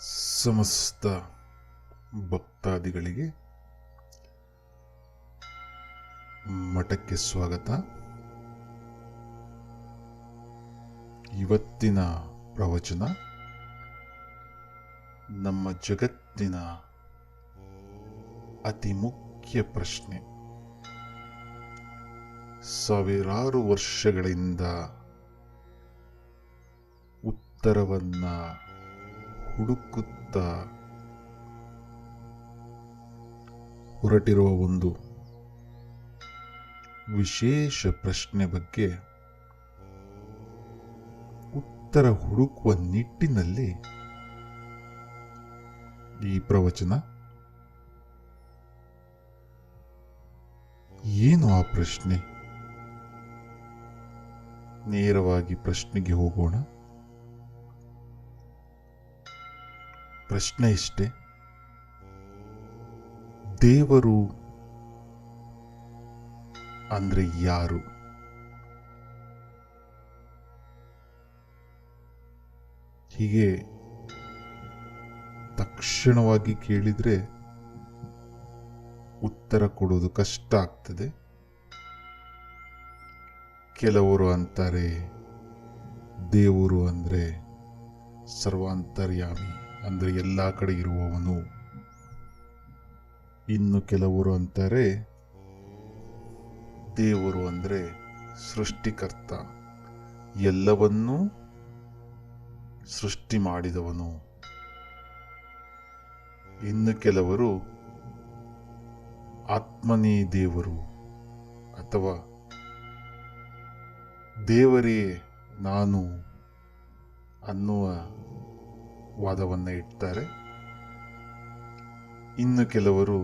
ಸಮಸ್ತ ಭಕ್ತಾದಿಗಳಿಗೆ ಮಠಕ್ಕೆ ಸ್ವಾಗತ. ಇವತ್ತಿನ ಪ್ರವಚನ ನಮ್ಮ ಜಗತ್ತಿನ ಅತಿ ಮುಖ್ಯ ಪ್ರಶ್ನೆ. ಸಾವಿರಾರು ವರ್ಷಗಳಿಂದ ಉತ್ತರವನ್ನ ಹುಡುಕುತ್ತಾ ಹೊರಟಿರುವ ಒಂದು ವಿಶೇಷ ಪ್ರಶ್ನೆ ಬಗ್ಗೆ ಉತ್ತರ ಹುಡುಕುವ ನಿಟ್ಟಿನಲ್ಲಿ ಈ ಪ್ರವಚನ. ಏನು ಆ ಪ್ರಶ್ನೆ? ನೇರವಾಗಿ ಪ್ರಶ್ನೆಗೆ ಹೋಗೋಣ. ಪ್ರಶ್ನೆ ಇಷ್ಟೇ: ದೇವರು ಅಂದ್ರೆ ಯಾರು? ಹೀಗೆ ತಕ್ಷಣವಾಗಿ ಕೇಳಿದ್ರೆ ಉತ್ತರ ಕೊಡೋದು ಕಷ್ಟ ಆಗ್ತದೆ. ಕೆಲವರು ಅಂತಾರೆ ದೇವರು ಅಂದ್ರೆ ಸರ್ವಾಂತರ್ಯಾಮಿ, ಅಂದ್ರೆ ಎಲ್ಲ ಕಡೆ ಇರುವವನು. ಇನ್ನು ಕೆಲವರು ಅಂತಾರೆ ದೇವರು ಅಂದ್ರೆ ಸೃಷ್ಟಿಕರ್ತ, ಎಲ್ಲವನ್ನೂ ಸೃಷ್ಟಿ ಮಾಡಿದವನು. ಇನ್ನು ಕೆಲವರು ಆತ್ಮನೇ ದೇವರು ಅಥವಾ ದೇವರೇ ನಾನು ಅನ್ನುವ ವಾದವನ್ನ ಇಡ್ತಾರೆ. ಇನ್ನು ಕೆಲವರು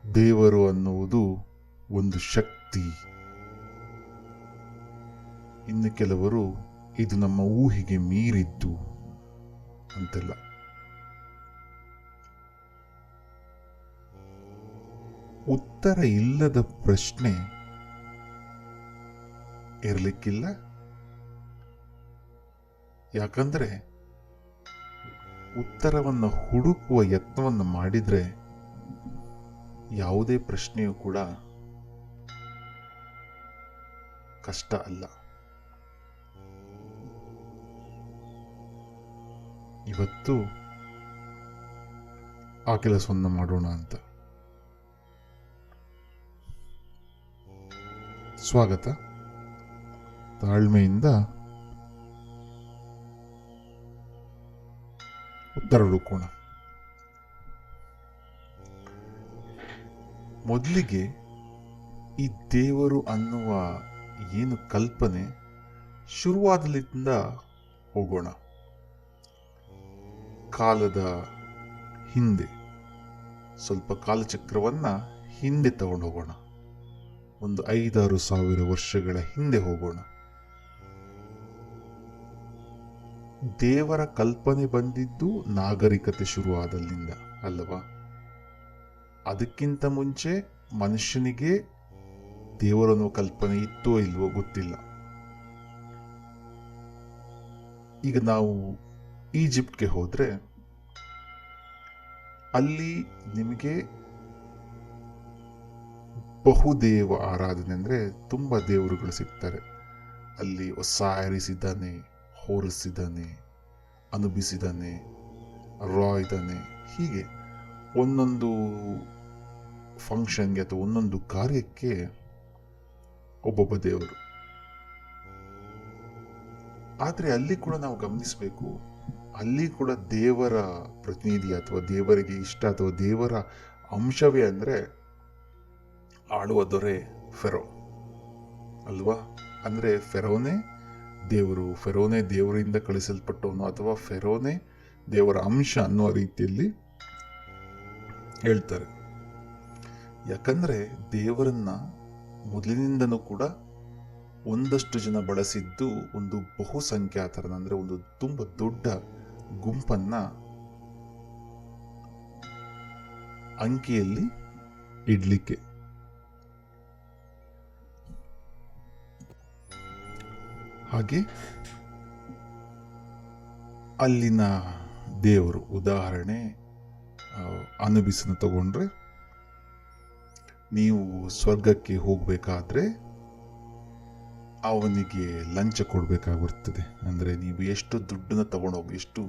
ದೇವರು ಅನ್ನುವುದು ಒಂದು ಶಕ್ತಿ, ಇನ್ನು ಕೆಲವರು ಇದು ನಮ್ಮ ಊಹೆಗೆ ಮೀರಿದ್ದು ಅಂತೆಲ್ಲ. ಉತ್ತರ ಇಲ್ಲದ ಪ್ರಶ್ನೆ ಇರಲಿಕ್ಕಿಲ್ಲ. ಯಾಕಂದ್ರೆ ಉತ್ತರವನ್ನು ಹುಡುಕುವ ಯತ್ನವನ್ನು ಮಾಡಿದ್ರೆ ಯಾವುದೇ ಪ್ರಶ್ನೆಯೂ ಕೂಡ ಕಷ್ಟ ಅಲ್ಲ. ಇವತ್ತು ಆ ಕೆಲಸವನ್ನು ಮಾಡೋಣ ಅಂತ. ಸ್ವಾಗತ. ತಾಳ್ಮೆಯಿಂದ ಉತ್ತರ ಹುಡುಕೋಣ. ಮೊದಲಿಗೆ ಈ ದೇವರು ಅನ್ನುವ ಏನು ಕಲ್ಪನೆ ಶುರುವಾದಲ್ಲಿಂದ ಹೋಗೋಣ. ಕಾಲದ ಹಿಂದೆ ಸ್ವಲ್ಪ ಕಾಲಚಕ್ರವನ್ನ ಹಿಂದೆ ತಗೊಂಡು ಹೋಗೋಣ. ಒಂದು 5,000-6,000 ವರ್ಷಗಳ ಹಿಂದೆ ಹೋಗೋಣ. ದೇವರ ಕಲ್ಪನೆ ಬಂದಿದ್ದು ನಾಗರಿಕತೆ ಶುರುವಾದಲ್ಲಿಂದ ಅಲ್ಲವಾ? ಅದಕ್ಕಿಂತ ಮುಂಚೆ ಮನುಷ್ಯನಿಗೆ ದೇವರನ್ನು ಕಲ್ಪನೆ ಇತ್ತೋ ಇಲ್ವೋ ಗೊತ್ತಿಲ್ಲ. ಈಗ ನಾವು ಈಜಿಪ್ಟ್ಗೆ ಹೋದ್ರೆ ಅಲ್ಲಿ ನಿಮಗೆ ಬಹುದೇವ ಆರಾಧನೆ ಅಂದ್ರೆ ತುಂಬಾ ದೇವರುಗಳು ಸಿಗ್ತಾರೆ. ಅಲ್ಲಿ ಒಸಾರಿಸ್ ಇದ್ದಾನೆ, ಹೋರಸ್ ಇದ್ದಾನೆ, ಅನುಬಿಸ್ ಇದ್ದಾನೆ, ರಾ ಇದ್ದಾನೆ. ಹೀಗೆ ಒಂದೊಂದು ಫಂಕ್ಷನ್ಗೆ ಅಥವಾ ಒಂದೊಂದು ಕಾರ್ಯಕ್ಕೆ ಒಬ್ಬೊಬ್ಬ ದೇವರು. ಆದ್ರೆ ಅಲ್ಲಿ ಕೂಡ ನಾವು ಗಮನಿಸಬೇಕು, ಅಲ್ಲಿ ಕೂಡ ದೇವರ ಪ್ರತಿನಿಧಿ ಅಥವಾ ದೇವರಿಗೆ ಇಷ್ಟ ಅಥವಾ ದೇವರ ಅಂಶವೇ ಅಂದ್ರೆ ಆಳುವ ದೊರೆ ಫೆರೋ ಅಲ್ವಾ? ಅಂದ್ರೆ ಫೆರೋನೇ ದೇವರು, ಫೆರೋನೇ ದೇವರಿಂದ ಕಳಿಸಲ್ಪಟ್ಟವನು ಅಥವಾ ಫೆರೋನೇ ದೇವರ ಅಂಶ ಅನ್ನುವ ರೀತಿಯಲ್ಲಿ ಹೇಳ್ತಾರೆ. ಯಾಕಂದ್ರೆ ದೇವರನ್ನ ಮೊದಲಿನಿಂದನೂ ಕೂಡ ಒಂದಷ್ಟು ಜನ ಬಳಸಿದ್ದು ಒಂದು ಬಹುಸಂಖ್ಯಾತರನ್ನ, ಅಂದ್ರೆ ಒಂದು ತುಂಬಾ ದೊಡ್ಡ ಗುಂಪನ್ನ ಅಂಕಿಯಲ್ಲಿ ಇಡ್ಲಿಕ್ಕೆ. ಹಾಗೆ ಅಲ್ಲಿನ ದೇವರು, ಉದಾಹರಣೆ ಅನುಬಿಸನ್ನು ತಗೊಂಡ್ರೆ, ನೀವು ಸ್ವರ್ಗಕ್ಕೆ ಹೋಗಬೇಕಾದ್ರೆ ಅವನಿಗೆ ಲಂಚ ಕೊಡಬೇಕಾಗಿರ್ತದೆ. ಅಂದರೆ ನೀವು ಎಷ್ಟು ದುಡ್ಡನ್ನು ತಗೊಂಡೋಗಿ, ಎಷ್ಟು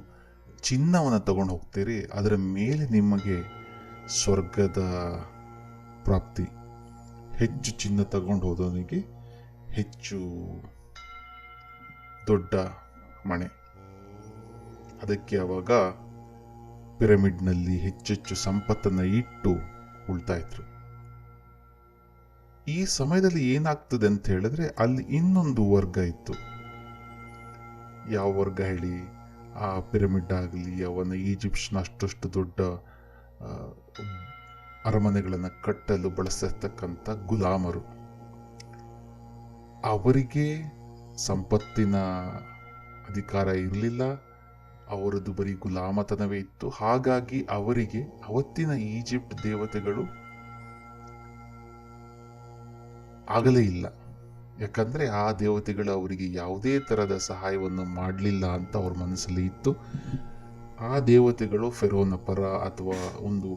ಚಿನ್ನವನ್ನು ತಗೊಂಡು ಹೋಗ್ತೀರಿ, ಅದರ ಮೇಲೆ ನಿಮಗೆ ಸ್ವರ್ಗದ ಪ್ರಾಪ್ತಿ. ಹೆಚ್ಚು ಚಿನ್ನ ತಗೊಂಡು ಹೋದವನಿಗೆ ಹೆಚ್ಚು ದೊಡ್ಡ ಮನೆ. ಅದಕ್ಕೆ ಅವಾಗ ಪಿರಮಿಡ್ನಲ್ಲಿ ಹೆಚ್ಚೆಚ್ಚು ಸಂಪತ್ತನ್ನು ಇಟ್ಟು ಉಳ್ತಾ ಇದ್ರು. ಈ ಸಮಯದಲ್ಲಿ ಏನಾಗ್ತದೆ ಅಂತ ಹೇಳಿದ್ರೆ, ಅಲ್ಲಿ ಇನ್ನೊಂದು ವರ್ಗ ಇತ್ತು. ಯಾವ ವರ್ಗ ಹೇಳಿ? ಆ ಪಿರಮಿಡ್ ಆಗಲಿ, ಅವನ ಈಜಿಪ್ಷನ್ ಅಷ್ಟು ದೊಡ್ಡ ಅರಮನೆಗಳನ್ನು ಕಟ್ಟಲು ಬಳಸತಕ್ಕಂಥ ಗುಲಾಮರು. ಅವರಿಗೆ ಸಂಪತ್ತಿನ ಅಧಿಕಾರ ಇರಲಿಲ್ಲ, ಅವರದ್ದು ಬರೀ ಗುಲಾಮತನವೇ ಇತ್ತು. ಹಾಗಾಗಿ ಅವರಿಗೆ ಅವತ್ತಿನ ಈಜಿಪ್ಟ್ ದೇವತೆಗಳು ಆಗಲೇ ಇಲ್ಲ. ಯಾಕಂದರೆ ಆ ದೇವತೆಗಳು ಅವರಿಗೆ ಯಾವುದೇ ಥರದ ಸಹಾಯವನ್ನು ಮಾಡಲಿಲ್ಲ ಅಂತ ಅವ್ರ ಮನಸ್ಸಲ್ಲಿ ಇತ್ತು. ಆ ದೇವತೆಗಳು ಫೆರೋನ ಪರ ಅಥವಾ ಒಂದು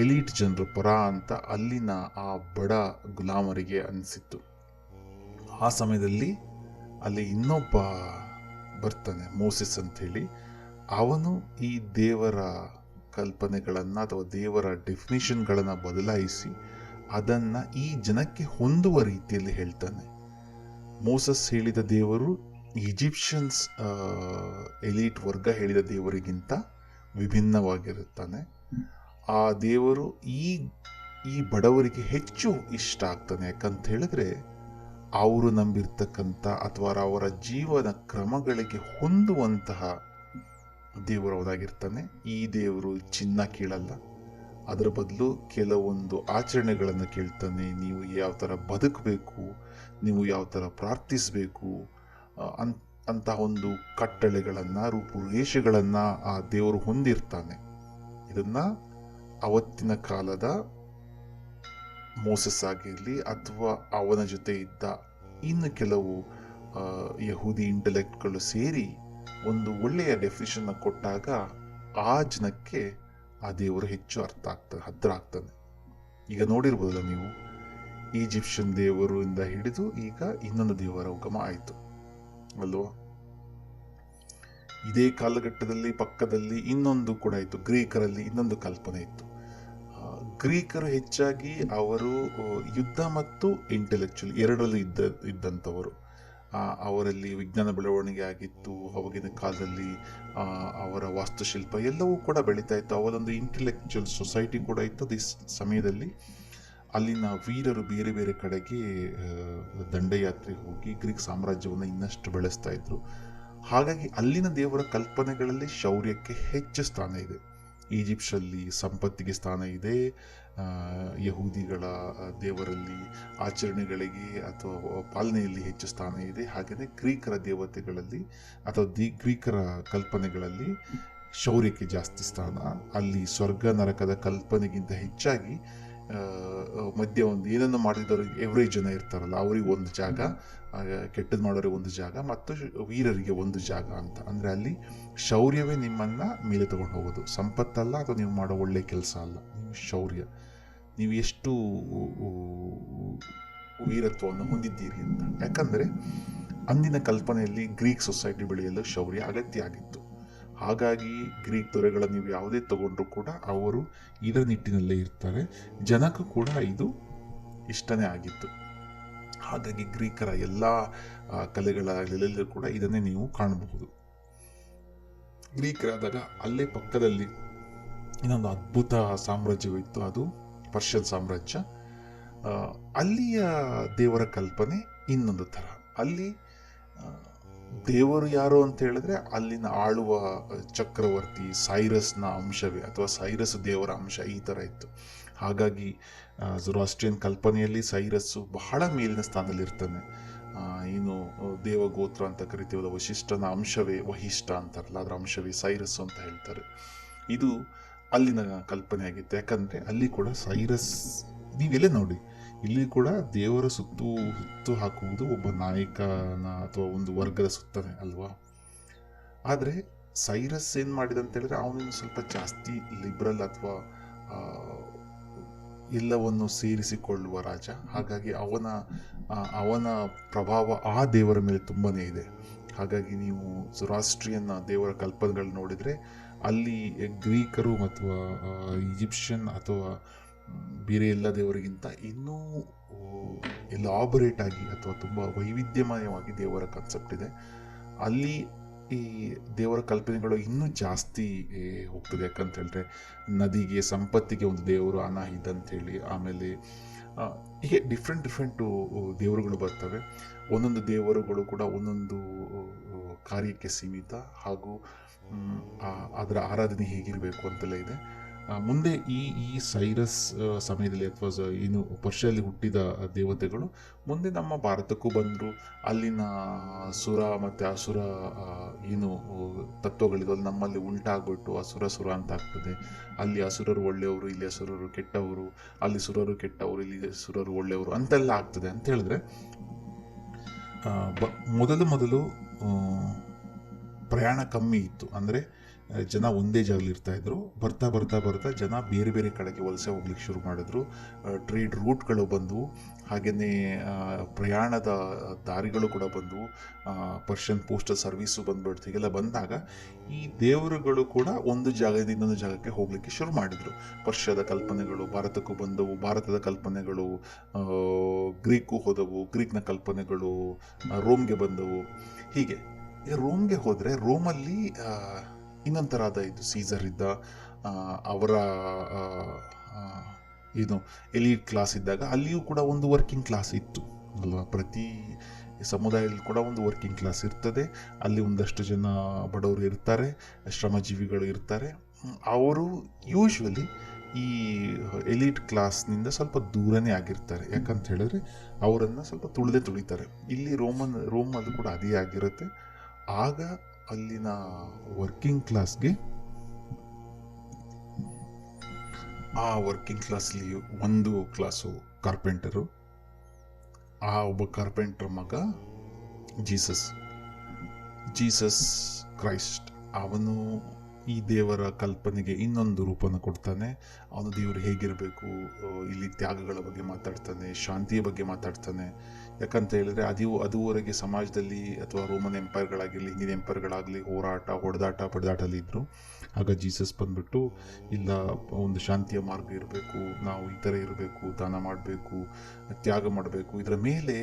ಎಲೀಟ್ ಜನರ ಪರ ಅಂತ ಅಲ್ಲಿನ ಆ ಬಡ ಗುಲಾಮರಿಗೆ ಅನಿಸಿತ್ತು. ಆ ಸಮಯದಲ್ಲಿ ಅಲ್ಲಿ ಇನ್ನೊಬ್ಬ ಬರ್ತಾನೆ, ಮೋಸೆಸ್ ಅಂಥೇಳಿ. ಅವನು ಈ ದೇವರ ಕಲ್ಪನೆಗಳನ್ನು ಅಥವಾ ದೇವರ ಡೆಫಿನಿಷನ್ಗಳನ್ನು ಬದಲಾಯಿಸಿ ಅದನ್ನು ಈ ಜನಕ್ಕೆ ಹೊಂದುವ ರೀತಿಯಲ್ಲಿ ಹೇಳ್ತಾನೆ. ಮೋಸಸ್ ಹೇಳಿದ ದೇವರು ಈಜಿಪ್ಷಿಯನ್ಸ್ ಎಲೀಟ್ ವರ್ಗ ಹೇಳಿದ ದೇವರಿಗಿಂತ ವಿಭಿನ್ನವಾಗಿರುತ್ತಾನೆ. ಆ ದೇವರು ಈ ಬಡವರಿಗೆ ಹೆಚ್ಚು ಇಷ್ಟ ಆಗ್ತಾನೆ. ಯಾಕಂತ ಹೇಳಿದ್ರೆ ಅವರು ನಂಬಿರ್ತಕ್ಕಂಥ ಅಥವಾ ಅವರ ಜೀವನ ಕ್ರಮಗಳಿಗೆ ಹೊಂದುವಂತಹ ದೇವರವನಾಗಿರ್ತಾನೆ. ಈ ದೇವರು ಚಿನ್ನ ಕೇಳಲ್ಲ, ಅದರ ಬದಲು ಕೆಲವೊಂದು ಆಚರಣೆಗಳನ್ನು ಕೇಳ್ತಾನೆ. ನೀವು ಯಾವ ಥರ ಬದುಕಬೇಕು, ನೀವು ಯಾವ ಥರ ಪ್ರಾರ್ಥಿಸಬೇಕು ಅಂತಹ ಒಂದು ಕಟ್ಟಳೆಗಳನ್ನು, ರೂಪುರೇಷೆಗಳನ್ನು ಆ ದೇವರು ಹೊಂದಿರ್ತಾನೆ. ಇದನ್ನು ಅವತ್ತಿನ ಕಾಲದ ಮೋಸಸ್ ಆಗಿರಲಿ ಅಥವಾ ಅವನ ಜೊತೆ ಇದ್ದ ಇನ್ನು ಕೆಲವು ಯಹೂದಿ ಇಂಟೆಲೆಕ್ಟ್ಗಳು ಸೇರಿ ಒಂದು ಒಳ್ಳೆಯ ಡೆಫಿನಿಷನ್ ಕೊಟ್ಟಾಗ ಆ ಜನಕ್ಕೆ ಆ ದೇವರು ಹೆಚ್ಚು ಹತ್ತಿರ ಆಗ್ತಾನೆ. ಈಗ ನೋಡಿರ್ಬೋದಲ್ಲ ನೀವು, ಈಜಿಪ್ಷಿಯನ್ ದೇವರಿಂದ ಹಿಡಿದು ಈಗ ಇನ್ನೊಂದು ದೇವರ ಉಗಮ ಆಯಿತು ಅಲ್ವಾ? ಇದೇ ಕಾಲಘಟ್ಟದಲ್ಲಿ ಪಕ್ಕದಲ್ಲಿ ಇನ್ನೊಂದು ಕೂಡ ಇತ್ತು. ಗ್ರೀಕರಲ್ಲಿ ಇನ್ನೊಂದು ಕಲ್ಪನೆ ಇತ್ತು. ಗ್ರೀಕರು ಹೆಚ್ಚಾಗಿ ಅವರು ಯುದ್ಧ ಮತ್ತು ಇಂಟೆಲೆಕ್ಚುಯಲ್ ಎರಡರಲ್ಲೂ ಇದ್ದಂಥವರು. ಅವರಲ್ಲಿ ವಿಜ್ಞಾನ ಬೆಳವಣಿಗೆ ಆಗಿತ್ತು. ಅವಾಗಿನ ಕಾಲದಲ್ಲಿ ಅವರ ವಾಸ್ತುಶಿಲ್ಪ ಎಲ್ಲವೂ ಕೂಡ ಬೆಳೀತಾ ಇತ್ತು. ಅವರೊಂದು ಇಂಟೆಲೆಕ್ಚುಯಲ್ ಸೊಸೈಟಿ ಕೂಡ ಇತ್ತು. ಈ ಸಮಯದಲ್ಲಿ ಅಲ್ಲಿನ ವೀರರು ಬೇರೆ ಬೇರೆ ಕಡೆಗೆ ದಂಡಯಾತ್ರೆ ಹೋಗಿ ಗ್ರೀಕ್ ಸಾಮ್ರಾಜ್ಯವನ್ನು ಇನ್ನಷ್ಟು ಬೆಳೆಸ್ತಾ ಇದ್ರು. ಹಾಗಾಗಿ ಅಲ್ಲಿನ ದೇವರ ಕಲ್ಪನೆಗಳಲ್ಲಿ ಶೌರ್ಯಕ್ಕೆ ಹೆಚ್ಚು ಸ್ಥಾನ ಇದೆ. ಈಜಿಪ್ಷಲ್ಲಿ ಸಂಪತ್ತಿಗೆ ಸ್ಥಾನ ಇದೆ. ಯಹೂದಿಗಳ ದೇವರಲ್ಲಿ ಆಚರಣೆಗಳಿಗೆ ಅಥವಾ ಪಾಲನೆಯಲ್ಲಿ ಹೆಚ್ಚು ಸ್ಥಾನ ಇದೆ. ಹಾಗೆಯೇ ಗ್ರೀಕರ ದೇವತೆಗಳಲ್ಲಿ ಅಥವಾ ಗ್ರೀಕರ ಕಲ್ಪನೆಗಳಲ್ಲಿ ಶೌರ್ಯಕ್ಕೆ ಜಾಸ್ತಿ ಸ್ಥಾನ. ಅಲ್ಲಿ ಸ್ವರ್ಗ ನರಕದ ಕಲ್ಪನೆಗಿಂತ ಹೆಚ್ಚಾಗಿ ಮಧ್ಯ ಒಂದು ಏನನ್ನು ಮಾಡಿದವರು ಎವರೇಜ್ ಜನ ಇರ್ತಾರಲ್ಲ, ಅವರಿಗೆ ಒಂದು ಜಾಗ, ಕೆಟ್ಟದ್ದು ಮಾಡೋರಿಗೆ ಒಂದು ಜಾಗ ಮತ್ತು ವೀರರಿಗೆ ಒಂದು ಜಾಗ ಅಂತ. ಅಂದರೆ ಅಲ್ಲಿ ಶೌರ್ಯವೇ ನಿಮ್ಮನ್ನು ಮೇಲೆ ತಗೊಂಡು ಹೋಗೋದು, ಸಂಪತ್ತಲ್ಲ ಅಥವಾ ನೀವು ಮಾಡೋ ಒಳ್ಳೆ ಕೆಲಸ ಅಲ್ಲ. ನೀವು ಶೌರ್ಯ, ನೀವು ಎಷ್ಟು ವೀರತ್ವವನ್ನು ಹೊಂದಿದ್ದೀರಿ ಅಂತ. ಯಾಕಂದರೆ ಅಂದಿನ ಕಲ್ಪನೆಯಲ್ಲಿ ಗ್ರೀಕ್ ಸೊಸೈಟಿ ಬೆಳೆಯಲು ಶೌರ್ಯ ಅಗತ್ಯ ಆಗಿತ್ತು. ಹಾಗಾಗಿ ಗ್ರೀಕ್ ದೊರೆಗಳ ನೀವು ಯಾವುದೇ ತಗೊಂಡ್ರೂ ಕೂಡ ಅವರು ಇದರ ನಿಟ್ಟಿನಲ್ಲೇ ಇರ್ತಾರೆ. ಜನಕ್ಕೂ ಕೂಡ ಇದು ಇಷ್ಟನೇ ಆಗಿತ್ತು. ಹಾಗಾಗಿ ಗ್ರೀಕರ ಎಲ್ಲ ಕಲೆಗಳಲ್ಲೆಲ್ಲೂ ಕೂಡ ಇದನ್ನೇ ನೀವು ಕಾಣಬಹುದು. ಗ್ರೀಕರಾದಾಗ ಅಲ್ಲೇ ಪಕ್ಕದಲ್ಲಿ ಇನ್ನೊಂದು ಅದ್ಭುತ ಸಾಮ್ರಾಜ್ಯವಿತ್ತು, ಅದು ಪರ್ಷಿಯನ್ ಸಾಮ್ರಾಜ್ಯ. ಅಲ್ಲಿಯ ದೇವರ ಕಲ್ಪನೆ ಇನ್ನೊಂದು ಥರ. ಅಲ್ಲಿ ದೇವರು ಯಾರು ಅಂತ ಹೇಳಿದ್ರೆ ಅಲ್ಲಿನ ಆಳುವ ಚಕ್ರವರ್ತಿ ಸೈರಸ್ನ ಅಂಶವೇ ಅಥವಾ ಸೈರಸ್ ದೇವರ ಅಂಶ, ಈ ಥರ ಇತ್ತು. ಹಾಗಾಗಿ ಜೊರಾಸ್ಟ್ರಿಯನ್ ಕಲ್ಪನೆಯಲ್ಲಿ ಸೈರಸ್ಸು ಬಹಳ ಮೇಲಿನ ಸ್ಥಾನದಲ್ಲಿರ್ತಾನೆ. ಏನು ದೇವಗೋತ್ರ ಅಂತ ಕರಿತೀವಲ್ಲ, ವಶಿಷ್ಠನ ಅಂಶವೇ, ವಹಿಷ್ಠ ಅಂತಾರಲ್ಲ, ಅದರ ಅಂಶವೇ ಸೈರಸ್ ಅಂತ ಹೇಳ್ತಾರೆ. ಇದು ಅಲ್ಲಿನ ಕಲ್ಪನೆ ಆಗಿತ್ತು. ಯಾಕಂದರೆ ಅಲ್ಲಿ ಕೂಡ ಸೈರಸ್, ನೀವೆಲ್ಲೇ ನೋಡಿ, ಇಲ್ಲಿ ಕೂಡ ದೇವರ ಸುತ್ತು ಹಾಕುವುದು ಒಬ್ಬ ನಾಯಕನ ಅಥವಾ ಒಂದು ವರ್ಗದ ಸುತ್ತನೆ ಅಲ್ವಾ. ಆದರೆ ಸೈರಸ್ ಏನು ಮಾಡಿದ ಅಂತ ಹೇಳಿದ್ರೆ, ಅವನಿಗೆ ಸ್ವಲ್ಪ ಜಾಸ್ತಿ ಲಿಬ್ರಲ್ ಅಥವಾ ಎಲ್ಲವನ್ನು ಸೇರಿಸಿಕೊಳ್ಳುವ ರಾಜ. ಹಾಗಾಗಿ ಅವನ ಪ್ರಭಾವ ಆ ದೇವರ ಮೇಲೆ ತುಂಬಾ ಇದೆ. ಹಾಗಾಗಿ ನೀವು ಜೊರಾಸ್ಟ್ರಿಯನ್ ದೇವರ ಕಲ್ಪನೆಗಳು ನೋಡಿದರೆ ಅಲ್ಲಿ ಗ್ರೀಕರು ಅಥವಾ ಈಜಿಪ್ಷಿಯನ್ ಅಥವಾ ಬೇರೆ ಎಲ್ಲ ದೇವರಿಗಿಂತ ಇನ್ನೂ ಎಲಾಬರೇಟ್ ಆಗಿ ಅಥವಾ ತುಂಬ ವೈವಿಧ್ಯಮಯವಾಗಿ ದೇವರ ಕಾನ್ಸೆಪ್ಟ್ ಇದೆ. ಅಲ್ಲಿ ಈ ದೇವರ ಕಲ್ಪನೆಗಳು ಇನ್ನೂ ಜಾಸ್ತಿ ಹೋಗ್ತದೆ. ಯಾಕಂತ ಹೇಳಿದ್ರೆ ನದಿಗೆ, ಸಂಪತ್ತಿಗೆ ಒಂದು ದೇವರು ಅನಾಹಿದ್ ಅಂತೇಳಿ, ಆಮೇಲೆ ಹೀಗೆ ಡಿಫ್ರೆಂಟ್ ದೇವರುಗಳು ಬರ್ತವೆ. ಒಂದೊಂದು ದೇವರುಗಳು ಕೂಡ ಒಂದೊಂದು ಕಾರ್ಯಕ್ಕೆ ಸೀಮಿತ, ಹಾಗೂ ಅದರ ಆರಾಧನೆ ಹೇಗಿರಬೇಕು ಅಂತೆಲ್ಲ ಇದೆ. ಮುಂದೆ ಈ ಸೈರಸ್ ಸಮಯದಲ್ಲಿ ಅಥವಾ ಏನು ಪರ್ಷಿಯಲ್ಲಿ ಹುಟ್ಟಿದ ದೇವತೆಗಳು ಮುಂದೆ ನಮ್ಮ ಭಾರತಕ್ಕೂ ಬಂದರು. ಅಲ್ಲಿನ ಸುರ ಮತ್ತು ಅಸುರ ಏನು ತತ್ವಗಳಿದೆ ನಮ್ಮಲ್ಲಿ ಉಲ್ಟಾಗ್ಬಿಟ್ಟು ಸುರ ಅಂತ ಆಗ್ತದೆ. ಅಲ್ಲಿ ಅಸುರರು ಒಳ್ಳೆಯವರು, ಇಲ್ಲಿ ಅಸುರರು ಕೆಟ್ಟವರು, ಅಲ್ಲಿ ಸುರರು ಕೆಟ್ಟವರು, ಇಲ್ಲಿ ಸುರರು ಒಳ್ಳೆಯವರು ಅಂತೆಲ್ಲ ಆಗ್ತದೆ. ಅಂತ ಹೇಳಿದ್ರೆ ಮೊದಲು ಪ್ರಯಾಣ ಕಮ್ಮಿ ಇತ್ತು. ಅಂದರೆ ಜನ ಒಂದೇ ಜಾಗದಲ್ಲಿ ಇರ್ತಾಯಿದ್ರು. ಬರ್ತಾ ಜನ ಬೇರೆ ಬೇರೆ ಕಡೆಗೆ ವಲಸೆ ಹೋಗ್ಲಿಕ್ಕೆ ಶುರು ಮಾಡಿದ್ರು. ಟ್ರೇಡ್ ರೂಟ್ಗಳು ಬಂದವು, ಹಾಗೆಯೇ ಪ್ರಯಾಣದ ದಾರಿಗಳು ಕೂಡ ಬಂದವು. ಪರ್ಷಿಯನ್ ಪೋಸ್ಟಲ್ ಸರ್ವೀಸು ಬಂದ್ಬಿಡ್ತು. ಹೀಗೆಲ್ಲ ಬಂದಾಗ ಈ ದೇವರುಗಳು ಕೂಡ ಒಂದು ಜಾಗದಿಂದ ಇನ್ನೊಂದು ಜಾಗಕ್ಕೆ ಹೋಗಲಿಕ್ಕೆ ಶುರು ಮಾಡಿದರು. ಪರ್ಷಿಯಾದ ಕಲ್ಪನೆಗಳು ಭಾರತಕ್ಕೂ ಬಂದವು, ಭಾರತದ ಕಲ್ಪನೆಗಳು ಗ್ರೀಕು ಹೋದವು, ಗ್ರೀಕ್ನ ಕಲ್ಪನೆಗಳು ರೋಮ್ಗೆ ಬಂದವು. ಹೀಗೆ ರೋಮ್ಗೆ ಹೋದರೆ ರೋಮಲ್ಲಿ ಇನ್ನೊಂದು ಥರದ ಇದು ಸೀಸರ್ ಇದ್ದ, ಅವರ ಏನು ಎಲೀಟ್ ಕ್ಲಾಸ್ ಇದ್ದಾಗ ಅಲ್ಲಿಯೂ ಕೂಡ ಒಂದು ವರ್ಕಿಂಗ್ ಕ್ಲಾಸ್ ಇತ್ತು ಅಲ್ವಾ. ಪ್ರತಿ ಸಮುದಾಯದಲ್ಲಿ ಕೂಡ ಒಂದು ವರ್ಕಿಂಗ್ ಕ್ಲಾಸ್ ಇರ್ತದೆ. ಅಲ್ಲಿ ಒಂದಷ್ಟು ಜನ ಬಡವರು ಇರ್ತಾರೆ, ಶ್ರಮಜೀವಿಗಳು ಇರ್ತಾರೆ. ಅವರು ಯೂಶ್ವಲಿ ಈ ಎಲೀಟ್ ಕ್ಲಾಸ್ನಿಂದ ಸ್ವಲ್ಪ ದೂರನೇ ಆಗಿರ್ತಾರೆ. ಯಾಕಂತ ಹೇಳಿದ್ರೆ ಅವರನ್ನು ಸ್ವಲ್ಪ ತುಳಿತಾರೆ. ಇಲ್ಲಿ ರೋಮಲ್ಲೂ ಕೂಡ ಅದೇ ಆಗಿರುತ್ತೆ. ಆಗ ಅಲ್ಲಿನ ವರ್ಕಿಂಗ್ ಕ್ಲಾಸ್ಗೆ, ಆ ವರ್ಕಿಂಗ್ ಕ್ಲಾಸ್ಲಿ ಒಂದು ಕ್ಲಾಸು ಕಾರ್ಪೆಂಟರು, ಆ ಒಬ್ಬ ಕಾರ್ಪೆಂಟರ್ ಮಗ ಜೀಸಸ್ ಕ್ರೈಸ್ಟ್. ಅವನು ಈ ದೇವರ ಕಲ್ಪನೆಗೆ ಇನ್ನೊಂದು ರೂಪನ ಕೊಡ್ತಾನೆ. ಅವನು ದೇವರು ಹೇಗಿರಬೇಕು, ಇಲ್ಲಿ ತ್ಯಾಗಗಳ ಬಗ್ಗೆ ಮಾತಾಡ್ತಾನೆ, ಶಾಂತಿಯ ಬಗ್ಗೆ ಮಾತಾಡ್ತಾನೆ. ಯಾಕಂತ ಹೇಳಿದ್ರೆ ಅದುವರೆಗೆ ಸಮಾಜದಲ್ಲಿ ಅಥವಾ ರೋಮನ್ ಎಂಪೈರ್ಗಳಾಗಿರಲಿ, ಹಿಂದಿನ ಎಂಪೈರ್ಗಳಾಗಲಿ ಹೊಡೆದಾಟಲ್ಲಿ ಇದ್ದರು. ಆಗ ಜೀಸಸ್ ಬಂದ್ಬಿಟ್ಟು, ಇಲ್ಲ, ಒಂದು ಶಾಂತಿಯ ಮಾರ್ಗ ಇರಬೇಕು, ನಾವು ಈ ಥರ ಇರಬೇಕು, ದಾನ ಮಾಡಬೇಕು, ತ್ಯಾಗ ಮಾಡಬೇಕು. ಇದರ ಮೇಲೆ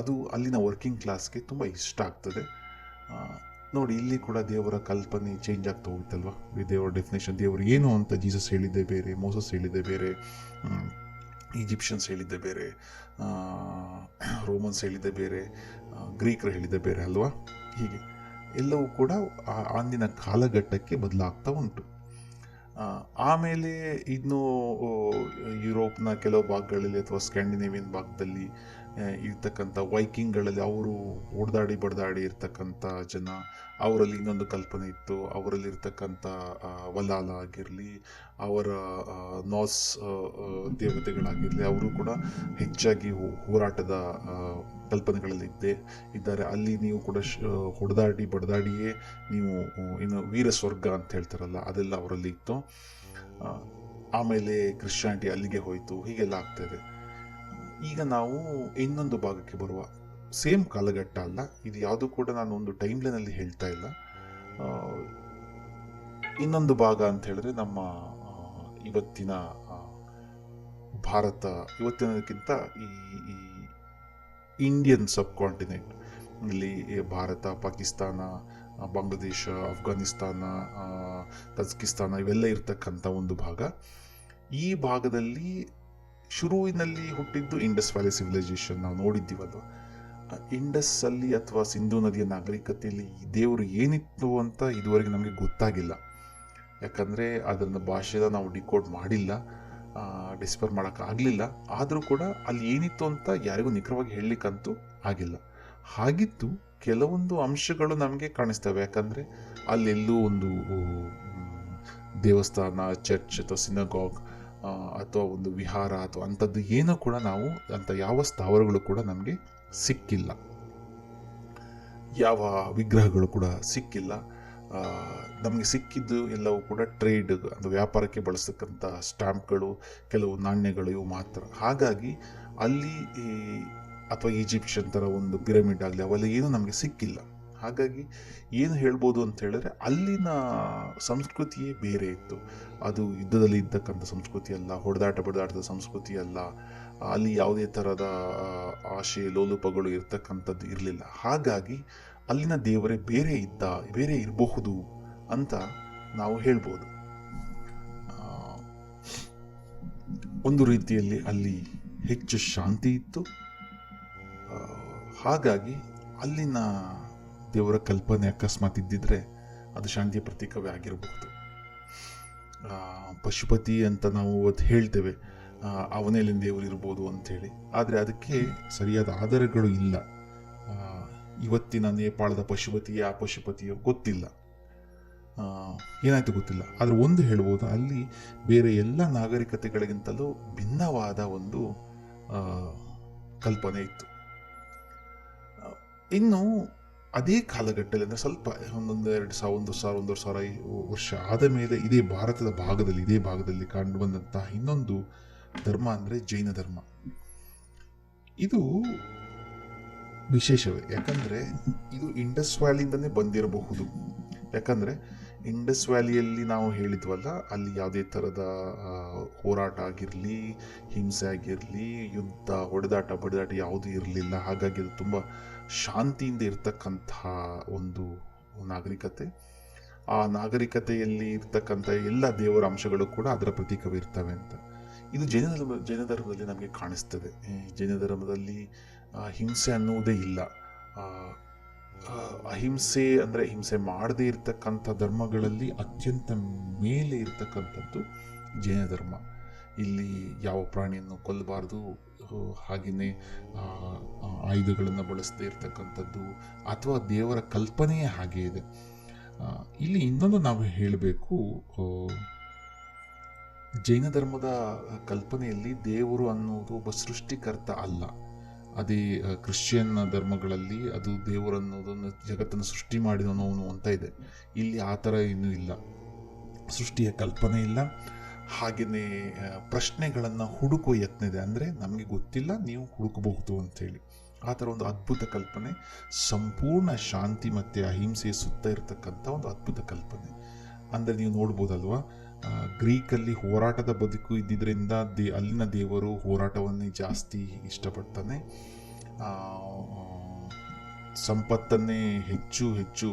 ಅದು ಅಲ್ಲಿನ ವರ್ಕಿಂಗ್ ಕ್ಲಾಸ್ಗೆ ತುಂಬ ಇಷ್ಟ ಆಗ್ತದೆ. ನೋಡಿ, ಇಲ್ಲಿ ಕೂಡ ದೇವರ ಕಲ್ಪನೆ ಚೇಂಜ್ ಆಗ್ತಾ ಹೋಗುತ್ತಲ್ವ. ದೇವರ ಡೆಫಿನೇಷನ್, ದೇವರು ಏನು ಅಂತ ಜೀಸಸ್ ಹೇಳಿದ್ದೆ ಬೇರೆ, ಮೋಸಸ್ ಹೇಳಿದ್ದೆ ಬೇರೆ, ಈಜಿಪ್ಷಿಯನ್ಸ್ ಹೇಳಿದ್ದೆ ಬೇರೆ, ರೋಮನ್ಸ್ ಹೇಳಿದ್ದೆ ಬೇರೆ, ಗ್ರೀಕರು ಹೇಳಿದ್ದೆ ಬೇರೆ ಅಲ್ವಾ. ಹೀಗೆ ಎಲ್ಲವೂ ಕೂಡ ಅಂದಿನ ಕಾಲಘಟ್ಟಕ್ಕೆ ಬದಲಾಗ್ತಾ ಉಂಟು. ಆಮೇಲೆ ಇನ್ನು ಯುರೋಪ್ನ ಕೆಲವು ಭಾಗಗಳಲ್ಲಿ ಅಥವಾ ಸ್ಕ್ಯಾಂಡಿನೇವಿಯನ್ ಭಾಗದಲ್ಲಿ ಇರ್ತಕ್ಕಂಥ ವೈಕಿಂಗ್ಗಳಲ್ಲಿ ಅವರು ಬಡ್ದಾಡಿ ಇರ್ತಕ್ಕಂಥ ಜನ, ಅವರಲ್ಲಿ ಇನ್ನೊಂದು ಕಲ್ಪನೆ ಇತ್ತು. ಅವರಲ್ಲಿರ್ತಕ್ಕಂಥ ವಲಾಲ ಆಗಿರಲಿ, ಅವರ ನಾಸ್ ದೇವತೆಗಳಾಗಿರಲಿ, ಅವರು ಕೂಡ ಹೆಚ್ಚಾಗಿ ಹೋರಾಟದ ಕಲ್ಪನೆಗಳಲ್ಲಿ ಇದ್ದಾರೆ. ಅಲ್ಲಿ ನೀವು ಕೂಡ ಬಡ್ದಾಡಿಯೇ ನೀವು ಇನ್ನು ವೀರ ಸ್ವರ್ಗ ಅಂತ ಹೇಳ್ತಾರಲ್ಲ, ಅದೆಲ್ಲ ಅವರಲ್ಲಿ ಇತ್ತು. ಆಮೇಲೆ ಕ್ರಿಶ್ಚಿಯಾನಿಟಿ ಅಲ್ಲಿಗೆ ಹೋಯಿತು. ಹೀಗೆಲ್ಲ ಆಗ್ತಾಯಿದೆ. ಈಗ ನಾವು ಇನ್ನೊಂದು ಭಾಗಕ್ಕೆ ಬರುವ, ಸೇಮ್ ಕಾಲಘಟ್ಟ ಅಲ್ಲ ಇದು, ಯಾವುದು ಕೂಡ ನಾನು ಒಂದು ಟೈಮ್ ಲೈನಲ್ಲಿ ಹೇಳ್ತಾ ಇಲ್ಲ. ಇನ್ನೊಂದು ಭಾಗ ಅಂತ ಹೇಳಿದ್ರೆ ನಮ್ಮ ಇವತ್ತಿನ ಭಾರತ, ಇವತ್ತಿನದಕ್ಕಿಂತ ಈ ಇಂಡಿಯನ್ ಸಬ್ ಕಾಂಟಿನೆಂಟ್, ಇಲ್ಲಿ ಭಾರತ, ಪಾಕಿಸ್ತಾನ, ಬಾಂಗ್ಲಾದೇಶ, ಅಫ್ಘಾನಿಸ್ತಾನ, ತಜಿಕಿಸ್ತಾನ ಇವೆಲ್ಲ ಇರ್ತಕ್ಕಂಥ ಒಂದು ಭಾಗ. ಈ ಭಾಗದಲ್ಲಿ ಶುರುವಿನಲ್ಲಿ ಹುಟ್ಟಿದ್ದು ಇಂಡಸ್ ವ್ಯಾಲಿ ಸಿವಿಲೈಸೇಷನ್. ನಾವು ನೋಡಿದ್ದೀವಲ್ವ, ಇಂಡಸ್ ಅಲ್ಲಿ ಅಥವಾ ಸಿಂಧೂ ನದಿಯ ನಾಗರಿಕತೆಯಲ್ಲಿ ಈ ದೇವರು ಏನಿತ್ತು ಅಂತ ಇದುವರೆಗೆ ನಮಗೆ ಗೊತ್ತಾಗಿಲ್ಲ. ಯಾಕಂದರೆ ಅದನ್ನು ಭಾಷೆನ ನಾವು ಡಿಕೋಡ್ ಮಾಡಿಲ್ಲ, ಡಿಸ್ಪರ್ ಮಾಡೋಕ್ಕಾಗಲಿಲ್ಲ. ಆದರೂ ಕೂಡ ಅಲ್ಲಿ ಏನಿತ್ತು ಅಂತ ಯಾರಿಗೂ ನಿಖರವಾಗಿ ಹೇಳಲಿಕ್ಕಂತೂ ಆಗಿಲ್ಲ. ಹಾಗಿತ್ತು ಕೆಲವೊಂದು ಅಂಶಗಳು ನಮಗೆ ಕಾಣಿಸ್ತವೆ. ಯಾಕಂದರೆ ಅಲ್ಲೆಲ್ಲೂ ಒಂದು ದೇವಸ್ಥಾನ, ಚರ್ಚ್ ಅಥವಾ ಸಿನಗಾಗ್ ಅಥವಾ ಒಂದು ವಿಹಾರ ಅಥವಾ ಅಂಥದ್ದು ಏನೂ ಕೂಡ ನಾವು ಅಂಥ ಯಾವ ಸ್ಥಾವರಗಳು ಕೂಡ ನಮಗೆ ಸಿಕ್ಕಿಲ್ಲ, ಯಾವ ವಿಗ್ರಹಗಳು ಕೂಡ ಸಿಕ್ಕಿಲ್ಲ. ನಮಗೆ ಸಿಕ್ಕಿದ್ದು ಎಲ್ಲವೂ ಕೂಡ ಟ್ರೇಡ್, ಅದು ವ್ಯಾಪಾರಕ್ಕೆ ಬಳಸ್ತಕ್ಕಂಥ ಸ್ಟ್ಯಾಂಪ್ಗಳು, ಕೆಲವು ನಾಣ್ಯಗಳು, ಇವು ಮಾತ್ರ. ಹಾಗಾಗಿ ಅಲ್ಲಿ ಅಥವಾ ಈಜಿಪ್ಷಿಯನ್ ಥರ ಒಂದು ಪಿರಮಿಡ್ ಆಗಲಿ ಅವೆಲ್ಲ ಏನೂ ನಮಗೆ ಸಿಕ್ಕಿಲ್ಲ. ಹಾಗಾಗಿ ಏನು ಹೇಳ್ಬೋದು ಅಂತ ಹೇಳಿದ್ರೆ ಅಲ್ಲಿನ ಸಂಸ್ಕೃತಿಯೇ ಬೇರೆ ಇತ್ತು. ಅದು ಯುದ್ಧದಲ್ಲಿ ಇದ್ದಕ್ಕಂಥ ಸಂಸ್ಕೃತಿ ಅಲ್ಲ, ಬಡಿದಾಟದ ಸಂಸ್ಕೃತಿ ಅಲ್ಲ. ಅಲ್ಲಿ ಯಾವುದೇ ಥರದ ಆಶೆ ಲೋಲುಪಗಳು ಇರ್ತಕ್ಕಂಥದ್ದು ಇರಲಿಲ್ಲ. ಹಾಗಾಗಿ ಅಲ್ಲಿನ ದೇವರೇ ಬೇರೆ ಇರಬಹುದು ಅಂತ ನಾವು ಹೇಳ್ಬೋದು. ಒಂದು ರೀತಿಯಲ್ಲಿ ಅಲ್ಲಿ ಹೆಚ್ಚು ಶಾಂತಿ ಇತ್ತು. ಹಾಗಾಗಿ ಅಲ್ಲಿನ ದೇವರ ಕಲ್ಪನೆ ಅಕಸ್ಮಾತ್ ಇದ್ದಿದ್ರೆ ಅದು ಶಾಂತಿಯ ಪ್ರತೀಕವೇ ಆಗಿರಬಹುದು. ಪಶುಪತಿ ಅಂತ ನಾವು ಇವತ್ತು ಹೇಳ್ತೇವೆ, ಅವನೇಲಿನ ದೇವರು ಇರ್ಬೋದು ಅಂಥೇಳಿ. ಆದರೆ ಅದಕ್ಕೆ ಸರಿಯಾದ ಆಧಾರಗಳು ಇಲ್ಲ. ಇವತ್ತಿನ ನೇಪಾಳದ ಪಶುಪತಿಯೋ ಆ ಪಶುಪತಿಯೋ ಗೊತ್ತಿಲ್ಲ, ಏನಾಯ್ತು ಗೊತ್ತಿಲ್ಲ. ಆದರೆ ಒಂದು ಹೇಳ್ಬೋದು, ಅಲ್ಲಿ ಬೇರೆ ಎಲ್ಲ ನಾಗರಿಕತೆಗಳಿಗಿಂತಲೂ ಭಿನ್ನವಾದ ಒಂದು ಕಲ್ಪನೆ ಇತ್ತು. ಇನ್ನು ಅದೇ ಕಾಲಘಟ್ಟದಲ್ಲಿ ಅಂದರೆ ಸ್ವಲ್ಪ ಒಂದೂವರೆ ಸಾವಿರ ವರ್ಷ ಆದ ಮೇಲೆ ಇದೇ ಭಾಗದಲ್ಲಿ ಕಂಡು ಬಂದಂತಹ ಇನ್ನೊಂದು ಧರ್ಮ ಅಂದರೆ ಜೈನ ಧರ್ಮ. ಇದು ವಿಶೇಷವೇ, ಯಾಕಂದರೆ ಇದು ಇಂಡಸ್ ವ್ಯಾಲಿಯಿಂದನೇ ಬಂದಿರಬಹುದು. ಯಾಕಂದರೆ ಇಂಡಸ್ ವ್ಯಾಲಿಯಲ್ಲಿ ನಾವು ಹೇಳಿದ್ವಲ್ಲ, ಅಲ್ಲಿ ಯಾವುದೇ ಥರದ ಹೋರಾಟ ಆಗಿರಲಿ, ಹಿಂಸೆ ಆಗಿರಲಿ, ಯುದ್ಧ, ಬಡಿದಾಟ ಯಾವುದೂ ಇರಲಿಲ್ಲ. ಹಾಗಾಗಿ ಅದು ತುಂಬ ಶಾಂತಿಯಿಂದ ಇರ್ತಕ್ಕಂತಹ ಒಂದು ನಾಗರಿಕತೆ. ಆ ನಾಗರಿಕತೆಯಲ್ಲಿ ಇರ್ತಕ್ಕಂಥ ಎಲ್ಲ ದೇವರ ಅಂಶಗಳು ಕೂಡ ಅದರ ಪ್ರತೀಕವೇ ಇರ್ತವೆ ಅಂತ. ಇದು ಜೈನ ಧರ್ಮದಲ್ಲಿ ನಮಗೆ ಕಾಣಿಸ್ತದೆ. ಜೈನ ಧರ್ಮದಲ್ಲಿ ಹಿಂಸೆ ಅನ್ನುವುದೇ ಇಲ್ಲ. ಅಹಿಂಸೆ ಅಂದರೆ ಹಿಂಸೆ ಮಾಡದೇ ಇರತಕ್ಕಂಥ ಧರ್ಮಗಳಲ್ಲಿ ಅತ್ಯಂತ ಮೇಲೆ ಇರ್ತಕ್ಕಂಥದ್ದು ಜೈನ ಧರ್ಮ. ಇಲ್ಲಿ ಯಾವ ಪ್ರಾಣಿಯನ್ನು ಕೊಲ್ಲಬಾರ್ದು, ಹಾಗೆಯೇ ಆಯುಧಗಳನ್ನು ಬಳಸದೇ ಇರತಕ್ಕಂಥದ್ದು, ಅಥವಾ ದೇವರ ಕಲ್ಪನೆಯೇ ಹಾಗೆ ಇದೆ. ಇಲ್ಲಿ ಇನ್ನೊಂದು ನಾವು ಹೇಳಬೇಕು, ಜೈನ ಧರ್ಮದ ಕಲ್ಪನೆಯಲ್ಲಿ ದೇವರು ಅನ್ನುವುದು ಒಬ್ಬ ಸೃಷ್ಟಿಕರ್ತ ಅಲ್ಲ. ಅದೇ ಕ್ರಿಶ್ಚಿಯನ್ ಧರ್ಮಗಳಲ್ಲಿ ಅದು ದೇವರು ಅನ್ನೋದನ್ನು ಜಗತ್ತನ್ನು ಸೃಷ್ಟಿ ಮಾಡಿದವನು ಅಂತ ಇದೆ. ಇಲ್ಲಿ ಆ ಥರ ಇನ್ನೂ ಇಲ್ಲ, ಸೃಷ್ಟಿಯ ಕಲ್ಪನೆ ಇಲ್ಲ. ಹಾಗೆಯೇ ಪ್ರಶ್ನೆಗಳನ್ನು ಹುಡುಕುವ ಯತ್ನ ಇದೆ. ಅಂದರೆ ನಮಗೆ ಗೊತ್ತಿಲ್ಲ, ನೀವು ಹುಡುಕಬಹುದು ಅಂಥೇಳಿ. ಆ ಥರ ಒಂದು ಅದ್ಭುತ ಕಲ್ಪನೆ, ಸಂಪೂರ್ಣ ಶಾಂತಿ ಮತ್ತು ಅಹಿಂಸೆಯ ಸುತ್ತ ಇರತಕ್ಕಂಥ ಒಂದು ಅದ್ಭುತ ಕಲ್ಪನೆ. ಅಂದರೆ ನೀವು ನೋಡ್ಬೋದಲ್ವ, ಗ್ರೀಕಲ್ಲಿ ಹೋರಾಟದ ಬದುಕು ಇದ್ದಿದ್ದರಿಂದ ಅಲ್ಲಿನ ದೇವರು ಹೋರಾಟವನ್ನೇ ಜಾಸ್ತಿ ಇಷ್ಟಪಡ್ತಾನೆ. ಸಂಪತ್ತನ್ನೇ ಹೆಚ್ಚು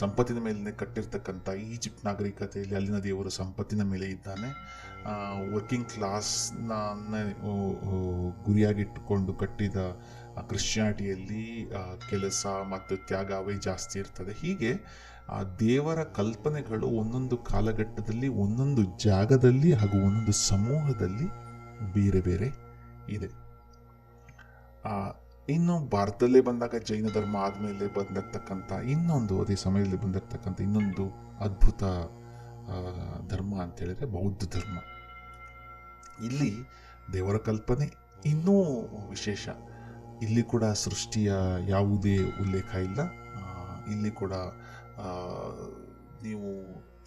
ಸಂಪತ್ತಿನ ಮೇಲೆ ಕಟ್ಟಿರ್ತಕ್ಕಂಥ ಈಜಿಪ್ಟ್ ನಾಗರಿಕತೆಯಲ್ಲಿ ಅಲ್ಲಿನ ದೇವರು ಸಂಪತ್ತಿನ ಮೇಲೆ ಇದ್ದಾನೆ. ವರ್ಕಿಂಗ್ ಕ್ಲಾಸ್ನ ಗುರಿಯಾಗಿಟ್ಟುಕೊಂಡು ಕಟ್ಟಿದ ಕ್ರಿಶ್ಚಿಯಾನಿಟಿಯಲ್ಲಿ ಕೆಲಸ ಮತ್ತು ತ್ಯಾಗ ಅವೇ ಜಾಸ್ತಿ ಇರ್ತದೆ. ಹೀಗೆ ಆ ದೇವರ ಕಲ್ಪನೆಗಳು ಒಂದೊಂದು ಕಾಲಘಟ್ಟದಲ್ಲಿ, ಒಂದೊಂದು ಜಾಗದಲ್ಲಿ ಹಾಗೂ ಒಂದೊಂದು ಸಮೂಹದಲ್ಲಿ ಬೇರೆ ಬೇರೆ ಇದೆ. ಇನ್ನು ಭಾರತದಲ್ಲೇ ಬಂದಾಗ ಜೈನ ಧರ್ಮ ಆದಮೇಲೆ ಬಂದಿರ್ತಕ್ಕಂಥ ಅದೇ ಸಮಯದಲ್ಲಿ ಬಂದಿರತಕ್ಕಂಥ ಇನ್ನೊಂದು ಅದ್ಭುತ ಧರ್ಮ ಅಂತ ಹೇಳಿದ್ರೆ ಬೌದ್ಧ ಧರ್ಮ. ಇಲ್ಲಿ ದೇವರ ಕಲ್ಪನೆ ಇನ್ನೂ ವಿಶೇಷ. ಇಲ್ಲಿ ಕೂಡ ಸೃಷ್ಟಿಯ ಯಾವುದೇ ಉಲ್ಲೇಖ ಇಲ್ಲ. ಇಲ್ಲಿ ಕೂಡ ನೀವು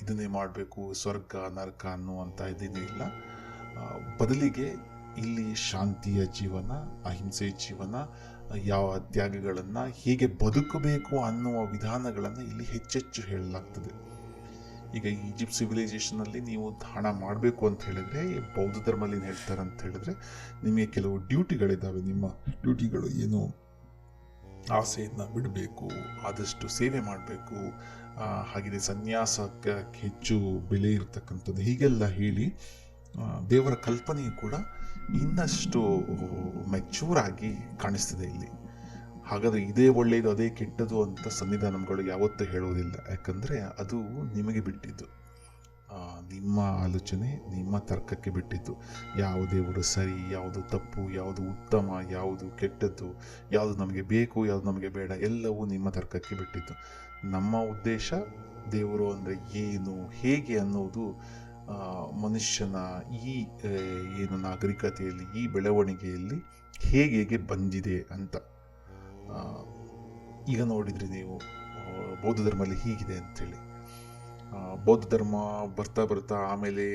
ಇದನ್ನೇ ಮಾಡಬೇಕು, ಸ್ವರ್ಗ ನರಕ ಅನ್ನುವಂಥ ಇದೇನೂ ಇಲ್ಲ. ಬದಲಿಗೆ ಇಲ್ಲಿ ಶಾಂತಿಯ ಜೀವನ, ಅಹಿಂಸೆಯ ಜೀವನ, ಯಾವ ತ್ಯಾಗಗಳನ್ನು ಹೇಗೆ ಬದುಕಬೇಕು ಅನ್ನುವ ವಿಧಾನಗಳನ್ನು ಇಲ್ಲಿ ಹೆಚ್ಚೆಚ್ಚು ಹೇಳಲಾಗ್ತದೆ. ಈಗ ಈಜಿಪ್ಟ್ ಸಿವಿಲೈಸೇಷನಲ್ಲಿ ನೀವು ದಾನ ಮಾಡಬೇಕು ಅಂತ ಹೇಳಿದ್ರೆ, ಬೌದ್ಧ ಧರ್ಮದಲ್ಲಿ ಏನು ಹೇಳ್ತಾರೆ ಅಂತ ಹೇಳಿದ್ರೆ, ನಿಮಗೆ ಕೆಲವು ಡ್ಯೂಟಿಗಳಿದ್ದಾವೆ. ನಿಮ್ಮ ಡ್ಯೂಟಿಗಳು ಏನು, ಆಸೆಯನ್ನು ಬಿಡಬೇಕು, ಆದಷ್ಟು ಸೇವೆ ಮಾಡಬೇಕು, ಹಾಗೆಯೇ ಸನ್ಯಾಸಕ್ಕೆ ಹೆಚ್ಚು ಬೆಲೆ ಇರತಕ್ಕಂಥದ್ದು, ಹೀಗೆಲ್ಲ ಹೇಳಿ ದೇವರ ಕಲ್ಪನೆಯು ಕೂಡ ಇನ್ನಷ್ಟು ಮೆಚೂರ್ ಆಗಿ ಕಾಣಿಸ್ತದೆ ಇಲ್ಲಿ. ಹಾಗಾದರೆ ಇದೇ ಒಳ್ಳೆಯದು ಅದೇ ಕೆಟ್ಟದು ಅಂತ ಸಂವಿಧಾನಗಳು ಯಾವತ್ತೂ ಹೇಳುವುದಿಲ್ಲ. ಯಾಕಂದರೆ ಅದು ನಿಮಗೆ ಬಿಟ್ಟಿದ್ದು, ನಿಮ್ಮ ಆಲೋಚನೆ, ನಿಮ್ಮ ತರ್ಕಕ್ಕೆ ಬಿಟ್ಟಿದ್ದು. ಯಾವ ದೇವರು ಸರಿ, ಯಾವುದು ತಪ್ಪು, ಯಾವುದು ಉತ್ತಮ, ಯಾವುದು ಕೆಟ್ಟದ್ದು, ಯಾವುದು ನಮಗೆ ಬೇಕು, ಯಾವುದು ನಮಗೆ ಬೇಡ, ಎಲ್ಲವೂ ನಿಮ್ಮ ತರ್ಕಕ್ಕೆ ಬಿಟ್ಟಿದ್ದು. ನಮ್ಮ ಉದ್ದೇಶ ದೇವರು ಅಂದರೆ ಏನು, ಹೇಗೆ ಅನ್ನೋದು ಮನುಷ್ಯನ ಈ ಏನು ನಾಗರಿಕತೆಯಲ್ಲಿ, ಈ ಬೆಳವಣಿಗೆಯಲ್ಲಿ ಹೇಗೆ ಬಂದಿದೆ ಅಂತ. ಈಗ ನೋಡಿದ್ರಿ ನೀವು ಬೌದ್ಧ ಧರ್ಮದಲ್ಲಿ ಹೀಗಿದೆ ಅಂಥೇಳಿ. ಬೌದ್ಧ ಧರ್ಮ ಬರ್ತಾ ಬರ್ತಾ ಆಮೇಲೆ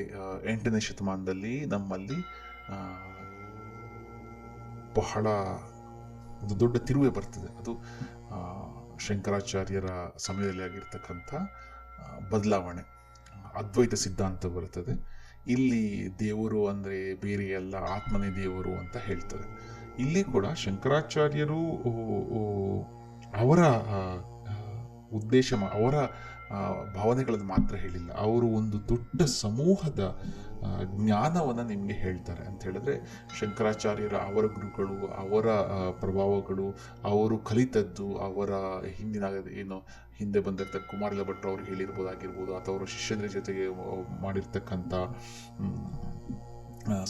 8ನೇ ಶತಮಾನದಲ್ಲಿ ನಮ್ಮಲ್ಲಿ ಆ, ಬಹಳ ಒಂದು ದೊಡ್ಡ ತಿರುವೇ ಬರ್ತದೆ. ಅದು ಆ, ಶಂಕರಾಚಾರ್ಯರ ಸಮಯದಲ್ಲಿ ಆಗಿರ್ತಕ್ಕಂಥ ಬದಲಾವಣೆ, ಅದ್ವೈತ ಸಿದ್ಧಾಂತ ಬರ್ತದೆ. ಇಲ್ಲಿ ದೇವರು ಅಂದರೆ ಬೇರೆ ಎಲ್ಲ, ಆತ್ಮನೇ ದೇವರು ಅಂತ ಹೇಳ್ತಾರೆ. ಇಲ್ಲಿ ಕೂಡ ಶಂಕರಾಚಾರ್ಯರು ಅವರ ಆ, ಆ, ಉದ್ದೇಶ, ಅವರ ಭಾವನೆಗಳನ್ನು ಮಾತ್ರ ಹೇಳಿಲ್ಲ. ಅವರು ಒಂದು ದೊಡ್ಡ ಸಮೂಹದ ಜ್ಞಾನವನ್ನು ನಿಮಗೆ ಹೇಳ್ತಾರೆ. ಅಂತ ಹೇಳಿದ್ರೆ ಶಂಕರಾಚಾರ್ಯರ ಅವರ ಗುರುಗಳು, ಅವರ ಪ್ರಭಾವಗಳು, ಅವರು ಕಲಿತದ್ದು, ಅವರ ಹಿಂದಿನ ಏನು ಹಿಂದೆ ಬಂದಿರ್ತಕ್ಕ ಕುಮಾರಿಲ ಭಟ್ರು ಅವ್ರು ಹೇಳಿರ್ಬೋದಾಗಿರ್ಬೋದು, ಅಥವಾ ಅವರ ಶಿಷ್ಯರ ಜೊತೆಗೆ ಮಾಡಿರ್ತಕ್ಕಂಥ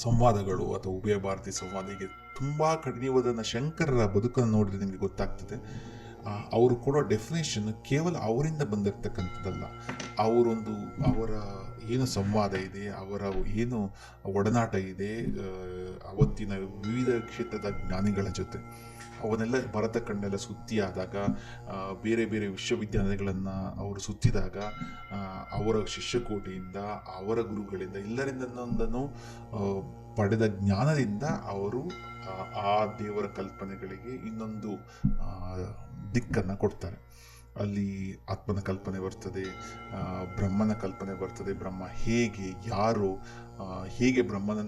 ಸಂವಾದಗಳು ಅಥವಾ ಉಭಯ ಭಾರತಿ ಸಂವಾದ, ಹೀಗೆ ತುಂಬ ಕಠಿಣವಾದ ಶಂಕರರ ಬದುಕನ್ನು ನೋಡಿದ್ರೆ ನಿಮಗೆ ಗೊತ್ತಾಗ್ತದೆ. ಅವರು ಕೊಡೋ ಡೆಫಿನೇಷನ್ ಕೇವಲ ಅವರಿಂದ ಬಂದಿರತಕ್ಕಂಥದ್ದಲ್ಲ. ಅವರ ಏನು ಸಂವಾದ ಇದೆ, ಅವರ ಏನು ಒಡನಾಟ ಇದೆ ಅವತ್ತಿನ ವಿವಿಧ ಕ್ಷೇತ್ರದ ಜ್ಞಾನಿಗಳ ಜೊತೆ, ಅವನ್ನೆಲ್ಲ ಭರತ ಕಣ್ಣೆಲ್ಲ ಸುದ್ದಿಯಾದಾಗ, ಬೇರೆ ಬೇರೆ ವಿಶ್ವವಿದ್ಯಾಲಯಗಳನ್ನು ಅವರು ಸುತ್ತಿದಾಗ, ಅವರ ಶಿಷ್ಯಕೋಟಿಯಿಂದ, ಅವರ ಗುರುಗಳಿಂದ, ಎಲ್ಲರಿಂದನೊಂದನ್ನು ಪಡೆದ ಜ್ಞಾನದಿಂದ ಅವರು ಆ ದೇವರ ಕಲ್ಪನೆಗಳಿಗೆ ಇನ್ನೊಂದು ದಿಕ್ಕನ್ನು ಕೊಡ್ತಾರೆ. ಅಲ್ಲಿ ಆತ್ಮನ ಕಲ್ಪನೆ ಬರ್ತದೆ, ಬ್ರಹ್ಮನ ಕಲ್ಪನೆ ಬರ್ತದೆ. ಬ್ರಹ್ಮ ಹೇಗೆ, ಯಾರು, ಹೇಗೆ ಬ್ರಹ್ಮನ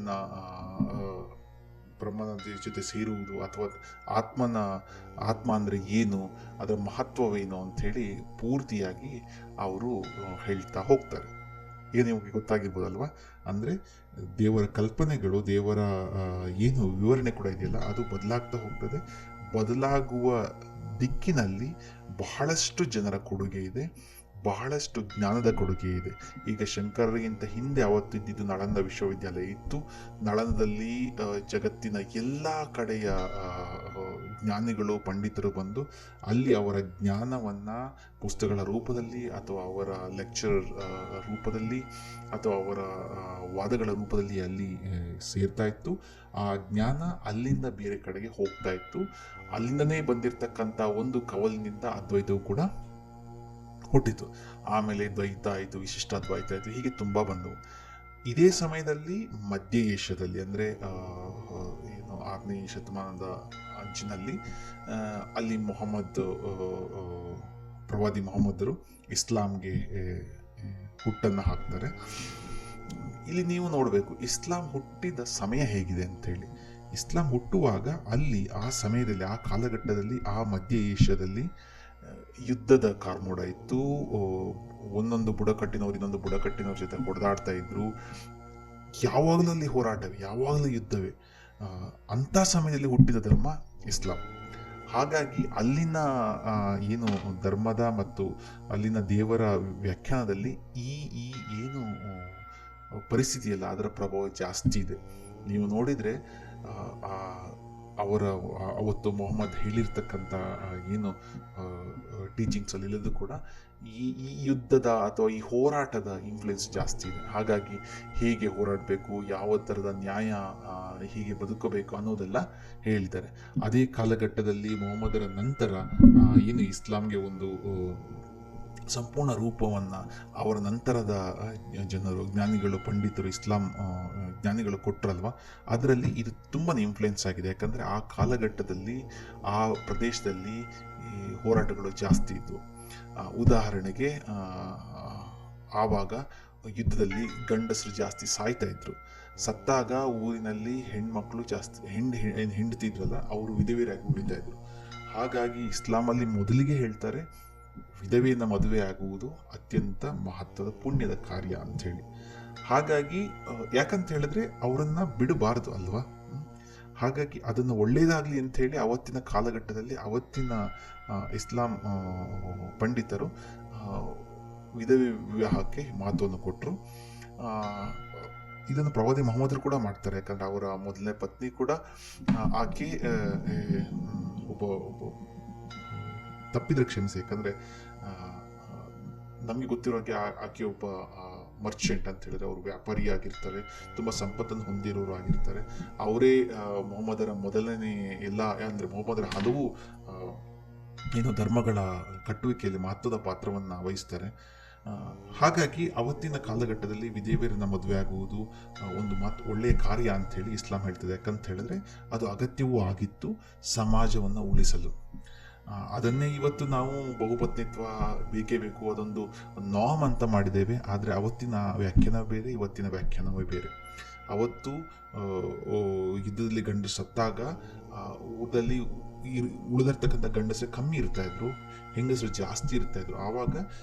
ಜೊತೆ ಸೇರುವುದು, ಅಥವಾ ಆತ್ಮ ಅಂದರೆ ಏನು, ಅದರ ಮಹತ್ವವೇನು ಅಂಥೇಳಿ ಪೂರ್ತಿಯಾಗಿ ಅವರು ಹೇಳ್ತಾ ಹೋಗ್ತಾರೆ. ಏನು ನಿಮಗೆ ಗೊತ್ತಾಗಿರ್ಬೋದಲ್ವ? ಅಂದರೆ ದೇವರ ಕಲ್ಪನೆಗಳು, ದೇವರ ಏನು ವಿವರಣೆ ಕೂಡ ಇದೆಯಲ್ಲ, ಅದು ಬದಲಾಗ್ತಾ ಹೋಗ್ತದೆ. ಬದಲಾಗುವ ದಿಕ್ಕಿನಲ್ಲಿ ಬಹಳಷ್ಟು ಜನರ ಕೊಡುಗೆ ಇದೆ, ಬಹಳಷ್ಟು ಜ್ಞಾನದ ಕೊಡುಗೆ ಇದೆ. ಈಗ ಶಂಕರರಿಗಿಂತ ಹಿಂದೆ ಅವತ್ತಿದ್ದು ನಳಂದ ವಿಶ್ವವಿದ್ಯಾಲಯ ಇತ್ತು. ನಳಂದದಲ್ಲಿ ಜಗತ್ತಿನ ಎಲ್ಲ ಕಡೆಯ ಜ್ಞಾನಿಗಳು, ಪಂಡಿತರು ಬಂದು ಅಲ್ಲಿ ಅವರ ಜ್ಞಾನವನ್ನು ಪುಸ್ತಕಗಳ ರೂಪದಲ್ಲಿ, ಅಥವಾ ಅವರ ಲೆಕ್ಚರರ್ ರೂಪದಲ್ಲಿ, ಅಥವಾ ಅವರ ವಾದಗಳ ರೂಪದಲ್ಲಿ ಅಲ್ಲಿ ಸೇರ್ತಾ ಇತ್ತು. ಆ ಜ್ಞಾನ ಅಲ್ಲಿಂದ ಬೇರೆ ಕಡೆಗೆ ಹೋಗ್ತಾ ಇತ್ತು. ಅಲ್ಲಿಂದನೇ ಬಂದಿರತಕ್ಕಂಥ ಒಂದು ಕವಲಿನಿಂದ ಅದ್ವೈತವು ಕೂಡ ಹುಟ್ಟಿತು. ಆಮೇಲೆ ದ್ವೈತ ಆಯಿತು, ವಿಶಿಷ್ಟಾದ್ವೈತ ಆಯಿತು, ಹೀಗೆ ತುಂಬ ಬಂದವು. ಇದೇ ಸಮಯದಲ್ಲಿ ಮಧ್ಯ ಏಷ್ಯಾದಲ್ಲಿ, ಅಂದರೆ ಏನು 6ನೇ ಶತಮಾನದ ಅಂಚಿನಲ್ಲಿ, ಅಲ್ಲಿ ಪ್ರವಾದಿ ಮೊಹಮ್ಮದರು ಇಸ್ಲಾಂಗೆ ಹುಟ್ಟನ್ನು ಹಾಕ್ತಾರೆ. ಇಲ್ಲಿ ನೀವು ನೋಡಬೇಕು ಇಸ್ಲಾಂ ಹುಟ್ಟಿದ ಸಮಯ ಹೇಗಿದೆ ಅಂತೇಳಿ. ಇಸ್ಲಾಂ ಹುಟ್ಟುವಾಗ ಅಲ್ಲಿ ಆ ಸಮಯದಲ್ಲಿ, ಆ ಕಾಲಘಟ್ಟದಲ್ಲಿ, ಆ ಮಧ್ಯ ಏಷ್ಯಾದಲ್ಲಿ ಯುದ್ಧದ ಕಾರ್ಮೋಡ ಇತ್ತು. ಒಂದೊಂದು ಬುಡಕಟ್ಟಿನವ್ರು ಇನ್ನೊಂದು ಬುಡಕಟ್ಟಿನವ್ರ ಜೊತೆ ಹೊಡೆದಾಡ್ತಾ ಇದ್ರು. ಯಾವಾಗಲೂ ಅಲ್ಲಿ ಹೋರಾಟವೇ, ಯಾವಾಗಲೂ ಯುದ್ಧವೇ. ಅಂಥ ಸಮಯದಲ್ಲಿ ಹುಟ್ಟಿದ ಧರ್ಮ ಇಸ್ಲಾಂ. ಹಾಗಾಗಿ ಅಲ್ಲಿನ ಏನು ಧರ್ಮದ ಮತ್ತು ಅಲ್ಲಿನ ದೇವರ ವ್ಯಾಖ್ಯಾನದಲ್ಲಿ ಈ ಏನು ಪರಿಸ್ಥಿತಿಯಲ್ಲ, ಅದರ ಪ್ರಭಾವ ಜಾಸ್ತಿ ಇದೆ. ನೀವು ನೋಡಿದರೆ ಅವತ್ತು ಮೊಹಮ್ಮದ್ ಹೇಳಿರ್ತಕ್ಕಂಥ ಏನು ಟೀಚಿಂಗ್ಸಲ್ಲಿ ಇಲ್ಲದು ಕೂಡ ಈ ಯುದ್ಧದ ಅಥವಾ ಈ ಹೋರಾಟದ ಇನ್ಫ್ಲುಯೆನ್ಸ್ ಜಾಸ್ತಿ ಇದೆ. ಹಾಗಾಗಿ ಹೇಗೆ ಹೋರಾಡಬೇಕು, ಯಾವ ಥರದ ನ್ಯಾಯ, ಹೀಗೆ ಬದುಕಬೇಕು ಅನ್ನೋದೆಲ್ಲ ಹೇಳಿದ್ದಾರೆ. ಅದೇ ಕಾಲಘಟ್ಟದಲ್ಲಿ ಮೊಹಮ್ಮದರ ನಂತರ ಏನು ಇಸ್ಲಾಂಗೆ ಒಂದು ಸಂಪೂರ್ಣ ರೂಪವನ್ನು ಅವರ ನಂತರದ ಜನರು, ಜ್ಞಾನಿಗಳು, ಪಂಡಿತರು, ಇಸ್ಲಾಂ ಜ್ಞಾನಿಗಳು ಕೊಟ್ಟರಲ್ವ, ಅದರಲ್ಲಿ ಇದು ತುಂಬಾ ಇನ್ಫ್ಲುಯೆನ್ಸ್ ಆಗಿದೆ. ಯಾಕಂದರೆ ಆ ಕಾಲಘಟ್ಟದಲ್ಲಿ ಆ ಪ್ರದೇಶದಲ್ಲಿ ಈ ಹೋರಾಟಗಳು ಜಾಸ್ತಿ ಇದ್ದವು. ಉದಾಹರಣೆಗೆ ಆವಾಗ ಯುದ್ಧದಲ್ಲಿ ಗಂಡಸರು ಜಾಸ್ತಿ ಸಾಯ್ತಾ ಇದ್ರು. ಸತ್ತಾಗ ಊರಿನಲ್ಲಿ ಹೆಣ್ಮಕ್ಳು ಜಾಸ್ತಿ ಹೆಂಡತಿದ್ರಲ್ಲ, ಅವರು ವಿಧವೆಯರಾಗಿ ಉಳಿತಾ ಇದ್ರು. ಹಾಗಾಗಿ ಇಸ್ಲಾಮಲ್ಲಿ ಮೊದಲಿಗೆ ಹೇಳ್ತಾರೆ, ವಿಧವೆಯಿಂದ ಮದುವೆ ಆಗುವುದು ಅತ್ಯಂತ ಮಹತ್ವದ ಪುಣ್ಯದ ಕಾರ್ಯ ಅಂಥೇಳಿ. ಹಾಗಾಗಿ ಯಾಕಂತ ಹೇಳಿದ್ರೆ ಅವರನ್ನು ಬಿಡಬಾರ್ದು ಅಲ್ವಾ. ಹಾಗಾಗಿ ಅದನ್ನು ಒಳ್ಳೆಯದಾಗಲಿ ಅಂಥೇಳಿ ಅವತ್ತಿನ ಕಾಲಘಟ್ಟದಲ್ಲಿ ಅವತ್ತಿನ ಇಸ್ಲಾಂ ಪಂಡಿತರು ವಿಧವೆ ವಿವಾಹಕ್ಕೆ ಮಹತ್ವವನ್ನು ಕೊಟ್ಟರು. ಇದನ್ನು ಪ್ರವಾದಿ ಮೊಹಮ್ಮದರು ಕೂಡ ಮಾಡ್ತಾರೆ. ಯಾಕಂದರೆ ಅವರ ಮೊದಲನೇ ಪತ್ನಿ ಕೂಡ ಆಕೆ ಒಬ್ಬ ತಪ್ಪಿದ್ರೆ ಕ್ಷಮಿಸಿ, ಯಾಕಂದರೆ ನಮಗೆ ಗೊತ್ತಿರೋ ಹಾಗೆ ಆಕೆ ಒಬ್ಬ ಮರ್ಚೆಂಟ್ ಅಂತ ಹೇಳಿದ್ರೆ ಅವರು ವ್ಯಾಪಾರಿಯಾಗಿರ್ತಾರೆ, ತುಂಬ ಸಂಪತ್ತನ್ನು ಹೊಂದಿರೋರು ಆಗಿರ್ತಾರೆ. ಅವರೇ ಮೊಹಮ್ಮದರ ಮೊದಲನೇ ಎಲ್ಲ ಅಂದರೆ ಮೊಹಮ್ಮದರ ಹಲವು ಏನು ಧರ್ಮಗಳ ಕಟ್ಟುವಿಕೆಯಲ್ಲಿ ಮಹತ್ವದ ಪಾತ್ರವನ್ನು ವಹಿಸ್ತಾರೆ. ಆ, ಹಾಗಾಗಿ ಅವತ್ತಿನ ಕಾಲಘಟ್ಟದಲ್ಲಿ ವಿಧವೆಯರನ್ನ ಮದುವೆ ಆಗುವುದು ಒಂದು ಒಳ್ಳೆಯ ಕಾರ್ಯ ಅಂಥೇಳಿ ಇಸ್ಲಾಂ ಹೇಳ್ತದೆ. ಯಾಕಂತ ಹೇಳಿದ್ರೆ ಅದು ಅಗತ್ಯವೂ ಆಗಿತ್ತು ಸಮಾಜವನ್ನು ಉಳಿಸಲು. ಅದನ್ನೇ ಇವತ್ತು ನಾವು ಬಹುಪತ್ನಿತ್ವ ಬೇಕೇ ಬೇಕು, ಅದೊಂದು ನಾಮ್ ಅಂತ ಮಾಡಿದ್ದೇವೆ. ಆದರೆ ಅವತ್ತಿನ ವ್ಯಾಖ್ಯಾನ ಬೇರೆ, ಇವತ್ತಿನ ವ್ಯಾಖ್ಯಾನವೇ ಬೇರೆ. ಅವತ್ತು ಯುದ್ಧದಲ್ಲಿ ಗಂಡು ಸತ್ತಾಗ ಊರಲ್ಲಿ ಉಳಿದಿರ್ತಕ್ಕಂಥ ಗಂಡಸರು ಕಮ್ಮಿ ಇರ್ತಾ ಇದ್ರು, ಹೆಂಗಸರು ಜಾಸ್ತಿ ಇರ್ತಾ ಇದ್ರು. ಆವಾಗ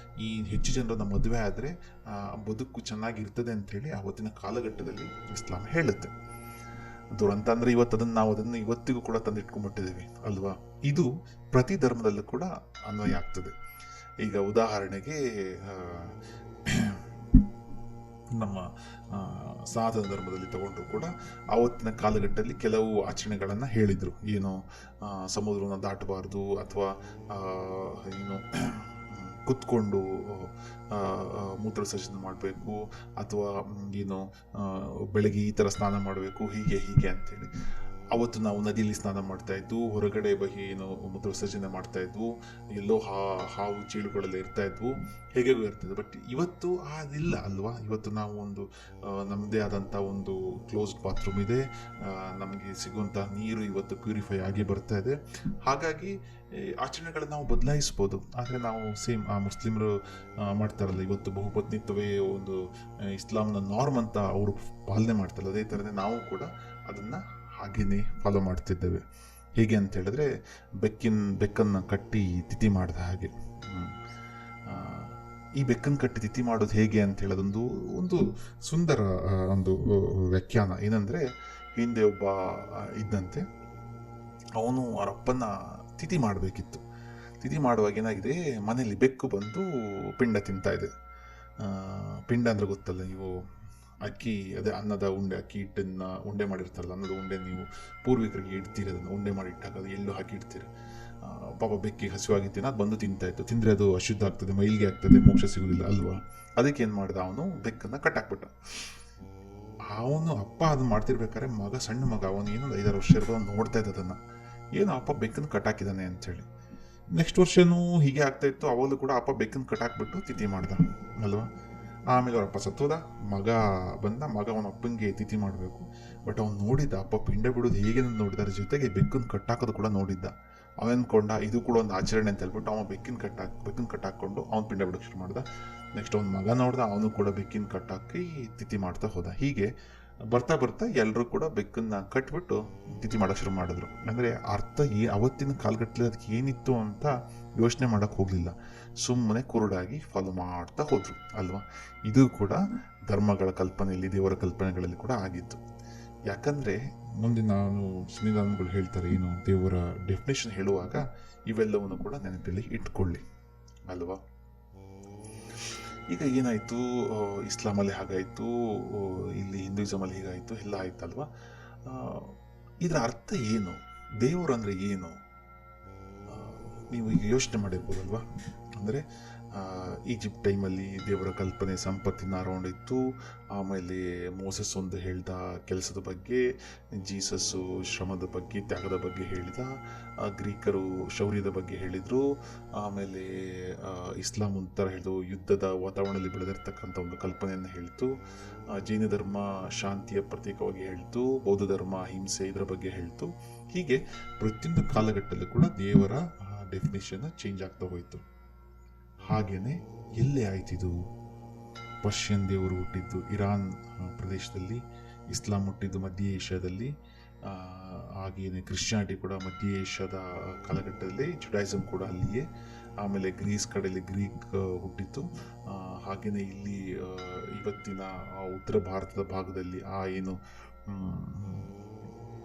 ಈ ಹೆಚ್ಚು ಜನರನ್ನ ಮದುವೆ ಆದರೆ ಬದುಕು ಚೆನ್ನಾಗಿರ್ತದೆ ಅಂಥೇಳಿ ಆವತ್ತಿನ ಕಾಲಘಟ್ಟದಲ್ಲಿ ಇಸ್ಲಾಂ ಹೇಳುತ್ತೆ. ದುರಂತ ಅಂದರೆ ನಾವು ಅದನ್ನು ಇವತ್ತಿಗೂ ಕೂಡ ತಂದಿಟ್ಕೊಂಡ್ಬಿಟ್ಟಿದ್ದೀವಿ ಅಲ್ವಾ. ಇದು ಪ್ರತಿ ಧರ್ಮದಲ್ಲೂ ಕೂಡ ಅನ್ವಯ ಆಗ್ತದೆ. ಈಗ ಉದಾಹರಣೆಗೆ ನಮ್ಮ ಸನಾತನ ಧರ್ಮದಲ್ಲಿ ತಗೊಂಡ್ರು ಕೂಡ ಆವತ್ತಿನ ಕಾಲಘಟ್ಟದಲ್ಲಿ ಕೆಲವು ಆಚರಣೆಗಳನ್ನು ಹೇಳಿದರು. ಏನು, ಸಮುದ್ರವನ್ನು ದಾಟಬಾರ್ದು, ಅಥವಾ ಏನು ಕುತ್ಕೊಂಡು ಮೂತ್ರ ವಿಸರ್ಜನೆ ಮಾಡಬೇಕು, ಅಥವಾ ಏನು ಬೆಳಗ್ಗೆ ಈ ಥರ ಸ್ನಾನ ಮಾಡಬೇಕು, ಹೀಗೆ ಅಂತೇಳಿ. ಅವತ್ತು ನಾವು ನದಿಯಲ್ಲಿ ಸ್ನಾನ ಮಾಡ್ತಾ ಇದ್ವು, ಹೊರಗಡೆ ಏನು ಮೂತ್ರ ವಿಸರ್ಜನೆ ಮಾಡ್ತಾ ಇದ್ವು, ಎಲ್ಲೋ ಹಾವು ಚೀಳುಗಳೆಲ್ಲ ಇರ್ತಾ ಇದ್ವು, ಹೇಗೆ ಇರ್ತದೆ. ಬಟ್ ಇವತ್ತು ಅದಿಲ್ಲ ಅಲ್ವಾ. ಇವತ್ತು ನಾವು ಒಂದು ನಮ್ಮದೇ ಆದಂಥ ಒಂದು ಕ್ಲೋಸ್ಡ್ ಬಾತ್ರೂಮ್ ಇದೆ, ನಮಗೆ ಸಿಗುವಂಥ ನೀರು ಇವತ್ತು ಪ್ಯೂರಿಫೈ ಆಗಿ ಬರ್ತಾ ಇದೆ. ಹಾಗಾಗಿ ಆಚರಣೆಗಳನ್ನ ನಾವು ಬದಲಾಯಿಸ್ಬೋದು. ಆದರೆ ನಾವು ಸೇಮ್ ಮುಸ್ಲಿಮರು ಮಾಡ್ತಾರಲ್ಲ ಇವತ್ತು ಬಹುಪತ್ನಿತ್ವವೇ ಒಂದು ಇಸ್ಲಾಂನ ನಾರ್ಮ್ ಅಂತ ಅವರು ಪಾಲನೆ ಮಾಡ್ತಾರಲ್ಲ, ಅದೇ ಥರನೇ ನಾವು ಕೂಡ ಅದನ್ನು ಹಾಗೇನೆ ಫಾಲೋ ಮಾಡ್ತಿದ್ದೇವೆ. ಹೇಗೆ ಅಂತ ಹೇಳಿದ್ರೆ ಬೆಕ್ಕನ್ನು ಕಟ್ಟಿ ತಿಥಿ ಮಾಡಿದ ಹಾಗೆ. ಈ ಬೆಕ್ಕನ್ನು ಕಟ್ಟಿ ತಿಥಿ ಮಾಡೋದು ಹೇಗೆ ಅಂತ ಹೇಳೋದೊಂದು ಒಂದು ಸುಂದರ ಒಂದು ವ್ಯಾಖ್ಯಾನ. ಏನಂದರೆ, ಹಿಂದೆ ಒಬ್ಬ ಇದ್ದಂತೆ, ಅವನು ಅವರಪ್ಪನ ತಿಥಿ ಮಾಡಬೇಕಿತ್ತು. ತಿಥಿ ಮಾಡುವಾಗ ಏನಾಗಿದೆ, ಮನೆಯಲ್ಲಿ ಬೆಕ್ಕು ಬಂದು ಪಿಂಡ ತಿಂತಾ ಇದೆ. ಪಿಂಡ ಅಂದರೆ ಗೊತ್ತಲ್ಲ ನೀವು, ಅಕ್ಕಿ, ಅದೇ ಅನ್ನದ ಉಂಡೆ, ಅಕ್ಕಿ ಹಿಟ್ಟನ್ನು ಉಂಡೆ ಮಾಡಿರ್ತಾರಲ್ಲ, ಅನ್ನದ ಉಂಡೆ ನೀವು ಪೂರ್ವಿಕರಿಗೆ ಇಡ್ತೀರಿ, ಅದನ್ನು ಉಂಡೆ ಮಾಡಿ ಇಟ್ಟಾಗ ಅದು ಎಲ್ಲೂ ಹಾಕಿ ಇಡ್ತೀರಿ. ಪಾಪ ಬೆಕ್ಕಿಗೆ ಹಸಿವಾಗಿತ್ತೇನೋ, ಅದು ಬಂದು ತಿಂತಾ ಇತ್ತು. ತಿಂದರೆ ಅದು ಅಶುದ್ಧ ಆಗ್ತದೆ, ಮೈಲಿಗೆ ಆಗ್ತದೆ, ಮೋಕ್ಷ ಸಿಗುವುದಿಲ್ಲ ಅಲ್ವಾ. ಅದಕ್ಕೆ ಏನು ಮಾಡಿದ, ಅವನು ಬೆಕ್ಕನ್ನು ಕಟ್ಟಾಕ್ಬಿಟ್ಟ. ಅವನು ಅಪ್ಪ ಅದನ್ನು ಮಾಡ್ತಿರ್ಬೇಕಾದ್ರೆ ಸಣ್ಣ ಮಗ, ಅವನು ಏನೊಂದು 5-6 ವರ್ಷ ಇರ್ಬೋದು, ನೋಡ್ತಾ ಇದ್ದ ಅದನ್ನು, ಏನು ಅಪ್ಪ ಬೆಕ್ಕನ್ನು ಕಟ್ಟಾಕಿದ್ದಾನೆ ಅಂಥೇಳಿ. ನೆಕ್ಸ್ಟ್ ವರ್ಷನೂ ಹೀಗೆ ಆಗ್ತಾ ಇತ್ತು. ಅವಾಗಲೂ ಕೂಡ ಅಪ್ಪ ಬೆಕ್ಕನ್ನು ಕಟ್ಟಾಕ್ಬಿಟ್ಟು ತಿಥಿ ಮಾಡ್ದ ಅಲ್ವಾ. ಆಮೇಲೆ ಅವರಪ್ಪ ಸತ್ತೋದ, ಮಗ ಬಂದ, ಮಗ ಅವನ ಅಪ್ಪನಿಗೆ ತಿಥಿ ಮಾಡಬೇಕು. ಬಟ್ ಅವ್ನು ನೋಡಿದ್ದ ಅಪ್ಪ ಪಿಂಡ ಬಿಡೋದು ಹೇಗೆ ನೋಡಿದ, ಅದ್ರ ಜೊತೆಗೆ ಬೆಕ್ಕನ್ನು ಕಟ್ಟಾಕೋದು ಕೂಡ ನೋಡಿದ್ದ. ಅವನ್ಕೊಂಡ ಇದು ಕೂಡ ಒಂದು ಆಚರಣೆ ಅಂತ ಹೇಳ್ಬಿಟ್ಟು ಅವನು ಬೆಕ್ಕನ್ನು ಕಟ್ಟಾಕೊಂಡು ಅವ್ನು ಪಿಂಡ ಬಿಡೋಕ್ಕೆ ಶುರು ಮಾಡ್ದ. ನೆಕ್ಸ್ಟ್ ಅವ್ನ ಮಗ ನೋಡ್ದ, ಅವನು ಕೂಡ ಬೆಕ್ಕಿನ ಕಟ್ಟಾಕಿ ತಿಥಿ ಮಾಡ್ತಾ ಹೋದ. ಹೀಗೆ ಬರ್ತಾ ಬರ್ತಾ ಎಲ್ಲರೂ ಕೂಡ ಬೆಕ್ಕನ್ನು ಕಟ್ಬಿಟ್ಟು ತಿಥಿ ಮಾಡೋಕ್ಕೆ ಶುರು ಮಾಡಿದ್ರು. ಅಂದರೆ ಅರ್ಥ ಅವತ್ತಿನ ಕಾಲಘಟ್ಟದಲ್ಲಿ ಅದಕ್ಕೆ ಏನಿತ್ತು ಅಂತ ಯೋಚನೆ ಮಾಡೋಕ್ಕೆ ಹೋಗಲಿಲ್ಲ, ಸುಮ್ಮನೆ ಕುರುಡಾಗಿ ಫಾಲೋ ಮಾಡ್ತಾ ಹೋದ್ರು ಅಲ್ವಾ. ಇದು ಕೂಡ ಧರ್ಮಗಳ ಕಲ್ಪನೆಯಲ್ಲಿ, ದೇವರ ಕಲ್ಪನೆಗಳಲ್ಲಿ ಕೂಡ ಆಗಿತ್ತು. ಯಾಕಂದರೆ ಮುಂದೆ ನಾನು ಸಂವಿಧಾನಗಳು ಹೇಳ್ತಾರೆ, ಏನು ದೇವರ ಡೆಫಿನೇಷನ್ ಹೇಳುವಾಗ ಇವೆಲ್ಲವನ್ನು ಕೂಡ ನೆನಪಲ್ಲಿ ಇಟ್ಕೊಳ್ಳಿ ಅಲ್ವಾ. ಈಗ ಏನಾಯಿತು, ಇಸ್ಲಾಮಲ್ಲಿ ಹಾಗಾಯಿತು, ಇಲ್ಲಿ ಹಿಂದೂಯಿಸಮಲ್ಲಿ ಹೀಗಾಯಿತು, ಎಲ್ಲ ಆಯ್ತಲ್ವಾ. ಇದರ ಅರ್ಥ ಏನು, ದೇವರು ಅಂದರೆ ಏನು, ನೀವು ಈಗ ಯೋಚನೆ ಮಾಡಿರ್ಬೋದಲ್ವಾ. ಅಂದರೆ ಈಜಿಪ್ಟ್ ಟೈಮಲ್ಲಿ ದೇವರ ಕಲ್ಪನೆ ಸಂಪತ್ತಿನ ಅರೌಂಡ್ ಇತ್ತು. ಆಮೇಲೆ ಮೋಸಸ್ ಒಂದು ಹೇಳ್ದ ಕೆಲಸದ ಬಗ್ಗೆ, ಜೀಸಸ್ಸು ಶ್ರಮದ ಬಗ್ಗೆ, ತ್ಯಾಗದ ಬಗ್ಗೆ ಹೇಳಿದ, ಗ್ರೀಕರು ಶೌರ್ಯದ ಬಗ್ಗೆ ಹೇಳಿದರು. ಆಮೇಲೆ ಇಸ್ಲಾಂ ಒಂಥರ ಹೇಳಿದು, ಯುದ್ಧದ ವಾತಾವರಣದಲ್ಲಿ ಬೆಳೆದಿರ್ತಕ್ಕಂಥ ಒಂದು ಕಲ್ಪನೆಯನ್ನು ಹೇಳಿತು. ಜೈನ ಧರ್ಮ ಶಾಂತಿಯ ಪ್ರತೀಕವಾಗಿ ಹೇಳ್ತು, ಬೌದ್ಧ ಧರ್ಮ ಹಿಂಸೆ ಇದರ ಬಗ್ಗೆ ಹೇಳ್ತು. ಹೀಗೆ ಪ್ರತಿಯೊಂದು ಕಾಲಘಟ್ಟದಲ್ಲೂ ಕೂಡ ದೇವರ ಡೆಫಿನೇಷನ್ ಚೇಂಜ್ ಆಗ್ತಾ ಹೋಯಿತು. ಹಾಗೆಯೇ ಎಲ್ಲೇ ಆಯ್ತಿದು, ಪರ್ಷಿಯನ್ ದೇವರು ಹುಟ್ಟಿದ್ದು ಇರಾನ್ ಪ್ರದೇಶದಲ್ಲಿ, ಇಸ್ಲಾಂ ಹುಟ್ಟಿದ್ದು ಮಧ್ಯ ಏಷ್ಯಾದಲ್ಲಿ, ಹಾಗೆಯೇ ಕ್ರಿಶ್ಚಿಯಾನಿಟಿ ಕೂಡ ಮಧ್ಯ ಏಷ್ಯಾದ ಕಾಲಘಟ್ಟದಲ್ಲಿ, ಜುಡಾಯಿಸಮ್ ಕೂಡ ಅಲ್ಲಿಯೇ. ಆಮೇಲೆ ಗ್ರೀಸ್ ಕಡೆಯಲ್ಲಿ ಗ್ರೀಕ್ ಹುಟ್ಟಿತ್ತು. ಹಾಗೆಯೇ ಇಲ್ಲಿ ಇವತ್ತಿನ ಉತ್ತರ ಭಾರತದ ಭಾಗದಲ್ಲಿ ಏನು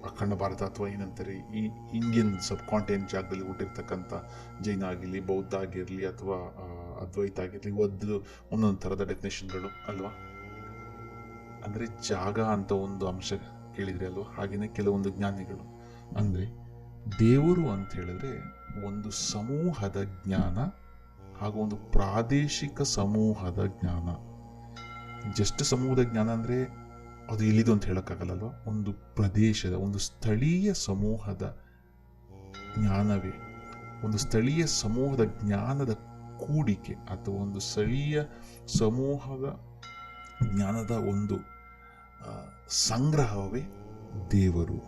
ಅಖಂಡ ಭಾರತ ಅಥವಾ ಏನಂತಾರೆ ಈ ಇಂಡಿಯನ್ ಸಬ್ ಕಾಂಟಿನೆಂಟ್ ಜಾಗದಲ್ಲಿ ಹುಟ್ಟಿರ್ತಕ್ಕಂಥ ಜೈನ ಆಗಿರಲಿ, ಬೌದ್ಧ ಆಗಿರಲಿ, ಅಥವಾ ಅದ್ವೈತ ಆಗಿರಲಿ, ಒಂದೊಂದು ಥರದ ಡೆಫಿನೇಷನ್ಗಳು ಅಲ್ವಾ. ಅಂದರೆ ಜಾಗ ಅಂತ ಒಂದು ಅಂಶ ಕೇಳಿದ್ರಿ ಅಲ್ವಾ. ಹಾಗೆಯೇ ಕೆಲವೊಂದು ಜ್ಞಾನಿಗಳು, ಅಂದರೆ ದೇವರು ಅಂತ ಹೇಳಿದ್ರೆ ಒಂದು ಸಮೂಹದ ಜ್ಞಾನ ಹಾಗೂ ಒಂದು ಪ್ರಾದೇಶಿಕ ಸಮೂಹದ ಜ್ಞಾನ. ಜಸ್ಟ್ ಸಮೂಹದ ಜ್ಞಾನ ಅಂದರೆ ಅದು ಎಲ್ಲಿದು ಅಂತ ಹೇಳೋಕ್ಕಾಗಲ್ಲಲ್ವ. ಒಂದು ಪ್ರದೇಶದ, ಒಂದು ಸ್ಥಳೀಯ ಸಮೂಹದ ಜ್ಞಾನವೇ, ಒಂದು ಸ್ಥಳೀಯ ಸಮೂಹದ ಜ್ಞಾನದ ಕೂಡಿಕೆ ಅಥವಾ ಒಂದು ಸ್ಥಳೀಯ ಸಮೂಹದ ಜ್ಞಾನದ ಒಂದು ಸಂಗ್ರಹವೇ ದೇವರು.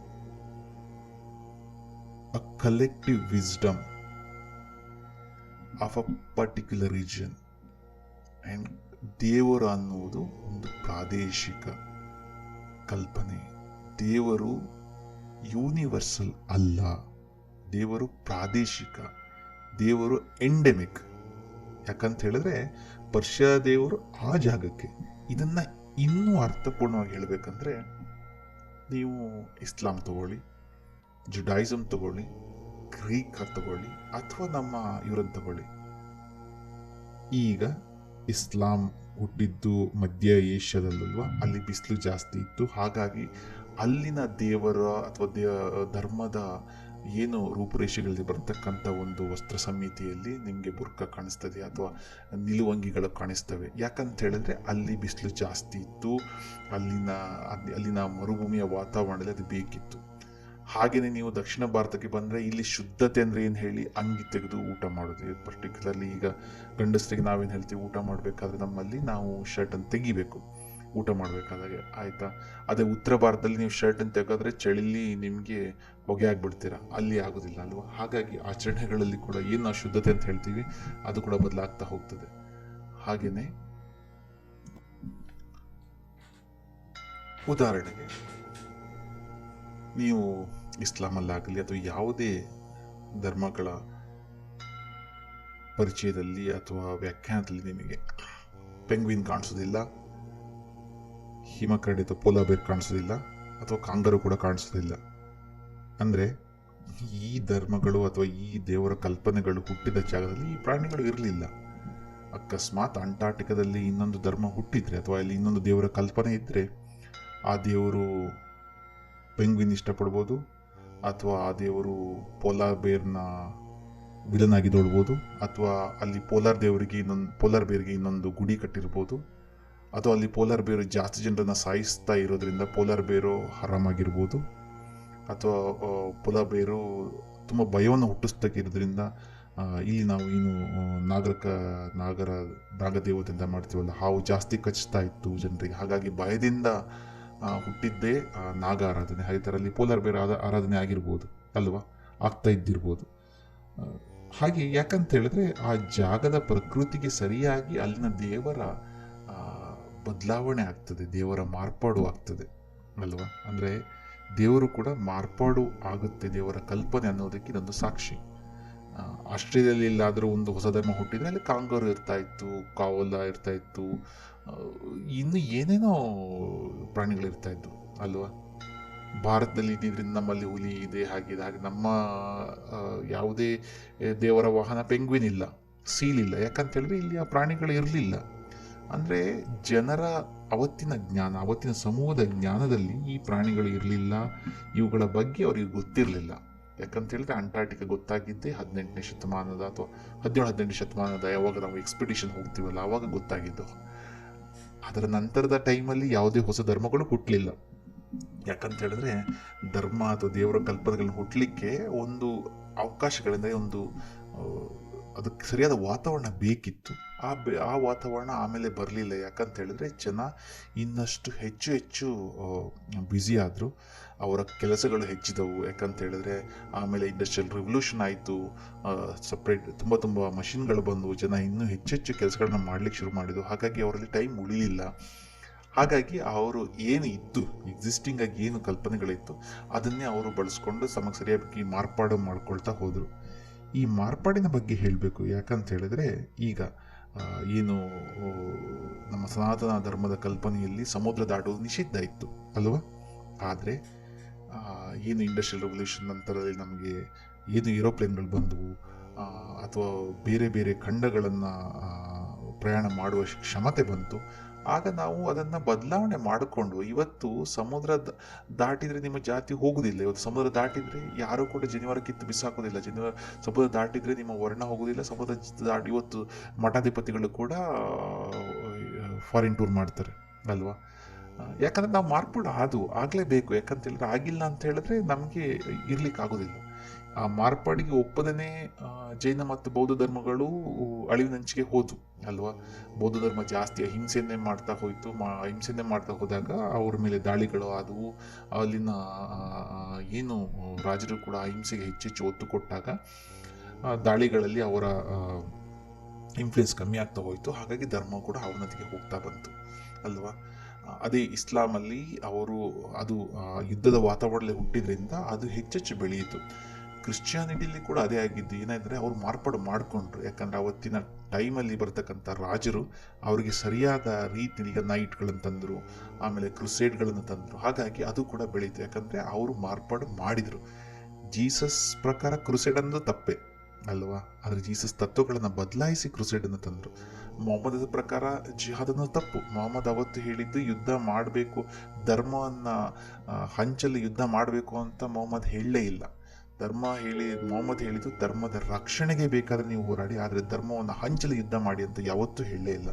A collective wisdom of a particular region. And ದೇವರು ಅನ್ನುವುದು ಒಂದು ಪ್ರಾದೇಶಿಕ ಕಲ್ಪನೆ. ದೇವರು ಯೂನಿವರ್ಸಲ್ ಅಲ್ಲ, ದೇವರು ಪ್ರಾದೇಶಿಕ, ದೇವರು ಎಂಡೆಮಿಕ್. ಯಾಕಂತ ಹೇಳಿದ್ರೆ ಪರ್ಷಿಯಾ ದೇವರು ಆ ಜಾಗಕ್ಕೆ. ಇದನ್ನ ಇನ್ನೂ ಅರ್ಥಪೂರ್ಣವಾಗಿ ಹೇಳಬೇಕಂದ್ರೆ ನೀವು ಇಸ್ಲಾಂ ತಗೊಳ್ಳಿ, ಜುಡಾಯಿಸಮ್ ತಗೊಳ್ಳಿ, ಗ್ರೀಕ್ ತಗೊಳ್ಳಿ, ಅಥವಾ ನಮ್ಮ ಇವರನ್ನು ತಗೊಳ್ಳಿ. ಈಗ ಇಸ್ಲಾಂ ಹುಟ್ಟಿದ್ದು ಮಧ್ಯ ಏಷ್ಯಾದಲ್ಲಲ್ವ, ಅಲ್ಲಿ ಬಿಸಿಲು ಜಾಸ್ತಿ ಇತ್ತು. ಹಾಗಾಗಿ ಅಲ್ಲಿನ ದೇವರ ಅಥವಾ ಧರ್ಮದ ಏನು ರೂಪುರೇಷೆಗಳಲ್ಲಿ ಬರ್ತಕ್ಕಂಥ ಒಂದು ವಸ್ತ್ರ ಸಂಹಿತೆಯಲ್ಲಿ ನಿಮಗೆ ಬುರ್ಕ ಕಾಣಿಸ್ತದೆ ಅಥವಾ ನಿಲುವಂಗಿಗಳು ಕಾಣಿಸ್ತವೆ. ಯಾಕಂತ ಹೇಳಿದ್ರೆ ಅಲ್ಲಿ ಬಿಸಿಲು ಜಾಸ್ತಿ ಇತ್ತು, ಅಲ್ಲಿನ ಮರುಭೂಮಿಯ ವಾತಾವರಣದಲ್ಲಿ ಅದು ಬೇಕಿತ್ತು. ಹಾಗೆಯೇ ನೀವು ದಕ್ಷಿಣ ಭಾರತಕ್ಕೆ ಬಂದರೆ ಇಲ್ಲಿ ಶುದ್ಧತೆ ಅಂದರೆ ಏನು ಹೇಳಿ ಅಂಗಿ ತೆಗೆದು ಊಟ ಮಾಡೋದು. ಪರ್ಟಿಕ್ಯುಲರ್ಲಿ ಈಗ ಗಂಡಸರಿಗೆ ನಾವೇನು ಹೇಳ್ತೀವಿ, ಊಟ ಮಾಡಬೇಕಾದ್ರೆ ನಮ್ಮಲ್ಲಿ ನಾವು ಶರ್ಟನ್ನು ತೆಗಿಬೇಕು ಊಟ ಮಾಡಬೇಕಾದಾಗ, ಆಯಿತಾ. ಅದೇ ಉತ್ತರ ಭಾರತದಲ್ಲಿ ನೀವು ಶರ್ಟನ್ನು ತೆಗೆದ್ರೆ ಚಳಿಲಿ ನಿಮಗೆ ಹೊಗೆ ಆಗಿಬಿಡ್ತೀರ, ಅಲ್ಲಿ ಆಗೋದಿಲ್ಲ ಅಲ್ವಾ. ಹಾಗಾಗಿ ಆಚರಣೆಗಳಲ್ಲಿ ಕೂಡ ಏನು ನಾವು ಶುದ್ಧತೆ ಅಂತ ಹೇಳ್ತೀವಿ ಅದು ಕೂಡ ಬದಲಾಗ್ತಾ ಹೋಗ್ತದೆ. ಹಾಗೆಯೇ ಉದಾಹರಣೆಗೆ ನೀವು ಇಸ್ಲಾಮಲ್ಲಾಗಲಿ ಅಥವಾ ಯಾವುದೇ ಧರ್ಮಗಳ ಪರಿಚಯದಲ್ಲಿ ಅಥವಾ ವ್ಯಾಖ್ಯಾನದಲ್ಲಿ ನಿಮಗೆ ಪೆಂಗ್ವಿನ್ ಕಾಣಿಸೋದಿಲ್ಲ, ಹಿಮಕರಡಿ ಅಥವಾ ಪೋಲಾರ್ ಬೇರ್ ಕಾಣಿಸೋದಿಲ್ಲ, ಅಥವಾ ಕಾಂಗರು ಕೂಡ ಕಾಣಿಸೋದಿಲ್ಲ. ಅಂದರೆ ಈ ಧರ್ಮಗಳು ಅಥವಾ ಈ ದೇವರ ಕಲ್ಪನೆಗಳು ಹುಟ್ಟಿದ ಜಾಗದಲ್ಲಿ ಈ ಪ್ರಾಣಿಗಳು ಇರಲಿಲ್ಲ. ಅಕಸ್ಮಾತ್ ಅಂಟಾರ್ಟಿಕಾದಲ್ಲಿ ಇನ್ನೊಂದು ಧರ್ಮ ಹುಟ್ಟಿದ್ರೆ ಅಥವಾ ಅಲ್ಲಿ ಇನ್ನೊಂದು ದೇವರ ಕಲ್ಪನೆ ಇದ್ದರೆ ಆ ದೇವರು ಪೆಂಗ್ವಿನ್ ಇಷ್ಟಪಡ್ಬೋದು, ಅಥವಾ ಆ ದೇವರು ಪೋಲಾರ್ ಬೇರ್ನ ವಿಲನ್ ಆಗಿ ನೋಡ್ಬೋದು, ಅಥವಾ ಅಲ್ಲಿ ಪೋಲಾರ್ ಬೇರ್ಗೆ ಇನ್ನೊಂದು ಗುಡಿ ಕಟ್ಟಿರ್ಬೋದು, ಅಥವಾ ಅಲ್ಲಿ ಪೋಲಾರ್ ಬೇರು ಜಾಸ್ತಿ ಜನರನ್ನು ಸಾಯಿಸ್ತಾ ಇರೋದ್ರಿಂದ ಪೋಲಾರ್ ಬೇರು ಆರಾಮಾಗಿರ್ಬೋದು, ಅಥವಾ ಪೋಲಾರ್ ಬೇರು ತುಂಬ ಭಯವನ್ನು ಹುಟ್ಟಿಸ್ತಕ್ಕಿರೋದ್ರಿಂದ ಇಲ್ಲಿ ನಾವು ಏನು ನಾಗದೇವತೆ ಅಂತ ಮಾಡ್ತೀವಲ್ಲ, ಹಾವು ಜಾಸ್ತಿ ಕಚ್ತಾ ಇತ್ತು ಜನರಿಗೆ, ಹಾಗಾಗಿ ಭಯದಿಂದ ಹುಟ್ಟಿದ್ದೇ ನಾಗ ಆರಾಧನೆ. ಅದೇ ಥರ ಅಲ್ಲಿ ಪೋಲಾರ್ ಬೇರ್ ಆರಾಧನೆ ಆಗಿರ್ಬೋದು ಅಲ್ವಾ, ಆಗ್ತಾ ಇದ್ದಿರ್ಬೋದು. ಹಾಗೆ ಯಾಕಂತ ಹೇಳಿದ್ರೆ ಆ ಜಾಗದ ಪ್ರಕೃತಿಗೆ ಸರಿಯಾಗಿ ಅಲ್ಲಿನ ದೇವರ ಬದಲಾವಣೆ ಆಗ್ತದೆ, ದೇವರ ಮಾರ್ಪಾಡು ಆಗ್ತದೆ ಅಲ್ವಾ. ಅಂದರೆ ದೇವರು ಕೂಡ ಮಾರ್ಪಾಡು ಆಗುತ್ತೆ, ದೇವರ ಕಲ್ಪನೆ ಅನ್ನೋದಕ್ಕೆ ಇದೊಂದು ಸಾಕ್ಷಿ. ಆಸ್ಟ್ರೇಲಿಯಾದಲ್ಲಿ ಎಲ್ಲಾದರೂ ಒಂದು ಹೊಸ ಧರ್ಮ ಹುಟ್ಟಿದ್ರೆ ಅಲ್ಲಿ ಕಾಂಗರು ಇರ್ತಾ ಇತ್ತು, ಕಾವಲ ಇರ್ತಾ ಇತ್ತು, ಇನ್ನು ಏನೇನೋ ಪ್ರಾಣಿಗಳಿರ್ತಾ ಇದ್ವು ಅಲ್ವಾ. ಭಾರತದಲ್ಲಿ ಇದ್ದಿದ್ರಿಂದ ನಮ್ಮಲ್ಲಿ ಹುಲಿ ಇದೆ, ಹಾಗಿದೆ. ಹಾಗೆ ನಮ್ಮ ಯಾವುದೇ ದೇವರ ವಾಹನ ಪೆಂಗ್ವಿನ್ ಇಲ್ಲ, ಸೀಲ್ ಇಲ್ಲ. ಯಾಕಂತ ಹೇಳಿದ್ರೆ ಇಲ್ಲಿ ಆ ಪ್ರಾಣಿಗಳು ಇರಲಿಲ್ಲ. ಅಂದರೆ ಜನರ ಅವತ್ತಿನ ಸಮೂಹದ ಜ್ಞಾನದಲ್ಲಿ ಈ ಪ್ರಾಣಿಗಳು ಇರಲಿಲ್ಲ, ಇವುಗಳ ಬಗ್ಗೆ ಅವರಿಗೆ ಗೊತ್ತಿರಲಿಲ್ಲ. ಯಾಕಂತ ಹೇಳಿದ್ರೆ ಅಂಟಾರ್ಟಿಕಾ ಗೊತ್ತಾಗಿದ್ದೇ 18ನೇ ಶತಮಾನದ ಅಥವಾ 17-18ನೇ ಶತಮಾನದ ಯಾವಾಗ ನಾವು ಎಕ್ಸ್ಪಿಡಿಷನ್ ಹೋಗ್ತೀವಲ್ಲ ಆವಾಗ ಗೊತ್ತಾಗಿದ್ದು. ಅದರ ನಂತರದ ಟೈಮಲ್ಲಿ ಯಾವುದೇ ಹೊಸ ಧರ್ಮಗಳು ಹುಟ್ಟಲಿಲ್ಲ. ಯಾಕಂತ ಹೇಳಿದ್ರೆ ಧರ್ಮ ಅಥವಾ ದೇವರ ಕಲ್ಪನೆಗಳನ್ನ ಹುಟ್ಟಲಿಕ್ಕೆ ಒಂದು ಅವಕಾಶಗಳಿಂದ ಅದಕ್ಕೆ ಸರಿಯಾದ ವಾತಾವರಣ ಬೇಕಿತ್ತು. ಆ ವಾತಾವರಣ ಆಮೇಲೆ ಬರಲಿಲ್ಲ. ಯಾಕಂತ ಹೇಳಿದ್ರೆ ಜನ ಇನ್ನಷ್ಟು ಹೆಚ್ಚು ಬ್ಯುಸಿ ಆದರು, ಅವರ ಕೆಲಸಗಳು ಹೆಚ್ಚಿದವು. ಯಾಕಂತ ಹೇಳಿದ್ರೆ ಆಮೇಲೆ ಇಂಡಸ್ಟ್ರಿಯಲ್ ರಿವಲ್ಯೂಷನ್ ಆಯಿತು, ಸಪ್ರೇಟ್ ತುಂಬ ಮಷಿನ್ಗಳು ಬಂದವು, ಜನ ಇನ್ನೂ ಹೆಚ್ಚು ಕೆಲಸಗಳನ್ನ ಮಾಡಲಿಕ್ಕೆ ಶುರು ಮಾಡಿದ್ರು. ಹಾಗಾಗಿ ಅವರಲ್ಲಿ ಟೈಮ್ ಉಳಿಲಿಲ್ಲ. ಹಾಗಾಗಿ ಅವರು ಏನು ಇದ್ದು ಎಕ್ಸಿಸ್ಟಿಂಗ್ ಆಗಿ ಏನು ಕಲ್ಪನೆಗಳಿತ್ತು ಅದನ್ನೇ ಅವರು ಬಳಸ್ಕೊಂಡು ತಮಗೆ ಸರಿಯಾಗಿ ಮಾರ್ಪಾಡು ಮಾಡ್ಕೊಳ್ತಾ ಹೋದರು. ಈ ಮಾರ್ಪಾಡಿನ ಬಗ್ಗೆ ಹೇಳಬೇಕು. ಯಾಕಂತ ಹೇಳಿದ್ರೆ ಈಗ ಏನು ನಮ್ಮ ಸನಾತನ ಧರ್ಮದ ಕಲ್ಪನೆಯಲ್ಲಿ ಸಮುದ್ರ ದಾಟುವುದು ನಿಷಿದ್ಧ ಇತ್ತು ಅಲ್ವಾ. ಆದರೆ ಏನು ಇಂಡಸ್ಟ್ರಿಯಲ್ ರೆವಲ್ಯೂಷನ್ ನಂತರದಲ್ಲಿ ನಮಗೆ ಏನು ಏರೋಪ್ಲೇನ್ಗಳು ಬಂದವು ಅಥವಾ ಬೇರೆ ಬೇರೆ ಖಂಡಗಳನ್ನು ಪ್ರಯಾಣ ಮಾಡುವ ಕ್ಷಮತೆ ಬಂತು, ಆಗ ನಾವು ಅದನ್ನು ಬದಲಾವಣೆ ಮಾಡಿಕೊಂಡು ಇವತ್ತು ಸಮುದ್ರ ದಾಟಿದರೆ ನಿಮ್ಮ ಜಾತಿ ಹೋಗುವುದಿಲ್ಲ. ಇವತ್ತು ಸಮುದ್ರ ದಾಟಿದರೆ ಯಾರೂ ಕೂಡ ಜನಿವಾರ ಕಿತ್ತು ಬಿಸಾಕೋದಿಲ್ಲ. ಸಮುದ್ರ ದಾಟಿದರೆ ನಿಮ್ಮ ವರ್ಣ ಹೋಗೋದಿಲ್ಲ. ಸಮುದ್ರ ದಾಟಿ ಇವತ್ತು ಮಠಾಧಿಪತಿಗಳು ಕೂಡ ಫಾರಿನ್ ಟೂರ್ ಮಾಡ್ತಾರೆ ಅಲ್ವಾ. ಯಾಕಂದರೆ ನಾವು ಮಾರ್ಪಾಡು ಆಗಲೇಬೇಕು. ಯಾಕಂತ ಹೇಳಿದ್ರೆ ಆಗಿಲ್ಲ ಅಂತ ಹೇಳಿದ್ರೆ ನಮಗೆ ಇರ್ಲಿಕ್ಕೆ ಆಗೋದಿಲ್ಲ. ಆ ಮಾರ್ಪಾಡಿಗೆ ಒಪ್ಪದೇ ಜೈನ ಮತ್ತು ಬೌದ್ಧ ಧರ್ಮಗಳು ಅಳಿವಿನಂಚಿಗೆ ಹೋದವು ಅಲ್ವಾ. ಬೌದ್ಧ ಧರ್ಮ ಜಾಸ್ತಿ ಅಹಿಂಸೆಯನ್ನೇ ಮಾಡ್ತಾ ಹೋಯಿತು. ಅಹಿಂಸೆಯನ್ನೇ ಮಾಡ್ತಾ ಹೋದಾಗ ಅವ್ರ ಮೇಲೆ ದಾಳಿಗಳು ಆದವು. ಅಲ್ಲಿನ ಏನು ರಾಜರು ಕೂಡ ಅಹಿಂಸೆಗೆ ಹೆಚ್ಚೆಚ್ಚು ಒತ್ತು ಕೊಟ್ಟಾಗ ದಾಳಿಗಳಲ್ಲಿ ಅವರ ಇನ್ಫ್ಲುಯೆನ್ಸ್ ಕಮ್ಮಿ ಆಗ್ತಾ ಹೋಯಿತು. ಹಾಗಾಗಿ ಧರ್ಮ ಕೂಡ ಅವನತಿಗೆ ಹೋಗ್ತಾ ಬಂತು ಅಲ್ವಾ. ಅದೇ ಇಸ್ಲಾಮಲ್ಲಿ ಅವರು ಅದು ಯುದ್ಧದ ವಾತಾವರಣದಲ್ಲಿ ಹುಟ್ಟಿದ್ರಿಂದ ಅದು ಹೆಚ್ಚೆಚ್ಚು ಬೆಳೆಯಿತು. ಕ್ರಿಶ್ಚಿಯಾನಿಟಿಲಿ ಕೂಡ ಅದೇ ಆಗಿದ್ದು. ಏನಾದರೆ ಅವ್ರು ಮಾರ್ಪಾಡು ಮಾಡಿಕೊಂಡ್ರು. ಯಾಕಂದರೆ ಅವತ್ತಿನ ಟೈಮಲ್ಲಿ ಬರ್ತಕ್ಕಂಥ ರಾಜರು ಅವರಿಗೆ ಸರಿಯಾದ ರೀತಿ ಈಗ ನೈಟ್ಗಳನ್ನು ತಂದರು, ಆಮೇಲೆ ಕ್ರುಸೇಡ್ಗಳನ್ನು ತಂದರು. ಹಾಗಾಗಿ ಅದು ಕೂಡ ಬೆಳೀತು. ಯಾಕಂದರೆ ಅವರು ಮಾರ್ಪಾಡು ಮಾಡಿದರು. ಜೀಸಸ್ ಪ್ರಕಾರ ಕ್ರುಸೇಡ್ ಅನ್ನೋದು ತಪ್ಪೆ ಅಲ್ವಾ. ಆದರೆ ಜೀಸಸ್ ತತ್ವಗಳನ್ನು ಬದಲಾಯಿಸಿ ಕ್ರುಸೇಡನ್ನು ತಂದರು. ಮೊಹಮ್ಮದ್ ಪ್ರಕಾರ ಜಿಹಾದ್ ಅನ್ನೋದು ತಪ್ಪು. ಮೊಹಮ್ಮದ್ ಅವತ್ತು ಹೇಳಿದ್ದು ಯುದ್ಧ ಮಾಡಬೇಕು, ಧರ್ಮವನ್ನು ಹಂಚಲ್ಲಿ ಯುದ್ಧ ಮಾಡಬೇಕು ಅಂತ ಮೊಹಮ್ಮದ್ ಹೇಳಲೇ ಇಲ್ಲ. ಮೊಹಮ್ಮದ್ ಹೇಳಿದ್ದು ಧರ್ಮದ ರಕ್ಷಣೆಗೆ ಬೇಕಾದರೆ ನೀವು ಹೋರಾಡಿ, ಆದರೆ ಧರ್ಮವನ್ನು ಹಂಚಲು ಯುದ್ಧ ಮಾಡಿ ಅಂತ ಯಾವತ್ತೂ ಹೇಳಲೇ ಇಲ್ಲ.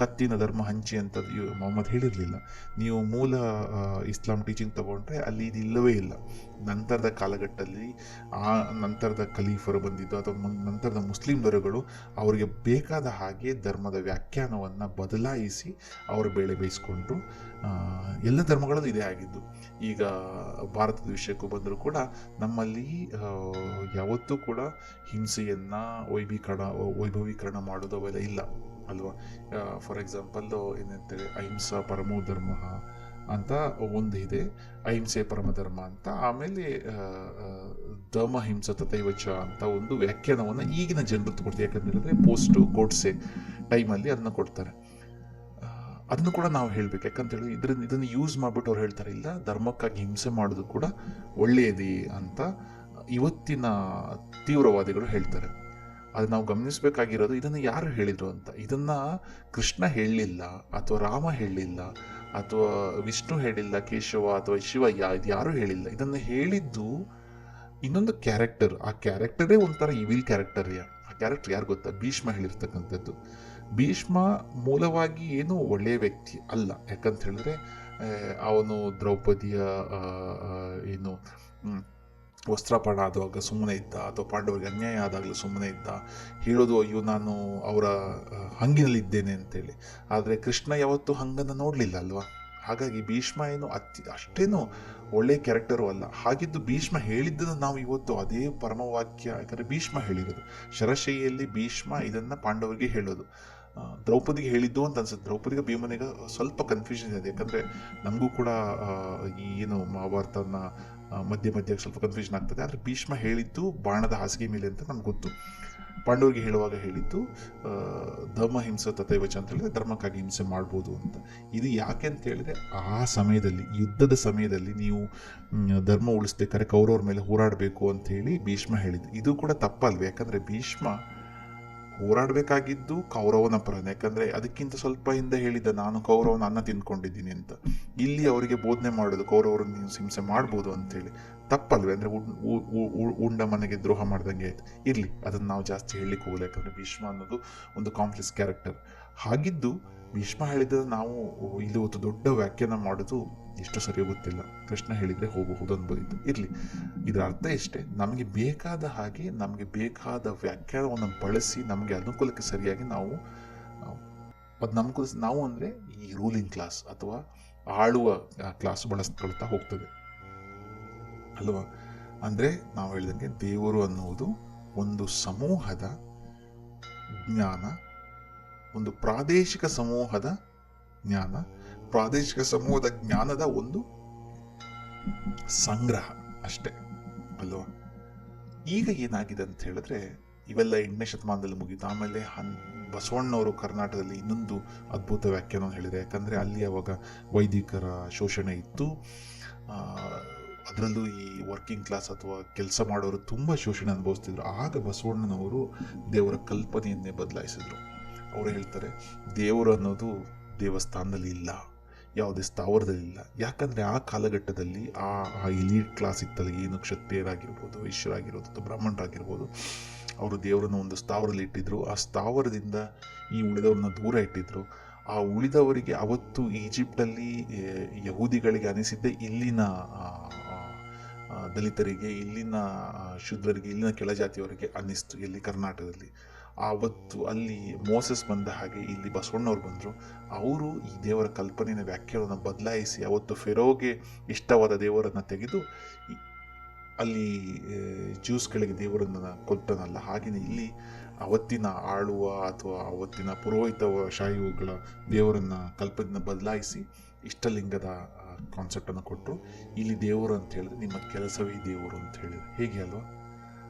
ಕತ್ತಿನ ಧರ್ಮ ಹಂಚಿ ಅಂತ ಮೊಹಮ್ಮದ್ ಹೇಳಿರಲಿಲ್ಲ. ನೀವು ಮೂಲ ಇಸ್ಲಾಂ ಟೀಚಿಂಗ್ ತಗೊಂಡ್ರೆ ಅಲ್ಲಿ ಇದು ಇಲ್ಲವೇ ಇಲ್ಲ. ನಂತರದ ಕಾಲಘಟ್ಟದಲ್ಲಿ ನಂತರದ ಖಲೀಫರು ಬಂದಿದ್ದು ಅಥವಾ ನಂತರದ ಮುಸ್ಲಿಂ ದೊರೆಗಳು ಅವರಿಗೆ ಬೇಕಾದ ಹಾಗೆ ಧರ್ಮದ ವ್ಯಾಖ್ಯಾನವನ್ನು ಬದಲಾಯಿಸಿ ಅವರು ಬೇಳೆ ಬೇಯಿಸ್ಕೊಂಡ್ರು. ಎಲ್ಲ ಧರ್ಮಗಳಲ್ಲೂ ಇದೇ ಆಗಿದ್ದು. ಈಗ ಭಾರತದ ವಿಷಯಕ್ಕೂ ಬಂದರೂ ಕೂಡ ನಮ್ಮಲ್ಲಿ ಯಾವತ್ತೂ ಕೂಡ ಹಿಂಸೆಯನ್ನು ವೈಭವೀಕರಣ ಮಾಡೋದು ಅವೆಲ್ಲ ಇಲ್ಲ ಅಲ್ವಾ. ಫಾರ್ ಎಕ್ಸಾಂಪಲ್ ಏನಂತೇಳಿ ಅಹಿಂಸಾ ಪರಮೋ ಧರ್ಮ ಅಂತ ಒಂದು ಇದೆ, ಅಹಿಂಸೆ ಪರಮಧರ್ಮ ಅಂತ. ಆಮೇಲೆ ಧರ್ಮ ಹಿಂಸ ತಥೈವಚ ಅಂತ ಒಂದು ವ್ಯಾಖ್ಯಾನವನ್ನು ಈಗಿನ ಜನರು ಕೊಡ್ತಾರೆ. ಯಾಕಂದರೆ ಪೋಸ್ಟ್ ಗೋಡ್ಸೆ ಟೈಮಲ್ಲಿ ಅದನ್ನು ಕೊಡ್ತಾರೆ. ಅದನ್ನು ಕೂಡ ನಾವು ಹೇಳಬೇಕು. ಯಾಕಂತೇಳಿ ಇದನ್ನು ಯೂಸ್ ಮಾಡಿಬಿಟ್ಟು ಅವ್ರು ಹೇಳ್ತಾರೆ ಇಲ್ಲ, ಧರ್ಮಕ್ಕಾಗಿ ಹಿಂಸೆ ಮಾಡೋದು ಕೂಡ ಒಳ್ಳೆಯದೇ ಅಂತ ಇವತ್ತಿನ ತೀವ್ರವಾದಿಗಳು ಹೇಳ್ತಾರೆ. ಅದು ನಾವು ಗಮನಿಸಬೇಕಾಗಿರೋದು ಇದನ್ನು ಯಾರು ಹೇಳಿದರು ಅಂತ. ಇದನ್ನು ಕೃಷ್ಣ ಹೇಳಲಿಲ್ಲ, ಅಥವಾ ರಾಮ ಹೇಳಲಿಲ್ಲ, ಅಥವಾ ವಿಷ್ಣು ಹೇಳಿಲ್ಲ, ಕೇಶವ ಅಥವಾ ಶಿವ ಇದು ಯಾರೂ ಹೇಳಿಲ್ಲ. ಇದನ್ನು ಹೇಳಿದ್ದು ಇನ್ನೊಂದು ಕ್ಯಾರೆಕ್ಟರ್. ಆ ಕ್ಯಾರೆಕ್ಟರೇ ಒಂಥರ ಇವಿಲ್ ಕ್ಯಾರೆಕ್ಟರ್. ಆ ಕ್ಯಾರೆಕ್ಟರ್ ಯಾರು ಗೊತ್ತಾ? ಭೀಷ್ಮ ಹೇಳಿರ್ತಕ್ಕಂಥದ್ದು. ಭೀಷ್ಮ ಮೂಲವಾಗಿ ಏನೂ ಒಳ್ಳೆಯ ವ್ಯಕ್ತಿ ಅಲ್ಲ. ಯಾಕಂತ ಹೇಳಿದ್ರೆ ಅವನು ದ್ರೌಪದಿಯ ಏನು ವಸ್ತ್ರಾಪರಣ ಆದಾಗ ಸುಮ್ಮನೆ ಇದ್ದ, ಅಥವಾ ಪಾಂಡವರಿಗೆ ಅನ್ಯಾಯ ಆದಾಗಲೂ ಸುಮ್ಮನೆ ಇದ್ದ. ಹೇಳೋದು ಅಯ್ಯೋ ನಾನು ಅವರ ಹಂಗಿನಲ್ಲಿದ್ದೇನೆ ಅಂತೇಳಿ. ಆದರೆ ಕೃಷ್ಣ ಯಾವತ್ತೂ ಹಂಗನ್ನು ನೋಡಲಿಲ್ಲ ಅಲ್ವಾ. ಹಾಗಾಗಿ ಭೀಷ್ಮ ಏನು ಅಷ್ಟೇನು ಒಳ್ಳೆಯ ಕ್ಯಾರೆಕ್ಟರು ಅಲ್ಲ. ಹಾಗಿದ್ದು ಭೀಷ್ಮ ಹೇಳಿದ್ದನ್ನು ನಾವು ಇವತ್ತು ಅದೇ ಪರಮವಾಕ್ಯ, ಯಾಕಂದರೆ ಭೀಷ್ಮ ಹೇಳಿರೋದು ಶರಶೈಯಲ್ಲಿ ಭೀಷ್ಮ ಇದನ್ನು ಪಾಂಡವರಿಗೆ ಹೇಳೋದು. ದ್ರೌಪದಿಗೆ ಹೇಳಿದ್ದು ಅಂತ ಅನ್ಸುತ್ತೆ. ದ್ರೌಪದಿಗೆ ಭೀಮನಿಗೆ ಸ್ವಲ್ಪ ಕನ್ಫ್ಯೂಷನ್ ಇದೆ. ಯಾಕಂದರೆ ನಮಗೂ ಕೂಡ ಈ ಏನು ಮಹಾಭಾರತನ ಮಧ್ಯೆ ಸ್ವಲ್ಪ ಕನ್ಫ್ಯೂಷನ್ ಆಗ್ತದೆ. ಆದರೆ ಭೀಷ್ಮ ಹೇಳಿದ್ದು ಬಾಣದ ಹಾಸಿಗೆ ಮೇಲೆ ಅಂತ ನಮ್ಗೆ ಗೊತ್ತು. ಪಾಂಡವರಿಗೆ ಹೇಳುವಾಗ ಹೇಳಿದ್ದು ಧರ್ಮ ಹಿಂಸೆ ತಥೈವಚ ಅಂತ ಹೇಳಿದ್ರೆ ಧರ್ಮಕ್ಕಾಗಿ ಹಿಂಸೆ ಮಾಡ್ಬೋದು ಅಂತ. ಇದು ಯಾಕೆ ಅಂತ ಹೇಳಿದ್ರೆ ಆ ಸಮಯದಲ್ಲಿ ಯುದ್ಧದ ಸಮಯದಲ್ಲಿ ನೀವು ಧರ್ಮ ಉಳಿಸ್ಬೇಕಾದ್ರೆ ಕೌರವ್ರ ಮೇಲೆ ಹೋರಾಡಬೇಕು ಅಂತ ಹೇಳಿ ಭೀಷ್ಮ ಹೇಳಿದ್ದು. ಇದು ಕೂಡ ತಪ್ಪಲ್ವೇ? ಯಾಕಂದರೆ ಭೀಷ್ಮ ಹೋರಾಡಬೇಕಾಗಿದ್ದು ಕೌರವನ ಪರನೇ. ಯಾಕಂದರೆ ಅದಕ್ಕಿಂತ ಸ್ವಲ್ಪ ಹಿಂದೆ ಹೇಳಿದ್ದ ನಾನು ಕೌರವನ ಅನ್ನ ತಿಂದ್ಕೊಂಡಿದ್ದೀನಿ ಅಂತ. ಇಲ್ಲಿ ಅವರಿಗೆ ಬೋಧನೆ ಮಾಡೋದು ಕೌರವರನ್ನು ನೀವು ಹಿಂಸೆ ಮಾಡ್ಬೋದು ಅಂತೇಳಿ ತಪ್ಪಲ್ವೇ? ಅಂದರೆ ಉಂಡ ಮನೆಗೆ ದ್ರೋಹ ಮಾಡ್ದಂಗೆ ಆಯ್ತು. ಇರಲಿ, ಅದನ್ನು ನಾವು ಜಾಸ್ತಿ ಹೇಳಲಿಕ್ಕೆ ಹೋಗಲ್ಲ. ಯಾಕಂದರೆ ಭೀಷ್ಮ ಅನ್ನೋದು ಒಂದು ಕಾಂಪ್ಲೆಕ್ಸ್ ಕ್ಯಾರೆಕ್ಟರ್. ಹಾಗಿದ್ದು ಭೀಷ್ಮ ಹೇಳಿದ್ರೆ ನಾವು ಇಲ್ಲಿ ಒಂದು ದೊಡ್ಡ ವ್ಯಾಖ್ಯಾನ ಮಾಡೋದು ಎಷ್ಟು ಸರಿಯೋ ಗೊತ್ತಿಲ್ಲ. ಕೃಷ್ಣ ಹೇಳಿದರೆ ಹೋಗಬಹುದು ಅನ್ಬೋದಿತ್ತು. ಇರಲಿ, ಇದರ ಅರ್ಥ ಇಷ್ಟೇ, ನಮಗೆ ಬೇಕಾದ ಹಾಗೆ ನಮಗೆ ಬೇಕಾದ ವ್ಯಾಖ್ಯಾನವನ್ನು ಬಳಸಿ ನಮಗೆ ಅನುಕೂಲಕ್ಕೆ ಸರಿಯಾಗಿ ನಾವು ನಾವು ಅಂದರೆ ಈ ರೂಲಿಂಗ್ ಕ್ಲಾಸ್ ಅಥವಾ ಆಳುವ ಕ್ಲಾಸ್ ಬಳಸ್ಕೊಳ್ತಾ ಹೋಗ್ತದೆ ಅಲ್ವಾ. ಅಂದರೆ ನಾವು ಹೇಳಿದಂಗೆ ದೇವರು ಅನ್ನುವುದು ಒಂದು ಸಮೂಹದ ಜ್ಞಾನ, ಒಂದು ಪ್ರಾದೇಶಿಕ ಸಮೂಹದ ಜ್ಞಾನ, ಪ್ರಾದೇಶಿಕ ಸಮೂಹದ ಜ್ಞಾನದ ಒಂದು ಸಂಗ್ರಹ ಅಷ್ಟೇ ಅಲ್ವಾ. ಈಗ ಏನಾಗಿದೆ ಅಂತ ಹೇಳಿದ್ರೆ ಇವೆಲ್ಲ 8ನೇ ಶತಮಾನದಲ್ಲಿ ಮುಗಿತು. ಆಮೇಲೆ ಬಸವಣ್ಣವರು ಕರ್ನಾಟಕದಲ್ಲಿ ಇನ್ನೊಂದು ಅದ್ಭುತ ವ್ಯಾಖ್ಯಾನವನ್ನು ಹೇಳಿದ್ದಾರೆ. ಯಾಕಂದರೆ ಅಲ್ಲಿ ಅವಾಗ ವೈದಿಕರ ಶೋಷಣೆ ಇತ್ತು. ಅದರಲ್ಲೂ ಈ ವರ್ಕಿಂಗ್ ಕ್ಲಾಸ್ ಅಥವಾ ಕೆಲಸ ಮಾಡೋರು ತುಂಬ ಶೋಷಣೆ ಅನುಭವಿಸ್ತಿದ್ರು. ಆಗ ಬಸವಣ್ಣನವರು ದೇವರ ಕಲ್ಪನೆಯನ್ನೇ ಬದಲಾಯಿಸಿದ್ರು. ಅವರು ಹೇಳ್ತಾರೆ, ದೇವರು ಅನ್ನೋದು ದೇವಸ್ಥಾನದಲ್ಲಿ ಇಲ್ಲ, ಯಾವುದೇ ಸ್ಥಾವರದಲ್ಲಿಲ್ಲ. ಯಾಕಂದರೆ ಆ ಕಾಲಘಟ್ಟದಲ್ಲಿ ಆ ಎಲೀಟ್ ಕ್ಲಾಸ್ ಇತ್ತಲ್ಲ, ಏನು ಕ್ಷತ್ರಿಯರಾಗಿರ್ಬೋದು, ವೈಶ್ಯರಾಗಿರ್ಬೋದು ಅಥವಾ ಬ್ರಾಹ್ಮಣರಾಗಿರ್ಬೋದು, ಅವರು ದೇವರನ್ನು ಒಂದು ಸ್ಥಾವರದಲ್ಲಿ ಇಟ್ಟಿದ್ರು. ಆ ಸ್ಥಾವರದಿಂದ ಈ ಉಳಿದವ್ರನ್ನ ದೂರ ಇಟ್ಟಿದ್ರು. ಆ ಉಳಿದವರಿಗೆ ಅವತ್ತು ಈಜಿಪ್ಟಲ್ಲಿ ಯಹೂದಿಗಳಿಗೆ ಅನಿಸಿದ್ದೇ ಇಲ್ಲಿನ ದಲಿತರಿಗೆ, ಇಲ್ಲಿನ ಶೂದ್ರರಿಗೆ, ಇಲ್ಲಿನ ಕೆಳಜಾತಿಯವರಿಗೆ ಅನ್ನಿಸ್ತು ಎಲ್ಲಿ ಕರ್ನಾಟಕದಲ್ಲಿ. ಆವತ್ತು ಅಲ್ಲಿ ಮೋಸಸ್ ಬಂದ ಹಾಗೆ ಇಲ್ಲಿ ಬಸವಣ್ಣವ್ರು ಬಂದರು. ಅವರು ಈ ದೇವರ ಕಲ್ಪನೆಯ ವ್ಯಾಖ್ಯಾನವನ್ನು ಬದಲಾಯಿಸಿ ಅವತ್ತು ಫೆರೋಗೆ ಇಷ್ಟವಾದ ದೇವರನ್ನು ತೆಗೆದು ಅಲ್ಲಿ ಜ್ಯೂಸ್ಗಳಿಗೆ ದೇವರನ್ನು ಕೊಟ್ಟನಲ್ಲ, ಹಾಗೆಯೇ ಇಲ್ಲಿ ಅವತ್ತಿನ ಆಳುವ ಅಥವಾ ಅವತ್ತಿನ ಪುರೋಹಿತ ಶಾಹಿಗಳ ದೇವರನ್ನು ಕಲ್ಪನೆಯನ್ನು ಬದಲಾಯಿಸಿ ಇಷ್ಟಲಿಂಗದ ಕಾನ್ಸೆಪ್ಟನ್ನು ಕೊಟ್ಟರು. ಇಲ್ಲಿ ದೇವರು ಅಂತ ಹೇಳಿದ್ರೆ ನಿಮ್ಮ ಕೆಲಸವೇ ದೇವರು ಅಂತ ಹೇಳಿದ್ರು. ಹೇಗೆ ಅಲ್ವಾ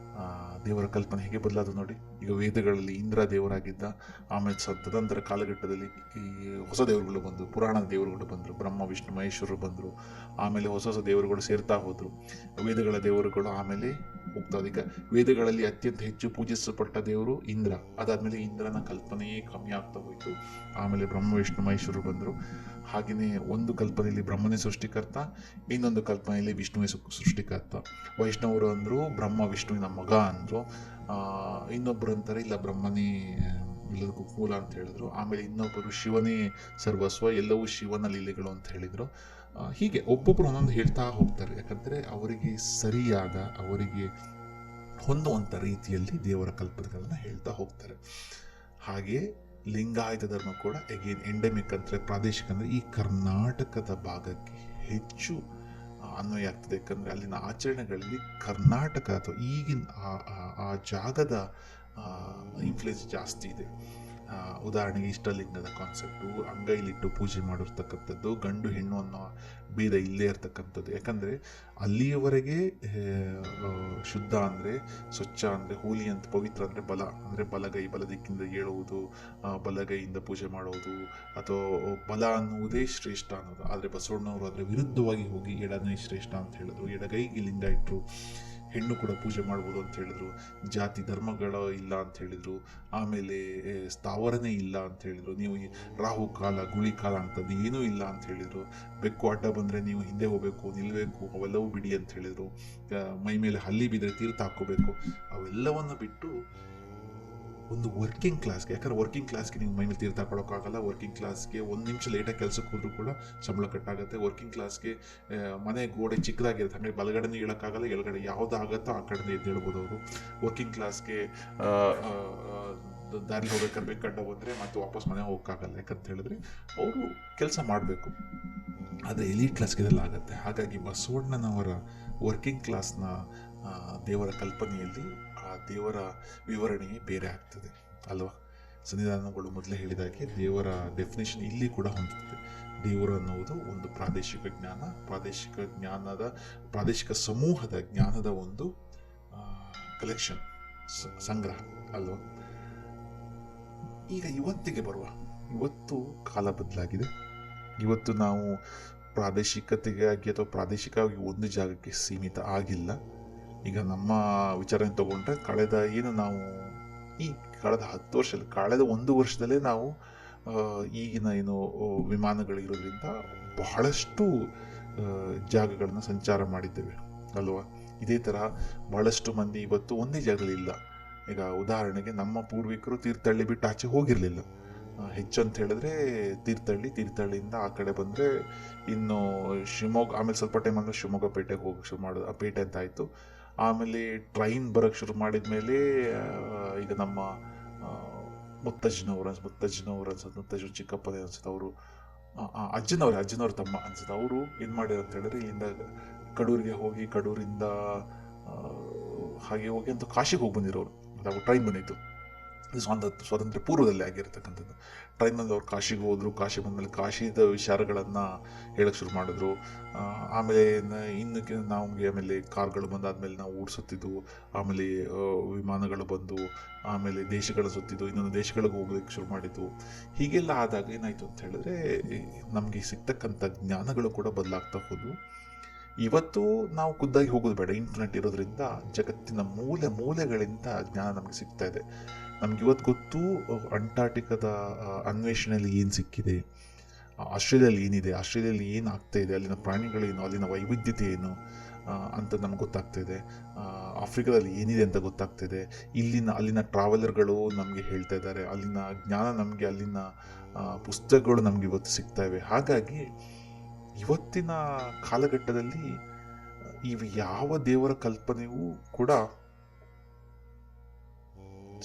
ದೇವರ ಕಲ್ಪನೆ ಹೇಗೆ ಬದಲಾದ ನೋಡಿ. ಈಗ ವೇದಗಳಲ್ಲಿ ಇಂದ್ರ ದೇವರಾಗಿದ್ದ, ಆಮೇಲೆ ತದನಂತರ ಕಾಲಘಟ್ಟದಲ್ಲಿ ಈ ಹೊಸ ದೇವರುಗಳು ಬಂದರು, ಪುರಾಣದ ದೇವರುಗಳು ಬಂದರು, ಬ್ರಹ್ಮ ವಿಷ್ಣು ಮಹೇಶ್ವರರು ಬಂದರು. ಆಮೇಲೆ ಹೊಸ ಹೊಸ ದೇವರುಗಳು ಸೇರ್ತಾ ಹೋದರು, ವೇದಗಳ ದೇವರುಗಳು ಆಮೇಲೆ ಹೋಗ್ತಾ. ಈಗ ವೇದಗಳಲ್ಲಿ ಅತ್ಯಂತ ಹೆಚ್ಚು ಪೂಜಿಸಲ್ಪಟ್ಟ ದೇವರು ಇಂದ್ರ. ಅದಾದಮೇಲೆ ಇಂದ್ರನ ಕಲ್ಪನೆಯೇ ಕಮ್ಮಿ ಆಗ್ತಾ ಹೋಯಿತು. ಆಮೇಲೆ ಬ್ರಹ್ಮ ವಿಷ್ಣು ಮಹೇಶ್ವರರು ಬಂದರು. ಹಾಗೆಯೇ ಒಂದು ಕಲ್ಪನೆಯಲ್ಲಿ ಬ್ರಹ್ಮನೇ ಸೃಷ್ಟಿಕರ್ತ, ಇನ್ನೊಂದು ಕಲ್ಪನೆಯಲ್ಲಿ ವಿಷ್ಣುವೇ ಸೃಷ್ಟಿಕರ್ತ. ವೈಷ್ಣವರು ಅಂದರು ಬ್ರಹ್ಮ ವಿಷ್ಣುವಿನ ಮಗ ಅಂದರು. ಇನ್ನೊಬ್ಬರು ಅಂತಾರೆ ಇಲ್ಲ ಬ್ರಹ್ಮನೇ ಎಲ್ಲದಕ್ಕೂ ಮೂಲ ಅಂತ ಹೇಳಿದ್ರು. ಆಮೇಲೆ ಇನ್ನೊಬ್ಬರು ಶಿವನೇ ಸರ್ವಸ್ವ, ಎಲ್ಲವೂ ಶಿವನ ಲೀಲೆಗಳು ಅಂತ ಹೇಳಿದರು. ಹೀಗೆ ಒಬ್ಬೊಬ್ಬರು ಒಂದೊಂದು ಹೇಳ್ತಾ ಹೋಗ್ತಾರೆ. ಯಾಕಂದರೆ ಅವರಿಗೆ ಸರಿಯಾದ, ಅವರಿಗೆ ಹೊಂದುವಂಥ ರೀತಿಯಲ್ಲಿ ದೇವರ ಕಲ್ಪನೆಗಳನ್ನು ಹೇಳ್ತಾ ಹೋಗ್ತಾರೆ. ಹಾಗೆ ಲಿಂಗಾಯತ ಧರ್ಮ ಕೂಡ ಎಗೇನ್ ಎಂಡೆಮಿಕ್ ಅಂದರೆ ಪ್ರಾದೇಶಿಕ, ಅಂದರೆ ಈ ಕರ್ನಾಟಕದ ಭಾಗಕ್ಕೆ ಹೆಚ್ಚು ಅನ್ವಯ ಆಗ್ತದೆ. ಯಾಕಂದರೆ ಅಲ್ಲಿನ ಆಚರಣೆಗಳಲ್ಲಿ ಕರ್ನಾಟಕ ಅಥವಾ ಈಗಿನ ಆ ಜಾಗದ ಇನ್ಫ್ಲುಯೆನ್ಸ್ ಜಾಸ್ತಿ ಇದೆ. ಉದಾಹರಣೆಗೆ ಇಷ್ಟಲಿಂಗದ ಕಾನ್ಸೆಪ್ಟು, ಅಂಗೈಲಿಟ್ಟು ಪೂಜೆ ಮಾಡಿರ್ತಕ್ಕಂಥದ್ದು, ಗಂಡು ಹೆಣ್ಣು ಅನ್ನೋ ಭೇದ ಇಲ್ಲೇ ಇರ್ತಕ್ಕಂಥದ್ದು. ಯಾಕಂದರೆ ಅಲ್ಲಿಯವರೆಗೆ ಶುದ್ಧ ಅಂದರೆ, ಸ್ವಚ್ಛ ಅಂದರೆ, ಹೋಲಿ ಅಂತ, ಪವಿತ್ರ ಅಂದರೆ ಬಲ, ಅಂದರೆ ಬಲಗೈ ಬಲ ದಿಕ್ಕಿಂದ ಏಳುವುದು, ಬಲಗೈಯಿಂದ ಪೂಜೆ ಮಾಡುವುದು, ಅಥವಾ ಬಲ ಅನ್ನುವುದೇ ಶ್ರೇಷ್ಠ ಅನ್ನೋದು. ಆದರೆ ಬಸವಣ್ಣವರು ಅದರ ವಿರುದ್ಧವಾಗಿ ಹೋಗಿ ಎಡನೇ ಶ್ರೇಷ್ಠ ಅಂತ ಹೇಳಿದ್ರು. ಎಡಗೈಗೆ ಲಿಂಗ ಇಟ್ಟರು, ಹೆಣ್ಣು ಕೂಡ ಪೂಜೆ ಮಾಡ್ಬೋದು ಅಂತ ಹೇಳಿದರು. ಜಾತಿ ಧರ್ಮಗಳು ಇಲ್ಲ ಅಂತ ಹೇಳಿದರು. ಆಮೇಲೆ ಸ್ಥಾವರನೇ ಇಲ್ಲ ಅಂತ ಹೇಳಿದರು. ನೀವು ಈ ರಾಹು ಕಾಲ ಗುಳಿ ಕಾಲ ಅಂಥದ್ದು ಏನೂ ಇಲ್ಲ ಅಂತ ಹೇಳಿದರು. ಬೆಕ್ಕು ಅಡ್ಡ ಬಂದರೆ ನೀವು ಹಿಂದೆ ಹೋಗಬೇಕು, ನಿಲ್ಲಬೇಕು, ಅವೆಲ್ಲವೂ ಬಿಡಿ ಅಂತ ಹೇಳಿದರು. ಮೈ ಮೇಲೆ ಹಲ್ಲಿ ಬಿದ್ದರೆ ತೀರ್ಥ ಹಾಕ್ಕೋಬೇಕು, ಅವೆಲ್ಲವನ್ನು ಬಿಟ್ಟು ಒಂದು ವರ್ಕಿಂಗ್ ಕ್ಲಾಸ್ಗೆ, ಯಾಕಂದ್ರೆ ವರ್ಕಿಂಗ್ ಕ್ಲಾಸ್ಗೆ ನೀವು ಮೈ ಮೇಲೆ ತೀರ್ಥ ಹಾಕೊಳ್ಳೋಕ್ಕಾಗಲ್ಲ. ವರ್ಕಿಂಗ್ ಕ್ಲಾಸ್ಗೆ ಒಂದು ನಿಮಿಷ ಲೇಟಾಗಿ ಕೆಲಸಕ್ಕೆ ಹೋದ್ರೂ ಕೂಡ ಸಂಬಳ ಕಟ್ಟಾಗುತ್ತೆ. ವರ್ಕಿಂಗ್ ಕ್ಲಾಸ್ಗೆ ಮನೆ ಗೋಡೆ ಚಿಕ್ಕದಾಗಿರುತ್ತೆ, ಹಾಗೆ ಬಲಗಡೆನೇ ಹೇಳೋಕ್ಕಾಗಲ್ಲ, ಎಡಗಡೆ ಯಾವುದಾಗತ್ತೋ ಆ ಕಡೆನೇ ಎದ್ದು ಹೇಳ್ಬೋದು ಅವರು. ವರ್ಕಿಂಗ್ ಕ್ಲಾಸ್ಗೆ ದಾರಿ ಹೋಗ್ಬೇಕಾದ್ರೆ ಬೇಕಡ್ಡ ಬಂದರೆ ಮತ್ತೆ ವಾಪಸ್ ಮನೆ ಹೋಗೋಕ್ಕಾಗಲ್ಲ. ಯಾಕಂತ ಹೇಳಿದ್ರೆ ಅವರು ಕೆಲಸ ಮಾಡಬೇಕು. ಆದರೆ ಎಲೀಟ್ ಕ್ಲಾಸ್ಗೆ ಇದೆಲ್ಲ ಆಗುತ್ತೆ. ಹಾಗಾಗಿ ಬಸವಣ್ಣನವರ ವರ್ಕಿಂಗ್ ಕ್ಲಾಸ್ನ ದೇವರ ಕಲ್ಪನೆಯಲ್ಲಿ ಆ ದೇವರ ವಿವರಣೆಯೇ ಬೇರೆ ಆಗ್ತದೆ ಅಲ್ವಾ. ಸನ್ನಿಧಾನಗಳು ಮೊದಲೇ ಹೇಳಿದಾಗೆ ದೇವರ ಡೆಫಿನೇಷನ್ ಇಲ್ಲಿ ಕೂಡ ಹೊಂದುತ್ತದೆ. ದೇವರು ಅನ್ನುವುದು ಒಂದು ಪ್ರಾದೇಶಿಕ ಜ್ಞಾನ, ಪ್ರಾದೇಶಿಕ ಸಮೂಹದ ಜ್ಞಾನದ ಒಂದು ಕಲೆಕ್ಷನ್, ಸಂಗ್ರಹ ಅಲ್ವಾ. ಈಗ ಇವತ್ತಿಗೆ ಬರುವ, ಇವತ್ತು ಕಾಲ ಬದಲಾಗಿದೆ. ಇವತ್ತು ನಾವು ಪ್ರಾದೇಶಿಕತೆಗಾಗಿ ಅಥವಾ ಪ್ರಾದೇಶಿಕವಾಗಿ ಒಂದು ಜಾಗಕ್ಕೆ ಸೀಮಿತ ಆಗಿಲ್ಲ. ಈಗ ನಮ್ಮ ವಿಚಾರಣೆ ತಗೊಂಡ್ರೆ ಕಳೆದ 10 ವರ್ಷದಲ್ಲಿ, ಕಳೆದ 1 ವರ್ಷದಲ್ಲೇ ನಾವು ಈಗಿನ ವಿಮಾನಗಳಿರೋದ್ರಿಂದ ಬಹಳಷ್ಟು ಜಾಗಗಳನ್ನು ಸಂಚಾರ ಮಾಡಿದ್ದೇವೆ ಅಲ್ವಾ. ಇದೇ ಥರ ಬಹಳಷ್ಟು ಮಂದಿ ಇವತ್ತು ಒಂದೇ ಜಾಗದಲ್ಲಿ ಇಲ್ಲ. ಈಗ ಉದಾಹರಣೆಗೆ ನಮ್ಮ ಪೂರ್ವಿಕರು ತೀರ್ಥಹಳ್ಳಿ ಬಿಟ್ಟು ಆಚೆ ಹೋಗಿರಲಿಲ್ಲ. ಹೆಚ್ಚು ಅಂತ ಹೇಳಿದ್ರೆ ತೀರ್ಥಹಳ್ಳಿಯಿಂದ ಆ ಕಡೆ ಬಂದರೆ ಇನ್ನು ಶಿವಮೊಗ್ಗ, ಆಮೇಲೆ ಸ್ವಲ್ಪ ಟೈಮ್ ಅಂದರೆ ಶಿವಮೊಗ್ಗ ಪೇಟೆಗೆ ಹೋಗಿ ಶುರು ಮಾಡೋದು, ಆ ಪೇಟೆ ಅಂತ ಆಯಿತು. ಆಮೇಲೆ ಟ್ರೈನ್ ಬರೋಕ್ಕೆ ಶುರು ಮಾಡಿದ ಮೇಲೆ ಈಗ ನಮ್ಮ ಮುತ್ತಜ್ಜನವ್ರು ಅನ್ಸುತ್ತೆ, ಚಿಕ್ಕಪ್ಪನೇ ಅನ್ಸುತ್ತೆ, ಅವರು ಅಜ್ಜನವ್ರ ತಮ್ಮ ಅನ್ಸುತ್ತೆ, ಅವರು ಏನು ಮಾಡ್ಯಾರ ಅಂತ ಹೇಳಿದ್ರೆ ಇಲ್ಲಿಂದ ಕಡೂರಿಗೆ ಹೋಗಿ, ಕಡೂರಿಂದ ಹಾಗೆ ಹೋಗಿ ಅಂತ ಕಾಶಿಗೆ ಹೋಗಿ ಬಂದಿರೋರು. ಅದಾಗ ಟ್ರೈನ್ ಬಂದಿತ್ತು, ಸ್ವಾತಂತ್ರ್ಯ ಪೂರ್ವದಲ್ಲಿ ಆಗಿರ್ತಕ್ಕಂಥದ್ದು. ಟ್ರೈನಲ್ಲಿ ಅವ್ರು ಕಾಶಿಗೆ ಹೋದರು. ಕಾಶಿ ಬಂದಮೇಲೆ ಕಾಶಿದ ವಿಚಾರಗಳನ್ನು ಹೇಳಕ್ಕೆ ಶುರು ಮಾಡಿದ್ರು. ಆಮೇಲೆ ಆಮೇಲೆ ಕಾರ್ಗಳು ಬಂದಾದ್ಮೇಲೆ ನಾವು ಓಡಿಸುತ್ತಿದ್ವು. ಆಮೇಲೆ ವಿಮಾನಗಳು ಬಂದು, ಆಮೇಲೆ ದೇಶಗಳ ಸುತ್ತಿದ್ದು, ಇನ್ನೊಂದು ದೇಶಗಳಿಗೆ ಹೋಗ್ಲಿಕ್ಕೆ ಶುರು ಮಾಡಿದ್ವು. ಹೀಗೆಲ್ಲ ಆದಾಗ ಏನಾಯಿತು ಅಂತ ಹೇಳಿದ್ರೆ ನಮಗೆ ಸಿಗ್ತಕ್ಕಂಥ ಜ್ಞಾನಗಳು ಕೂಡ ಬದಲಾಗ್ತಾ ಹೋದವು. ಇವತ್ತು ನಾವು ಖುದ್ದಾಗಿ ಹೋಗೋದು ಬೇಡ, ಇಂಟರ್ನೆಟ್ ಇರೋದ್ರಿಂದ ಜಗತ್ತಿನ ಮೂಲೆಗಳಿಂದ ಜ್ಞಾನ ನಮಗೆ ಸಿಗ್ತಾ ಇದೆ. ನಮ್ಗೆ ಇವತ್ತು ಗೊತ್ತು ಅಂಟಾರ್ಟಿಕಾದ ಅನ್ವೇಷಣೆಯಲ್ಲಿ ಏನು ಸಿಕ್ಕಿದೆ, ಆಸ್ಟ್ರೇಲಿಯಲ್ಲಿ ಏನಿದೆ, ಆಸ್ಟ್ರೇಲಿಯಲ್ಲಿ ಏನು ಆಗ್ತಾ ಇದೆ, ಅಲ್ಲಿನ ಪ್ರಾಣಿಗಳೇನು, ಅಲ್ಲಿನ ವೈವಿಧ್ಯತೆ ಏನು ಅಂತ ನಮ್ಗೆ ಗೊತ್ತಾಗ್ತಾ ಇದೆ. ಆಫ್ರಿಕಾದಲ್ಲಿ ಏನಿದೆ ಅಂತ ಗೊತ್ತಾಗ್ತಿದೆ. ಅಲ್ಲಿನ ಟ್ರಾವೆಲರ್ಗಳು ನಮಗೆ ಹೇಳ್ತಾ ಇದ್ದಾರೆ. ಅಲ್ಲಿನ ಜ್ಞಾನ ನಮಗೆ, ಅಲ್ಲಿನ ಪುಸ್ತಕಗಳು ನಮ್ಗೆ ಇವತ್ತು ಸಿಗ್ತಾ ಇವೆ. ಹಾಗಾಗಿ ಇವತ್ತಿನ ಕಾಲಘಟ್ಟದಲ್ಲಿ ಇವು ಯಾವ ದೇವರ ಕಲ್ಪನೆಯೂ ಕೂಡ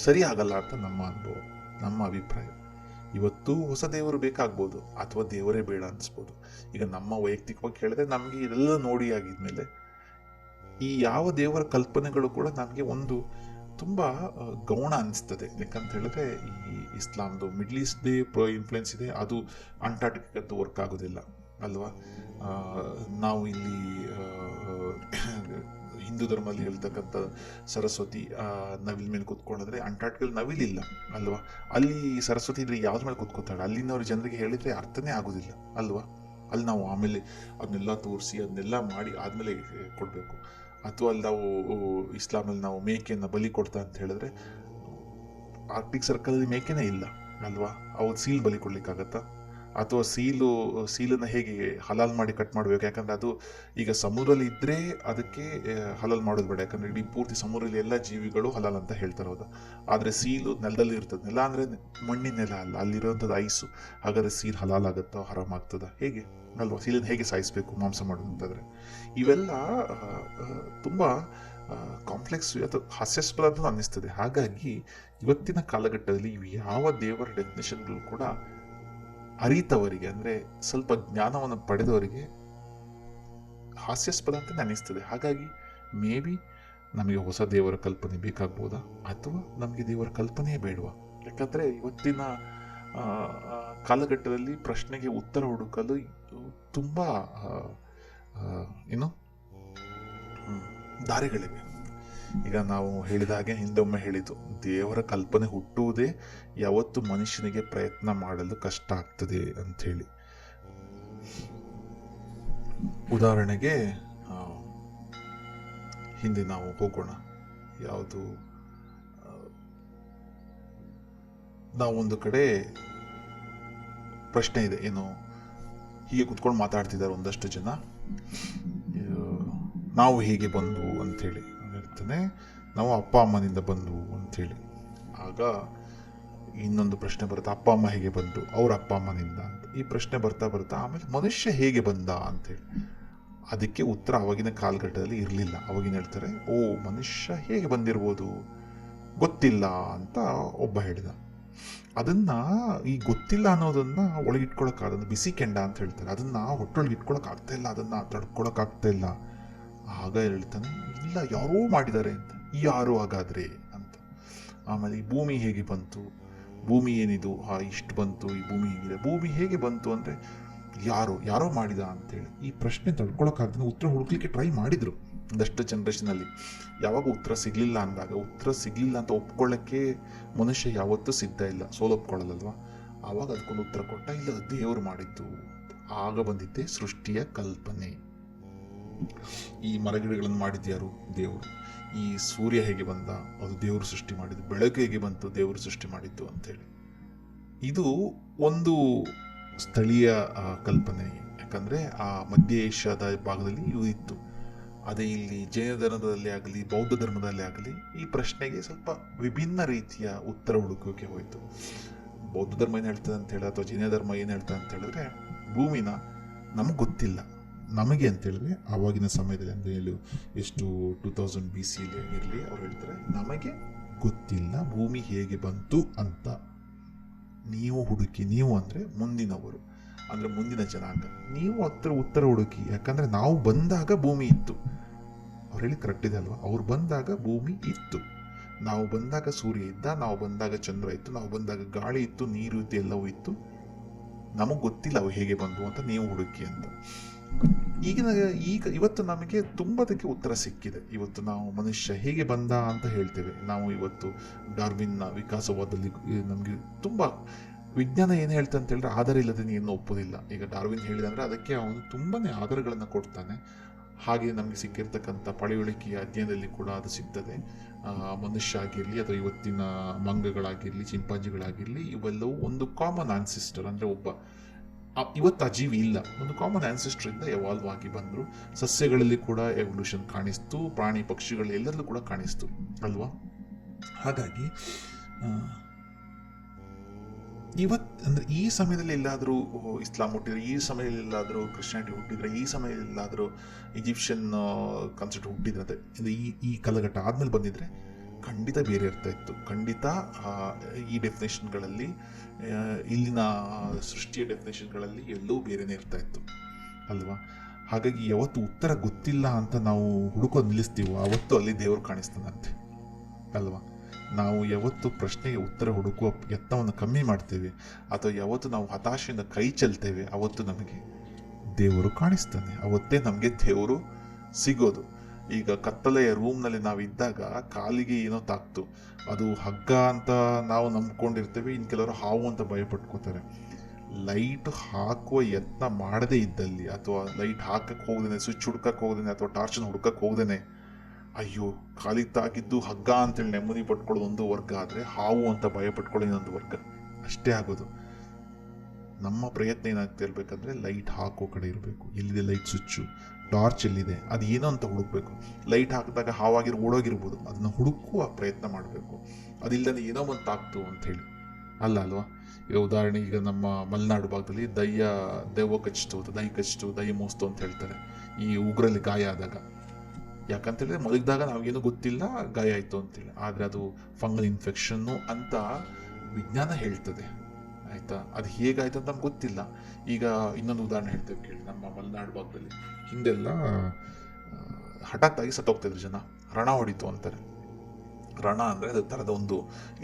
ಸರಿ ಆಗಲ್ಲ ಅಂತ ನಮ್ಮ ಅನುಭವ, ನಮ್ಮ ಅಭಿಪ್ರಾಯ. ಇವತ್ತು ಹೊಸ ದೇವರು ಬೇಕಾಗ್ಬೋದು, ಅಥವಾ ದೇವರೇ ಬೇಡ ಅನಿಸ್ಬೋದು. ಈಗ ನಮ್ಮ ವೈಯಕ್ತಿಕವಾಗಿ ಹೇಳಿದ್ರೆ ನಮಗೆ ಇದೆಲ್ಲ ನೋಡಿ ಆಗಿದ್ಮೇಲೆ ಈ ಯಾವ ದೇವರ ಕಲ್ಪನೆಗಳು ಕೂಡ ನಮಗೆ ಒಂದು ತುಂಬ ಗೌಣ ಅನಿಸ್ತದೆ. ಯಾಕಂತ ಹೇಳಿದ್ರೆ ಈ ಇಸ್ಲಾಮ್ದು ಮಿಡ್ಲ್ ಈಸ್ಟ್ ಡೇ ಇನ್ಫ್ಲುಯೆನ್ಸ್ ಇದೆ, ಅದು ಅಂಟಾರ್ಟಿಕಕ್ಕಂತೂ ವರ್ಕ್ ಆಗೋದಿಲ್ಲ ಅಲ್ವಾ. ನಾವು ಇಲ್ಲಿ ಹಿಂದೂ ಧರ್ಮದಲ್ಲಿ ಹೇಳ್ತಕ್ಕಂಥ ಸರಸ್ವತಿ ನವಿಲ್ ಮೇಲೆ ಕೂತ್ಕೊಂಡಿದ್ರೆ ಅಂಟಾರ್ಟಿಕಲ್ ನವಿಲಿಲ್ಲ ಅಲ್ವಾ. ಅಲ್ಲಿ ಸರಸ್ವತಿ ಇದ್ರೆ ಯಾವ್ದ್ರ ಮೇಲೆ ಕೂತ್ಕೋತಾಳೆ, ಅಲ್ಲಿನವ್ರ ಜನರಿಗೆ ಹೇಳಿದ್ರೆ ಅರ್ಥನೇ ಆಗೋದಿಲ್ಲ ಅಲ್ವಾ. ಅಲ್ಲಿ ನಾವು ಆಮೇಲೆ ಅದನ್ನೆಲ್ಲ ತೋರಿಸಿ ಅದನ್ನೆಲ್ಲ ಮಾಡಿ ಆದಮೇಲೆ ಕೊಡಬೇಕು. ಅಥವಾ ಅಲ್ಲಿ ನಾವು ಇಸ್ಲಾಮಲ್ಲಿ ನಾವು ಮೇಕೆಯನ್ನು ಬಲಿ ಕೊಡ್ತಾ ಅಂತ ಹೇಳಿದ್ರೆ ಆರ್ಟಿಕ್ ಸರ್ಕಲಲ್ಲಿ ಮೇಕೆನೇ ಇಲ್ಲ ಅಲ್ವಾ, ಅವ್ರು ಸೀಲ್ ಬಲಿ ಕೊಡ್ಲಿಕ್ಕಾಗತ್ತಾ? ಅಥವಾ ಸೀಲನ್ನು ಹೇಗೆ ಹಲಾಲ್ ಮಾಡಿ ಕಟ್ ಮಾಡಬೇಕು? ಯಾಕಂದರೆ ಅದು ಈಗ ಸಮುದ್ರದಲ್ಲಿ ಇದ್ದರೆ ಅದಕ್ಕೆ ಹಲಾಲ್ ಮಾಡೋದು ಬೇಡ, ಯಾಕಂದರೆ ಇಡೀ ಪೂರ್ತಿ ಸಮುದ್ರದಲ್ಲಿ ಎಲ್ಲ ಜೀವಿಗಳು ಹಲಾಲ್ ಅಂತ ಹೇಳ್ತಾರೆ, ಹೌದಾ. ಆದರೆ ಸೀಲು ನೆಲದಲ್ಲಿ ಇರ್ತದೆ, ನೆಲ ಅಂದರೆ ಮಣ್ಣಿನ ನೆಲ ಅಲ್ಲ, ಅಲ್ಲಿರೋಂಥದ್ದು ಐಸು. ಹಾಗಾದರೆ ಸೀಲ್ ಹಲಾಲ್ ಆಗುತ್ತೋ ಹರಾಮ್ ಆಗ್ತದ ಹೇಗೆ ಅಲ್ವಾ? ಸೀಲನ್ನು ಹೇಗೆ ಸಾಯಿಸಬೇಕು ಮಾಂಸ ಮಾಡೋದಂತಾದರೆ? ಇವೆಲ್ಲ ತುಂಬ ಕಾಂಪ್ಲೆಕ್ಸ್ ಅಥವಾ ಹಾಸ್ಯಾಸ್ಪದ ಅಂತ ಅನ್ನಿಸ್ತದೆ. ಹಾಗಾಗಿ ಇವತ್ತಿನ ಕಾಲಘಟ್ಟದಲ್ಲಿ ಇವು ಯಾವ ದೇವರ ಡೆಫಿನೇಷನ್ಗಳು ಕೂಡ ಅರಿತವರಿಗೆ, ಅಂದರೆ ಸ್ವಲ್ಪ ಜ್ಞಾನವನ್ನು ಪಡೆದವರಿಗೆ ಹಾಸ್ಯಾಸ್ಪದ ಅಂತ ಅನ್ನಿಸ್ತದೆ. ಹಾಗಾಗಿ ಮೇ ಬಿ ನಮಗೆ ಹೊಸ ದೇವರ ಕಲ್ಪನೆ ಬೇಕಾಗ್ಬೋದಾ, ಅಥವಾ ನಮಗೆ ದೇವರ ಕಲ್ಪನೆಯೇ ಬೇಡವಾ? ಯಾಕಂದರೆ ಇವತ್ತಿನ ಕಾಲಘಟ್ಟದಲ್ಲಿ ಪ್ರಶ್ನೆಗೆ ಉತ್ತರ ಹುಡುಕಲು ತುಂಬ ಏನು ದಾರಿಗಳಿವೆ. ಈಗ ನಾವು ಹೇಳಿದ ಹಾಗೆ ಹಿಂದೊಮ್ಮೆ ಹೇಳಿದ್ದು, ದೇವರ ಕಲ್ಪನೆ ಹುಟ್ಟುವುದೇ ಯಾವತ್ತು ಮನುಷ್ಯನಿಗೆ ಪ್ರಯತ್ನ ಮಾಡಲು ಕಷ್ಟ ಆಗ್ತದೆ ಅಂಥೇಳಿ. ಉದಾಹರಣೆಗೆ ಹಿಂದೆ ನಾವು ಹೋಗೋಣ, ಯಾವುದು ನಾವೊಂದು ಕಡೆ ಪ್ರಶ್ನೆ ಇದೆ, ಏನು ಹೀಗೆ ಕುತ್ಕೊಂಡು ಮಾತಾಡ್ತಿದ್ದಾರೆ ಒಂದಷ್ಟು ಜನ, ನಾವು ಹೇಗೆ ಬಂದು ಅಂಥೇಳಿ ಹೇಳ್ತಾನೆ, ನಾವು ಅಪ್ಪ ಅಮ್ಮನಿಂದ ಬಂದು ಅಂಥೇಳಿ. ಆಗ ಇನ್ನೊಂದು ಪ್ರಶ್ನೆ ಬರುತ್ತೆ, ಅಪ್ಪ ಅಮ್ಮ ಹೇಗೆ ಬಂದು? ಅವ್ರ ಅಪ್ಪ ಅಮ್ಮನಿಂದ ಅಂತ. ಈ ಪ್ರಶ್ನೆ ಬರ್ತಾ ಬರ್ತಾ ಆಮೇಲೆ ಮನುಷ್ಯ ಹೇಗೆ ಬಂದ ಅಂಥೇಳಿ. ಅದಕ್ಕೆ ಉತ್ತರ ಆವಾಗಿನ ಕಾಲಘಟ್ಟದಲ್ಲಿ ಇರಲಿಲ್ಲ. ಅವಾಗಿನ ಹೇಳ್ತಾರೆ, ಓ ಮನುಷ್ಯ ಹೇಗೆ ಬಂದಿರ್ಬೋದು ಗೊತ್ತಿಲ್ಲ ಅಂತ ಒಬ್ಬ ಹೇಳಿದ. ಅದನ್ನ ಈ ಗೊತ್ತಿಲ್ಲ ಅನ್ನೋದನ್ನ ಒಳಗಿಟ್ಕೊಳಕ್ಕಾಗದ ಬಿಸಿ ಕೆಂಡ ಅಂತ ಹೇಳ್ತಾರೆ, ಅದನ್ನ ಹೊಟ್ಟೊಳಗೆ ಇಟ್ಕೊಳಕ್ ಆಗ್ತಾ ಇಲ್ಲ, ಅದನ್ನ ತಡ್ಕೊಳಕ್ ಆಗ್ತಾ ಇಲ್ಲ. ಆಗ ಹೇಳ್ತಾನೆ, ಇಲ್ಲ ಯಾರೋ ಮಾಡಿದ್ದಾರೆ ಅಂತ. ಯಾರು ಹಾಗಾದ್ರೆ ಅಂತ. ಆಮೇಲೆ ಈ ಭೂಮಿ ಹೇಗೆ ಬಂತು, ಭೂಮಿ ಏನಿದು, ಇಷ್ಟು ಬಂತು, ಈ ಭೂಮಿ ಹೇಗಿದೆ, ಭೂಮಿ ಹೇಗೆ ಬಂತು ಅಂದರೆ ಯಾರೋ ಮಾಡಿದ ಅಂತೇಳಿ. ಈ ಪ್ರಶ್ನೆ ತಡ್ಕೊಳಕ್ಕಾಗ್ದೇ ಉತ್ತರ ಹುಡುಕ್ಲಿಕ್ಕೆ ಟ್ರೈ ಮಾಡಿದ್ರು ಒಂದಷ್ಟು ಜನ್ರೇಷನಲ್ಲಿ. ಯಾವಾಗ ಉತ್ತರ ಸಿಗಲಿಲ್ಲ ಅಂದಾಗ, ಉತ್ತರ ಸಿಗಲಿಲ್ಲ ಅಂತ ಒಪ್ಕೊಳ್ಳೋಕ್ಕೆ ಮನುಷ್ಯ ಯಾವತ್ತೂ ಸಿದ್ಧ ಇಲ್ಲ, ಸೋಲೊಪ್ಕೊಳ್ಳಲ್ವಾ. ಆವಾಗ ಅದಕ್ಕೊಂದು ಉತ್ತರ ಕೊಟ್ಟ, ಇಲ್ಲ ದೇವರು ಮಾಡಿದ್ದು. ಆಗ ಬಂದಿದ್ದೆ ಸೃಷ್ಟಿಯ ಕಲ್ಪನೆ. ಈ ಮರಗಿಡಗಳನ್ನು ಮಾಡಿದ್ಯಾರು? ದೇವರು. ಈ ಸೂರ್ಯ ಹೇಗೆ ಬಂದ? ಅದು ದೇವರು ಸೃಷ್ಟಿ ಮಾಡಿದ್ದು. ಬೆಳಕು ಹೇಗೆ ಬಂತು? ದೇವರು ಸೃಷ್ಟಿ ಮಾಡಿದ್ದು ಅಂತೇಳಿ. ಇದು ಒಂದು ಸ್ಥಳೀಯ ಕಲ್ಪನೆ, ಯಾಕಂದರೆ ಆ ಮಧ್ಯ ಏಷ್ಯಾದ ಭಾಗದಲ್ಲಿ ಇದು ಇತ್ತು. ಅದೇ ಇಲ್ಲಿ ಜೈನ ಧರ್ಮದಲ್ಲಿ ಆಗಲಿ ಬೌದ್ಧ ಧರ್ಮದಲ್ಲಿ ಆಗಲಿ ಈ ಪ್ರಶ್ನೆಗೆ ಸ್ವಲ್ಪ ವಿಭಿನ್ನ ರೀತಿಯ ಉತ್ತರ ಹುಡುಕೋಕೆ ಹೋಯಿತು. ಬೌದ್ಧ ಧರ್ಮ ಏನು ಹೇಳ್ತದೆ ಅಂತ ಹೇಳಿ, ಅಥವಾ ಜೈನ ಧರ್ಮ ಏನು ಹೇಳ್ತದೆ ಅಂತ ಹೇಳಿದ್ರೆ, ಭೂಮಿನ ನಮಗೆ ಗೊತ್ತಿಲ್ಲ. ನಮಗೆ ಅಂತ ಹೇಳಿದ್ರೆ ಆವಾಗಿನ ಸಮಯದಲ್ಲಿ ಅಂದರೆ ಎಷ್ಟು 2000 BC ಇರಲಿ, ಅವ್ರು ಹೇಳ್ತಾರೆ ನಮಗೆ ಗೊತ್ತಿಲ್ಲ ಭೂಮಿ ಹೇಗೆ ಬಂತು ಅಂತ. ನೀವು ಹುಡುಕಿ, ನೀವು ಅಂದರೆ ಮುಂದಿನವರು, ಅಂದರೆ ಮುಂದಿನ ಜನಾಂಗ, ನೀವು ಹತ್ರ ಉತ್ತರ ಹುಡುಕಿ. ಯಾಕಂದರೆ ನಾವು ಬಂದಾಗ ಭೂಮಿ ಇತ್ತು. ಅವ್ರು ಹೇಳಿ ಕರೆಕ್ಟ್ ಇದೆ ಅಲ್ವಾ? ಅವ್ರು ಬಂದಾಗ ಭೂಮಿ ಇತ್ತು, ನಾವು ಬಂದಾಗ ಸೂರ್ಯ ಇದ್ದ, ನಾವು ಬಂದಾಗ ಚಂದ್ರ ಇತ್ತು, ನಾವು ಬಂದಾಗ ಗಾಳಿ ಇತ್ತು, ನೀರು ಇತ್ತು, ಎಲ್ಲವೂ ಇತ್ತು. ನಮಗೆ ಗೊತ್ತಿಲ್ಲ ಅವು ಹೇಗೆ ಬಂದು ಅಂತ, ನೀವು ಹುಡುಕಿ ಅಂತ. ಇವತ್ತು ನಮಗೆ ತುಂಬದಕ್ಕೆ ಉತ್ತರ ಸಿಕ್ಕಿದೆ. ಇವತ್ತು ನಾವು ಮನುಷ್ಯ ಹೇಗೆ ಬಂದ ಅಂತ ಹೇಳ್ತೇವೆ. ನಾವು ಇವತ್ತು ಡಾರ್ವಿನ್ನ ವಿಕಾಸವಾದದಲ್ಲಿ ನಮಗೆ ತುಂಬ ವಿಜ್ಞಾನ ಏನು ಹೇಳ್ತಾ ಅಂತ ಹೇಳಿದ್ರೆ, ಆಧಾರ ಇಲ್ಲದೆ ಏನು ಒಪ್ಪೋದಿಲ್ಲ. ಈಗ ಡಾರ್ವಿನ್ ಹೇಳಿದಂದ್ರೆ ಅದಕ್ಕೆ ಅವನು ತುಂಬನೇ ಆಧಾರಗಳನ್ನು ಕೊಡ್ತಾನೆ. ಹಾಗೆ ನಮಗೆ ಸಿಕ್ಕಿರ್ತಕ್ಕಂಥ ಪಳೆಯುಳಿಕೆಯ ಅಧ್ಯಯನದಲ್ಲಿ ಕೂಡ ಅದು ಸಿಗ್ತದೆ. ಮನುಷ್ಯ ಆಗಿರಲಿ ಅಥವಾ ಇವತ್ತಿನ ಮಂಗಗಳಾಗಿರಲಿ, ಚಿಂಪಾಂಜಿಗಳಾಗಿರಲಿ, ಇವೆಲ್ಲವೂ ಒಂದು ಕಾಮನ್ ಆನ್ಸಿಸ್ಟರ್, ಅಂದರೆ ಇವತ್ತು ಆ ಜೀವಿ ಇಲ್ಲ, ಒಂದು ಕಾಮನ್ ಆನ್ಸಿಸ್ಟರ್ ಇಂದ ಎವಾಲ್ವ್ ಆಗಿ ಬಂದರು. ಸಸ್ಯಗಳಲ್ಲಿ ಕೂಡ ಎವಲ್ಯೂಷನ್ ಕಾಣಿಸ್ತು, ಪ್ರಾಣಿ ಪಕ್ಷಿಗಳು ಎಲ್ಲರಲ್ಲೂ ಕೂಡ ಕಾಣಿಸ್ತು ಅಲ್ವಾ. ಹಾಗಾಗಿ ಅಂದರೆ ಈ ಸಮಯದಲ್ಲಿ ಎಲ್ಲಾದರೂ ಇಸ್ಲಾಂ ಹುಟ್ಟಿದ್ರೆ, ಈ ಸಮಯದಲ್ಲಿ ಎಲ್ಲಾದರೂ ಕ್ರಿಶ್ಚಿಯಾನಿಟಿ ಹುಟ್ಟಿದ್ರೆ, ಈ ಸಮಯದಲ್ಲಿ ಎಲ್ಲಾದರೂ ಈಜಿಪ್ಷಿಯನ್ ಕಾನ್ಸೆಪ್ಟ್ ಹುಟ್ಟಿದ್ರೆ, ಅಂದರೆ ಈ ಕಾಲಘಟ್ಟ ಆದಮೇಲೆ ಬಂದಿದ್ರೆ ಖಂಡಿತ ಬೇರೆ ಇರ್ತಾ ಇತ್ತು. ಖಂಡಿತ ಈ ಡೆಫಿನೇಷನ್ಗಳಲ್ಲಿ, ಇಲ್ಲಿನ ಸೃಷ್ಟಿಯ ಡೆಫಿನೇಷನ್ಗಳಲ್ಲಿ ಎಲ್ಲವೂ ಬೇರೆನೇ ಇರ್ತಾ ಇತ್ತು ಅಲ್ವಾ. ಹಾಗಾಗಿ ಯಾವತ್ತು ಉತ್ತರ ಗೊತ್ತಿಲ್ಲ ಅಂತ ನಾವು ಹುಡುಕೋದು ನಿಲ್ಲಿಸ್ತೀವೋ ಆವತ್ತು ಅಲ್ಲಿ ದೇವರು ಕಾಣಿಸ್ತಾನಂತೆ ಅಲ್ವಾ. ನಾವು ಯಾವತ್ತು ಪ್ರಶ್ನೆಗೆ ಉತ್ತರ ಹುಡುಕುವ ಯತ್ನವನ್ನು ಕಮ್ಮಿ ಮಾಡ್ತೇವೆ ಅಥವಾ ಯಾವತ್ತು ನಾವು ಹತಾಶೆಯಿಂದ ಕೈ ಚೆಲ್ತೇವೆ ಅವತ್ತು ನಮಗೆ ದೇವರು ಕಾಣಿಸ್ತಾನೆ, ಅವತ್ತೇ ನಮಗೆ ದೇವರು ಸಿಗೋದು. ಈಗ ಕತ್ತಲೆಯ ರೂಮ್ನಲ್ಲಿ ನಾವು ಇದ್ದಾಗ ಕಾಲಿಗೆ ಏನೋ ತಾಕ್ತು, ಅದು ಹಗ್ಗ ಅಂತ ನಾವು ನಂಬ್ಕೊಂಡಿರ್ತೇವೆ, ಇನ್ನು ಕೆಲವರು ಹಾವು ಅಂತ ಭಯಪಟ್ಕೋತಾರೆ. ಲೈಟ್ ಹಾಕುವ ಯತ್ನ ಮಾಡದೇ ಇದ್ದಲ್ಲಿ ಅಥವಾ ಲೈಟ್ ಹಾಕಕ್ಕೆ ಹೋಗ್ದೇನೆ, ಸ್ವಿಚ್ ಹುಡ್ಕಕ್ಕೆ ಹೋಗ್ದೇನೆ ಅಥವಾ ಟಾರ್ಚನ್ನು ಹುಡ್ಕಕ್ಕೆ ಹೋಗ್ದೇನೆ ಅಯ್ಯೋ ಕಾಲಿಗೆ ತಾಗಿದ್ದು ಹಗ್ಗ ಅಂತೇಳಿ ನೆಮ್ಮದಿ ಪಟ್ಕೊಳ್ಳೋದು ಒಂದು ವರ್ಗ, ಆದರೆ ಹಾವು ಅಂತ ಭಯ ಪಟ್ಕೊಳ್ಳೋ ಇನ್ನೊಂದು ವರ್ಗ. ಅಷ್ಟೇ ಆಗೋದು. ನಮ್ಮ ಪ್ರಯತ್ನ ಏನಾಗ್ತಾ ಇರಬೇಕಂದ್ರೆ ಲೈಟ್ ಹಾಕೋ ಕಡೆ ಇರಬೇಕು. ಎಲ್ಲಿದೆ ಲೈಟ್ ಸ್ವಿಚ್ಚು, ಟಾರ್ಚ್ ಎಲ್ಲಿದೆ, ಅದು ಏನೋ ಅಂತ ಹುಡುಕ್ಬೇಕು. ಲೈಟ್ ಹಾಕಿದಾಗ ಹಾವಾಗಿರೋ ಓಡೋಗಿರ್ಬೋದು, ಅದನ್ನು ಹುಡುಕುವ ಪ್ರಯತ್ನ ಮಾಡಬೇಕು. ಅದಿಲ್ಲದೆ ಏನೋ ಒಂದು ತಾಕ್ತು ಅಂಥೇಳಿ ಅಲ್ವಾ. ಈಗ ಉದಾಹರಣೆ, ಈಗ ನಮ್ಮ ಮಲೆನಾಡು ಭಾಗದಲ್ಲಿ ದೆವ್ವ ಕಚ್ಚಿತು, ದೈ ಮೋಸ್ತು ಅಂತ ಹೇಳ್ತಾರೆ ಈ ಉಗುರಲ್ಲಿ ಗಾಯ ಆದಾಗ. ಯಾಕಂತೇಳಿದ್ರೆ ಮಲಗಿದಾಗ ನಾವೇನು ಗೊತ್ತಿಲ್ಲ ಗಾಯ ಆಯಿತು ಅಂತೇಳಿ, ಆದರೆ ಅದು ಫಂಗಲ್ ಇನ್ಫೆಕ್ಷನ್ನು ಅಂತ ವಿಜ್ಞಾನ ಹೇಳ್ತದೆ ಆಯಿತಾ. ಅದು ಹೇಗಾಯ್ತು ಅಂತ ನಮ್ಗೆ ಗೊತ್ತಿಲ್ಲ. ಈಗ ಇನ್ನೊಂದು ಉದಾಹರಣೆ ಹೇಳ್ತೇವೆ ಕೇಳಿ. ನಮ್ಮ ಮಲೆನಾಡು ಭಾಗದಲ್ಲಿ ಹಿಂದೆಲ್ಲ ಹಠಾತ್ತಾಗಿ ಸತ್ತೋಗ್ತಿದ್ರು ಜನ, ರಣ ಹೊಡಿತು ಅಂತಾರೆ. ರಣ ಅಂದರೆ ಅದು ಥರದ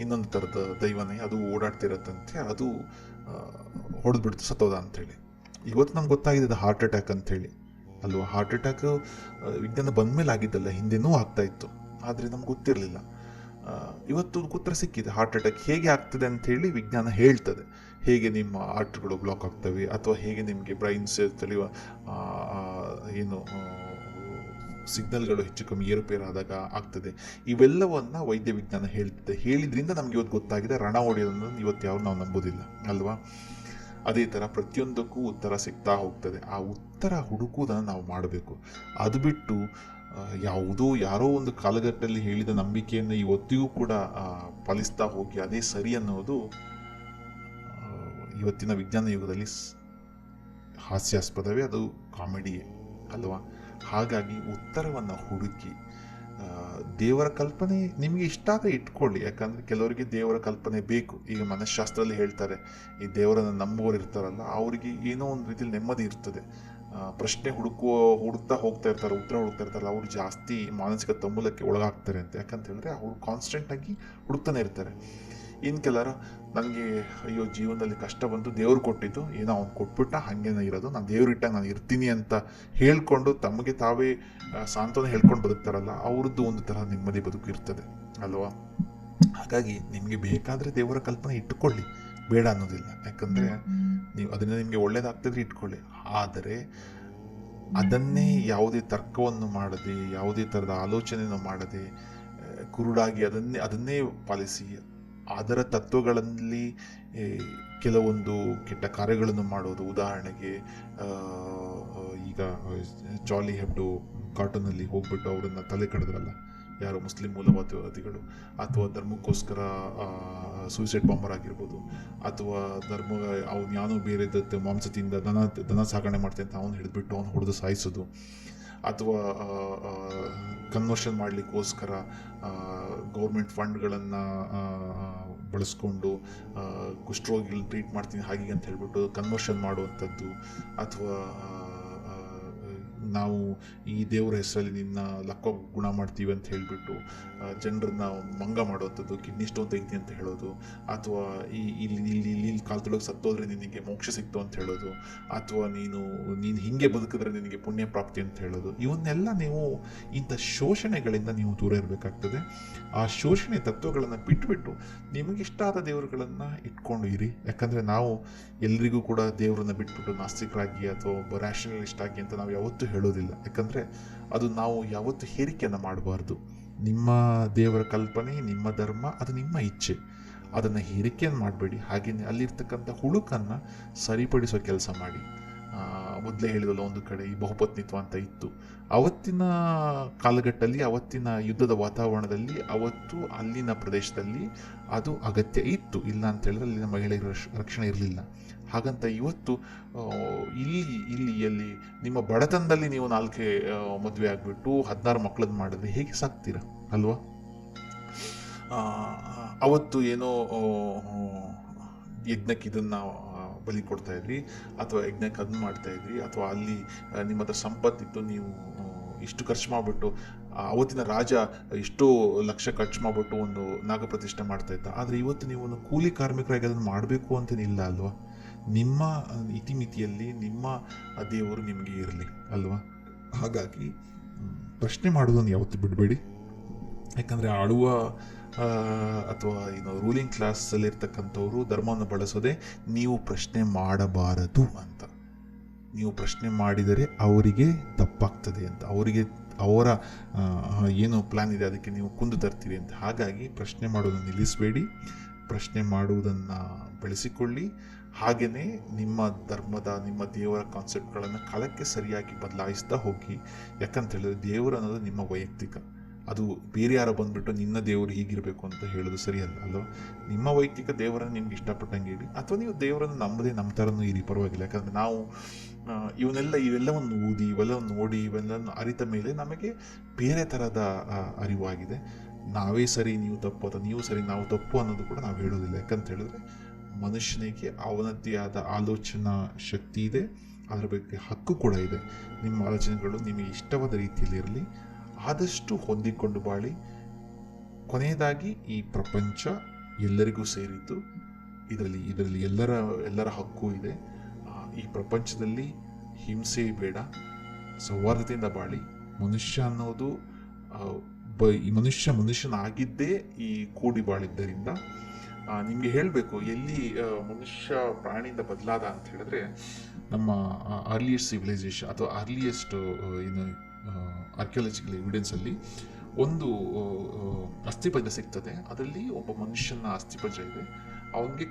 ಇನ್ನೊಂದು ಥರದ ದೈವನೇ, ಅದು ಓಡಾಡ್ತಿರತ್ತಂತೆ, ಅದು ಹೊಡೆದ್ಬಿಡ್ತು ಸತ್ತೋದ ಅಂಥೇಳಿ. ಇವತ್ತು ನಮ್ಗೆ ಗೊತ್ತಾಗಿದೆ ಅದು ಹಾರ್ಟ್ ಅಟ್ಯಾಕ್ ಅಂಥೇಳಿ ಅಲ್ವಾ. ಹಾರ್ಟ್ ಅಟ್ಯಾಕ್ ವಿಜ್ಞಾನ ಬಂದ ಮೇಲೆ ಆಗಿದ್ದಲ್ಲ, ಹಿಂದೆನೂ ಆಗ್ತಾ ಇತ್ತು, ಆದರೆ ನಮ್ಗೆ ಗೊತ್ತಿರಲಿಲ್ಲ. ಇವತ್ತು ಉತ್ತರ ಸಿಕ್ಕಿದೆ. ಹಾರ್ಟ್ ಅಟ್ಯಾಕ್ ಹೇಗೆ ಆಗ್ತದೆ ಅಂಥೇಳಿ ವಿಜ್ಞಾನ ಹೇಳ್ತದೆ. ಹೇಗೆ ನಿಮ್ಮ ಆರ್ಟ್ಗಳು ಬ್ಲಾಕ್ ಆಗ್ತವೆ ಅಥವಾ ಹೇಗೆ ನಿಮಗೆ ಬ್ರೈನ್ಸ್ ತಿಳಿಯುವ ಸಿಗ್ನಲ್ಗಳು ಹೆಚ್ಚು ಕಮ್ಮಿ ಏರುಪೇರಾದಾಗ ಆಗ್ತದೆ. ಇವೆಲ್ಲವನ್ನ ವೈದ್ಯ ವಿಜ್ಞಾನ ಹೇಳ್ತದೆ. ಹೇಳಿದ್ರಿಂದ ನಮ್ಗೆ ಇವತ್ತು ಗೊತ್ತಾಗಿದೆ ರಣ ಹೊಡೆಯೋದನ್ನು ಇವತ್ತು ಯಾರು ನಾವು ನಂಬೋದಿಲ್ಲ ಅಲ್ವಾ. ಅದೇ ಥರ ಪ್ರತಿಯೊಂದಕ್ಕೂ ಉತ್ತರ ಸಿಗ್ತಾ ಹೋಗ್ತದೆ. ಆ ಉತ್ತರ ಹುಡುಕುವುದನ್ನು ನಾವು ಮಾಡಬೇಕು. ಅದು ಬಿಟ್ಟು ಯಾರೋ ಒಂದು ಕಾಲಘಟ್ಟದಲ್ಲಿ ಹೇಳಿದ ನಂಬಿಕೆಯನ್ನು ಇವತ್ತಿಗೂ ಕೂಡ ಪಾಲಿಸ್ತಾ ಹೋಗಿ ಅದೇ ಸರಿ ಅನ್ನೋದು ಇವತ್ತಿನ ವಿಜ್ಞಾನ ಯುಗದಲ್ಲಿ ಹಾಸ್ಯಾಸ್ಪದವೇ, ಅದು ಕಾಮಿಡಿಯೇ ಅಲ್ವಾ. ಹಾಗಾಗಿ ಉತ್ತರವನ್ನು ಹುಡುಕಿ ದೇವರ ಕಲ್ಪನೆ ನಿಮಗೆ ಇಷ್ಟ ಆದರೆ ಇಟ್ಕೊಳ್ಳಿ. ಯಾಕಂದರೆ ಕೆಲವರಿಗೆ ದೇವರ ಕಲ್ಪನೆ ಬೇಕು. ಈಗ ಮನಃಶಾಸ್ತ್ರದಲ್ಲಿ ಹೇಳ್ತಾರೆ, ಈ ದೇವರನ್ನು ನಂಬುವವರು ಇರ್ತಾರಲ್ಲ ಅವರಿಗೆ ಏನೋ ಒಂದು ರೀತಿಯಲ್ಲಿ ನೆಮ್ಮದಿ ಇರ್ತದೆ. ಪ್ರಶ್ನೆ ಹುಡುಕ್ತಾ ಹೋಗ್ತಾ ಇರ್ತಾರೆ, ಉತ್ತರ ಹುಡುಕ್ತಾ ಇರ್ತಾರಲ್ಲ, ಅವರು ಜಾಸ್ತಿ ಮಾನಸಿಕ ತಮ್ಮೂಲಕ್ಕೆ ಒಳಗಾಗ್ತಾರೆ ಅಂತ. ಯಾಕಂತ ಹೇಳಿದ್ರೆ ಅವರು ಕಾನ್ಸ್ಟೆಂಟಾಗಿ ಹುಡುಕ್ತಾನೆ ಇರ್ತಾರೆ. ಇನ್ನು ಕೆಲವರು ನನಗೆ ಅಯ್ಯೋ ಜೀವನದಲ್ಲಿ ಕಷ್ಟ ಬಂತು, ದೇವ್ರು ಕೊಟ್ಟಿದ್ದು ಏನೋ ಅವ್ನು ಕೊಟ್ಬಿಟ್ಟ, ಹಾಗೇನ ಇರೋದು, ನಾನು ದೇವ್ರಿಟ್ಟಾಗ ನಾನು ಇರ್ತೀನಿ ಅಂತ ಹೇಳ್ಕೊಂಡು ತಮಗೆ ತಾವೇ ಸಾಂತ್ವನ ಹೇಳ್ಕೊಂಡು ಬದುಕ್ತಾರಲ್ಲ, ಅವ್ರದ್ದು ಒಂದು ತರಹ ನೆಮ್ಮದಿ ಬದುಕು ಇರ್ತದೆ ಅಲ್ವಾ. ಹಾಗಾಗಿ ನಿಮಗೆ ಬೇಕಾದರೆ ದೇವರ ಕಲ್ಪನೆ ಇಟ್ಟುಕೊಳ್ಳಿ, ಬೇಡ ಅನ್ನೋದಿಲ್ಲ. ಯಾಕಂದರೆ ನೀವು ಅದನ್ನ ನಿಮಗೆ ಒಳ್ಳೇದಾಗ್ತಿದ್ರೆ ಇಟ್ಕೊಳ್ಳಿ. ಆದರೆ ಅದನ್ನೇ ಯಾವುದೇ ತರ್ಕವನ್ನು ಮಾಡದೆ, ಯಾವುದೇ ಥರದ ಆಲೋಚನೆಯನ್ನು ಮಾಡದೆ, ಕುರುಡಾಗಿ ಅದನ್ನೇ ಪಾಲಿಸಿ ಅದರ ತತ್ವಗಳಲ್ಲಿ ಕೆಲವೊಂದು ಕೆಟ್ಟ ಕಾರ್ಯಗಳನ್ನು ಮಾಡೋದು. ಉದಾಹರಣೆಗೆ ಈಗ ಚಾರ್ಲಿ ಹೆಬ್ಡೋ ಕಾರ್ಟೂನಲ್ಲಿ ಹೋಗ್ಬಿಟ್ಟು ಅವರನ್ನು ತಲೆ ಕಡಿದ್ರಲ್ಲ ಯಾರೋ ಮುಸ್ಲಿಂ ಮೂಲವಾದಿಗಳು, ಅಥವಾ ಧರ್ಮಕ್ಕೋಸ್ಕರ ಸೂಸೈಡ್ ಬಾಂಬರ್ ಆಗಿರ್ಬೋದು, ಅಥವಾ ಅವ್ನು ಯಾನೋ ಬೇರೆ ಮಾಂಸದಿಂದ ದನ ಸಾಗಣೆ ಮಾಡ್ತೇನೆ ಅಂತ ಅವ್ನು ಹಿಡಿದ್ಬಿಟ್ಟು ಅವ್ನು ಹೊಡೆದು ಸಾಯಿಸೋದು, ಅಥವಾ ಕನ್ವರ್ಷನ್ ಮಾಡಲಿಕ್ಕೋಸ್ಕರ ಗೌರ್ಮೆಂಟ್ ಫಂಡ್ಗಳನ್ನು ಬಳಸ್ಕೊಂಡು ಕುಷ್ಠರೋಗಿಗಳು ಟ್ರೀಟ್ ಮಾಡ್ತೀನಿ ಹಾಗೆ ಅಂತ ಹೇಳ್ಬಿಟ್ಟು ಕನ್ವರ್ಷನ್ ಮಾಡುವಂಥದ್ದು, ಅಥವಾ ನಾವು ಈ ದೇವರ ಹೆಸರಲ್ಲಿ ನಿನ್ನ ಲಕ್ಕ ಗುಣ ಮಾಡ್ತೀವಿ ಅಂತ ಹೇಳಿಬಿಟ್ಟು ಜನರನ್ನ ಮಂಗ ಮಾಡುವಂಥದ್ದು, ಕಿಡ್ನಿ ಸ್ಟೋನ್ ತೆಗಿತಿ ಅಂತ ಹೇಳೋದು, ಅಥವಾ ಇಲ್ಲಿ ಕಾಲು ತೊಳಗೆ ಸತ್ತೋದ್ರೆ ನಿನಗೆ ಮೋಕ್ಷ ಸಿಕ್ತು ಅಂತ ಹೇಳೋದು, ಅಥವಾ ನೀನು ಹಿಂಗೆ ಬದುಕಿದ್ರೆ ನಿನಗೆ ಪುಣ್ಯ ಪ್ರಾಪ್ತಿ ಅಂತ ಹೇಳೋದು. ಇವನ್ನೆಲ್ಲ ನೀವು ಇಂಥ ಶೋಷಣೆಗಳಿಂದ ನೀವು ದೂರ ಇರಬೇಕಾಗ್ತದೆ. ಆ ಶೋಷಣೆ ತತ್ವಗಳನ್ನು ಬಿಟ್ಬಿಟ್ಟು ನಿಮಗಿಷ್ಟ ಆದ ದೇವರುಗಳನ್ನು ಇಟ್ಕೊಂಡು ಇರಿ. ಯಾಕಂದರೆ ನಾವು ಎಲ್ರಿಗೂ ಕೂಡ ದೇವರನ್ನ ಬಿಟ್ಬಿಟ್ಟು ನಾಸ್ತಿಕರಾಗಿ ಅಥವಾ ಒಬ್ಬ ರ್ಯಾಷನಲಿಸ್ಟ್ ಆಗಿ ಅಂತ ನಾವು ಯಾವತ್ತೂ ಹೇಳೋದಿಲ್ಲ. ಯಾಕಂದರೆ ಅದು ನಾವು ಯಾವತ್ತೂ ಹೇರಿಕೆಯನ್ನು ಮಾಡಬಾರ್ದು. ನಿಮ್ಮ ದೇವರ ಕಲ್ಪನೆ, ನಿಮ್ಮ ಧರ್ಮ, ಅದು ನಿಮ್ಮ ಇಚ್ಛೆ, ಅದನ್ನು ಹೇರಿಕೆಯನ್ನು ಮಾಡಬೇಡಿ. ಹಾಗೆಯೇ ಅಲ್ಲಿರ್ತಕ್ಕಂಥ ಹುಳುಕನ್ನು ಸರಿಪಡಿಸೋ ಕೆಲಸ ಮಾಡಿ. ಮೊದಲೇ ಹೇಳಿದಲ್ಲ, ಒಂದು ಕಡೆ ಈ ಬಹುಪತ್ನಿತ್ವ ಅಂತ ಇತ್ತು. ಅವತ್ತಿನ ಕಾಲಘಟ್ಟದಲ್ಲಿ, ಅವತ್ತಿನ ಯುದ್ಧದ ವಾತಾವರಣದಲ್ಲಿ, ಅವತ್ತು ಅಲ್ಲಿನ ಪ್ರದೇಶದಲ್ಲಿ ಅದು ಅಗತ್ಯ ಇತ್ತು. ಇಲ್ಲ ಅಂತ ಹೇಳಿದ್ರೆ ಅಲ್ಲಿನ ಮಹಿಳೆಯರ ರಕ್ಷಣೆ ಇರಲಿಲ್ಲ. ಹಾಗಂತ ಇವತ್ತು ಎಲ್ಲಿ ನಿಮ್ಮ ಬಡತನದಲ್ಲಿ ನೀವು 4 ಮದುವೆ ಆಗಿಬಿಟ್ಟು 16 ಮಕ್ಕಳದ್ದು ಮಾಡಿದ್ರೆ ಹೇಗೆ ಸಾಕ್ತೀರಾ ಅಲ್ವಾ? ಅವತ್ತು ಏನೋ ಯಜ್ಞಕ್ಕೆ ಇದನ್ನ ಬಲಿ ಕೊಡ್ತಾ ಇದ್ರಿ, ಅಥವಾ ಯಜ್ಞಕ್ಕೆ ಅದನ್ನ ಮಾಡ್ತಾ ಇದ್ರಿ, ಅಥವಾ ಅಲ್ಲಿ ನಿಮ್ಮ ಹತ್ರ ಸಂಪತ್ತಿತ್ತು, ನೀವು ಇಷ್ಟು ಖರ್ಚು ಮಾಡಿಬಿಟ್ಟು, ಅವತ್ತಿನ ರಾಜ ಇಷ್ಟು ಲಕ್ಷ ಖರ್ಚು ಮಾಡಿಬಿಟ್ಟು ಒಂದು ನಾಗಪ್ರತಿಷ್ಠೆ ಮಾಡ್ತಾ ಇದ್ದ. ಆದರೆ ಇವತ್ತು ನೀವು ಒಂದು ಕೂಲಿ ಕಾರ್ಮಿಕರಾಗಿ ಅದನ್ನು ಮಾಡಬೇಕು ಅಂತೇನಿಲ್ಲ ಅಲ್ವಾ? ನಿಮ್ಮ ಇತಿಮಿತಿಯಲ್ಲಿ ನಿಮ್ಮ ದೇವರು ನಿಮಗೆ ಇರಲಿ ಅಲ್ವಾ? ಹಾಗಾಗಿ ಪ್ರಶ್ನೆ ಮಾಡೋದನ್ನು ಯಾವತ್ತೂ ಬಿಡಬೇಡಿ. ಯಾಕಂದರೆ ಆಳುವ ಅಥವಾ ರೂಲಿಂಗ್ ಕ್ಲಾಸಲ್ಲಿ ಇರ್ತಕ್ಕಂಥವ್ರು ಧರ್ಮವನ್ನು ಬಳಸೋದೆ ನೀವು ಪ್ರಶ್ನೆ ಮಾಡಬಾರದು ಅಂತ. ನೀವು ಪ್ರಶ್ನೆ ಮಾಡಿದರೆ ಅವರಿಗೆ ತಪ್ಪಾಗ್ತದೆ ಅಂತ, ಅವರ ಏನು ಪ್ಲಾನ್ ಇದೆ ಅದಕ್ಕೆ ನೀವು ಕುಂದು ತರ್ತೀರಿ ಅಂತ. ಹಾಗಾಗಿ ಪ್ರಶ್ನೆ ಮಾಡೋದನ್ನು ನಿಲ್ಲಿಸಬೇಡಿ, ಪ್ರಶ್ನೆ ಮಾಡುವುದನ್ನು ಬೆಳೆಸಿಕೊಳ್ಳಿ. ಹಾಗೆಯೇ ನಿಮ್ಮ ಧರ್ಮದ, ನಿಮ್ಮ ದೇವರ ಕಾನ್ಸೆಪ್ಟ್ಗಳನ್ನು ಕಾಲಕ್ಕೆ ಸರಿಯಾಗಿ ಬದಲಾಯಿಸ್ತಾ ಹೋಗಿ. ಯಾಕಂತ ಹೇಳಿದ್ರೆ ದೇವರು ಅನ್ನೋದು ನಿಮ್ಮ ವೈಯಕ್ತಿಕ, ಅದು ಬೇರೆ ಯಾರೋ ಬಂದುಬಿಟ್ಟು ನಿನ್ನ ದೇವರು ಹೀಗಿರಬೇಕು ಅಂತ ಹೇಳೋದು ಸರಿಯಲ್ಲ ಅಲ್ವಾ? ನಿಮ್ಮ ವೈಯಕ್ತಿಕ ದೇವರನ್ನು ನಿಮ್ಗೆ ಇಷ್ಟಪಟ್ಟಂಗೆ ಇಡಿ, ಅಥವಾ ನೀವು ದೇವರನ್ನು ನಮ್ಮದೇ ನಮ್ಮ ಥರನೂ ಇರಿ, ಪರವಾಗಿಲ್ಲ. ಯಾಕಂದರೆ ನಾವು ಇವೆಲ್ಲವನ್ನು ಓದಿ, ಇವೆಲ್ಲವನ್ನು ನೋಡಿ, ಇವೆಲ್ಲವನ್ನು ಅರಿತ ಮೇಲೆ ನಮಗೆ ಬೇರೆ ಥರದ ಅರಿವಾಗಿದೆ. ನಾವೇ ಸರಿ ನೀವು ತಪ್ಪು, ಅಥವಾ ನೀವು ಸರಿ ನಾವು ತಪ್ಪು ಅನ್ನೋದು ಕೂಡ ನಾವು ಹೇಳೋದಿಲ್ಲ. ಯಾಕಂತ ಹೇಳಿದ್ರೆ ಮನುಷ್ಯನಿಗೆ ಅವನದ್ದೇ ಆದ ಆಲೋಚನಾ ಶಕ್ತಿ ಇದೆ, ಅದರ ಬಗ್ಗೆ ಹಕ್ಕು ಕೂಡ ಇದೆ. ನಿಮ್ಮ ಆಲೋಚನೆಗಳು ನಿಮಗೆ ಇಷ್ಟವಾದ ರೀತಿಯಲ್ಲಿ ಇರಲಿ, ಆದಷ್ಟು ಹೊಂದಿಕೊಂಡು ಬಾಳಿ. ಕೊನೆಯದಾಗಿ ಈ ಪ್ರಪಂಚ ಎಲ್ಲರಿಗೂ ಸೇರಿದ್ದು, ಇದರಲ್ಲಿ ಎಲ್ಲರ ಹಕ್ಕು ಇದೆ. ಈ ಪ್ರಪಂಚದಲ್ಲಿ ಹಿಂಸೆ ಬೇಡ, ಸೌಹಾರ್ದತೆಯಿಂದ ಬಾಳಿ. ಮನುಷ್ಯ ಅನ್ನೋದು ಮನುಷ್ಯನಾಗಿದ್ದೇ ಈ ಕೂಡಿ ಬಾಳಿದ್ದರಿಂದ. ನಿಮಗೆ ಹೇಳಬೇಕು, ಎಲ್ಲಿ ಮನುಷ್ಯ ಪ್ರಾಣಿಯಿಂದ ಬದಲಾದ ಅಂತ ಹೇಳಿದ್ರೆ, ನಮ್ಮ ಅರ್ಲಿಯೆಸ್ಟ್ ಸಿವಿಲೈಸೇಷನ್ ಅಥವಾ ಅರ್ಲಿಯೆಸ್ಟ್ ಆರ್ಕಿಯಾಲಜಿಕಲ್ ಎವಿಡೆನ್ಸಲ್ಲಿ ಒಂದು ಅಸ್ಥಿಪಂಜ ಸಿಗ್ತದೆ. ಅದರಲ್ಲಿ ಒಬ್ಬ ಮನುಷ್ಯನ ಅಸ್ಥಿಪಂಜ ಇದೆ. ಅವನಿಗೆ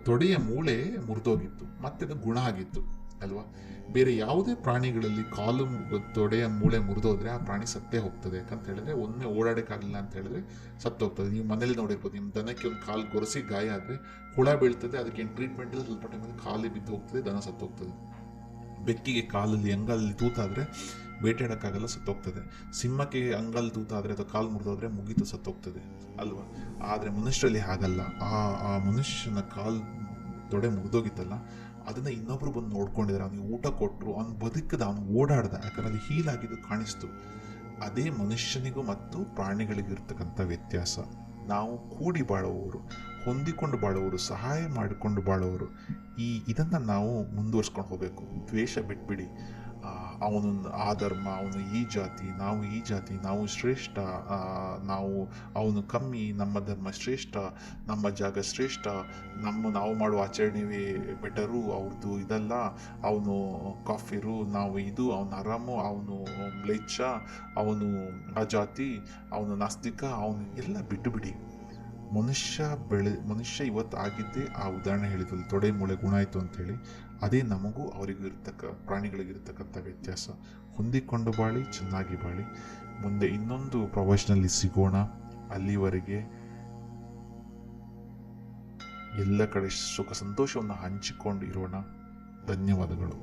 ತೊಡೆಯ ಮೂಳೆ ಮುರಿದೋಗಿತ್ತು, ಮತ್ತೆ ಅದು ಗುಣ ಆಗಿತ್ತು ಅಲ್ವಾ? ಬೇರೆ ಯಾವುದೇ ಪ್ರಾಣಿಗಳಲ್ಲಿ ತೊಡೆಯ ಮೂಳೆ ಮುರಿದೋದ್ರೆ ಆ ಪ್ರಾಣಿ ಸತ್ತೇ ಹೋಗ್ತದೆ. ಯಾಕಂತ ಹೇಳಿದ್ರೆ ಒಮ್ಮೆ ಓಡಾಡೋಕ್ಕಾಗಲಿಲ್ಲ ಅಂತ ಹೇಳಿದ್ರೆ ಸತ್ತೋಗ್ತದೆ. ನೀವು ಮನೇಲಿ ನೋಡಿರ್ಬೋದು, ನಿಮ್ಮ ದನಕ್ಕೆ ಒಂದು ಕಾಲು ಗೊರಸಿ ಗಾಯ ಆದರೆ ಹುಳ ಬೀಳ್ತದೆ, ಅದಕ್ಕೆ ಟ್ರೀಟ್ಮೆಂಟ್ ಇಲ್ಲ, ಸ್ವಲ್ಪ ಟೈಮಲ್ಲಿ ಕಾಲು ಬಿದ್ದು ಹೋಗ್ತದೆ, ದನ ಸತ್ತೋಗ್ತದೆ. ಬೆಕ್ಕಿಗೆ ಕಾಲಲ್ಲಿ ಅಂಗಲ್ಲಿ ತೂತಾದರೆ ಬೇಟೆಯಾಡೋಕ್ಕಾಗಲ್ಲ, ಸತ್ತೋಗ್ತದೆ. ಸಿಂಹಕ್ಕೆ ಅಂಗಲ್ಲಿ ತೂತಾದರೆ ಅಥವಾ ಕಾಲು ಮುರಿದೋದ್ರೆ ಮುಗೀತು, ಸತ್ತೋಗ್ತದೆ ಅಲ್ವಾ? ಆದರೆ ಮನುಷ್ಯರಲ್ಲಿ ಹಾಗಲ್ಲ. ಆ ಮನುಷ್ಯನ ತೊಡೆ ಮುರಿದೋಗಿತ್ತಲ್ಲ, ಅದನ್ನು ಇನ್ನೊಬ್ರು ಬಂದು ನೋಡ್ಕೊಂಡಿದ್ದಾರೆ, ಅವನಿಗೆ ಊಟ ಕೊಟ್ಟರು, ಅವನು ಬದುಕದ, ಅವನು ಓಡಾಡ್ದ, ಯಾಕಂದ್ರೆ ಅದು ಹೀಲ್ ಆಗಿದ್ದು ಕಾಣಿಸ್ತು. ಅದೇ ಮನುಷ್ಯನಿಗೂ ಮತ್ತು ಪ್ರಾಣಿಗಳಿಗೂ ಇರ್ತಕ್ಕಂಥ ವ್ಯತ್ಯಾಸ. ನಾವು ಕೂಡಿ ಬಾಳುವವರು, ಹೊಂದಿಕೊಂಡು ಬಾಳುವವರು, ಸಹಾಯ ಮಾಡಿಕೊಂಡು ಬಾಳುವವರು. ಇದನ್ನು ನಾವು ಮುಂದುವರ್ಸ್ಕೊಂಡು ಹೋಗಬೇಕು. ದ್ವೇಷ ಬಿಟ್ಬಿಡಿ. ಅವನು ಆ ಧರ್ಮ, ಅವನು ಈ ಜಾತಿ, ನಾವು ಈ ಜಾತಿ, ನಾವು ಶ್ರೇಷ್ಠ, ಅವನು ಕಮ್ಮಿ, ನಮ್ಮ ಧರ್ಮ ಶ್ರೇಷ್ಠ, ನಮ್ಮ ಜಾಗ ಶ್ರೇಷ್ಠ, ನಾವು ಮಾಡುವ ಆಚರಣೆವೇ ಬೆಟರು, ಅವ್ರದ್ದು ಇದಲ್ಲ, ಅವನು ಕಾಫಿರು, ನಾವು ಇದು, ಅವನು ಆರಾಮು, ಅವನು ಮ್ಲೇಚ್ಛ, ಅವನು ಆ ಜಾತಿ, ಅವನು ನಾಸ್ತಿಕ, ಅವನು ಎಲ್ಲ ಬಿಟ್ಟು ಬಿಡಿ. ಮನುಷ್ಯ ಇವತ್ತು ಆಗಿದ್ದೇ ಆ ಉದಾಹರಣೆ ಹೇಳಿದ್ವಲ್ಲ, ತೊಡೆ ಮೂಳೆ ಗುಣ ಆಯಿತು ಅಂತೇಳಿ. ಅದೇ ನಮಗೂ ಅವರಿಗೂ ಪ್ರಾಣಿಗಳಿಗಿರ್ತಕ್ಕಂಥ ವ್ಯತ್ಯಾಸ. ಹೊಂದಿಕೊಂಡು ಬಾಳಿ, ಚೆನ್ನಾಗಿ ಬಾಳಿ. ಮುಂದೆ ಇನ್ನೊಂದು ಪ್ರವಚನದಲ್ಲಿ ಸಿಗೋಣ. ಅಲ್ಲಿವರೆಗೆ ಎಲ್ಲ ಕಡೆ ಸುಖ ಸಂತೋಷವನ್ನು ಹಂಚಿಕೊಂಡು ಇರೋಣ. ಧನ್ಯವಾದಗಳು.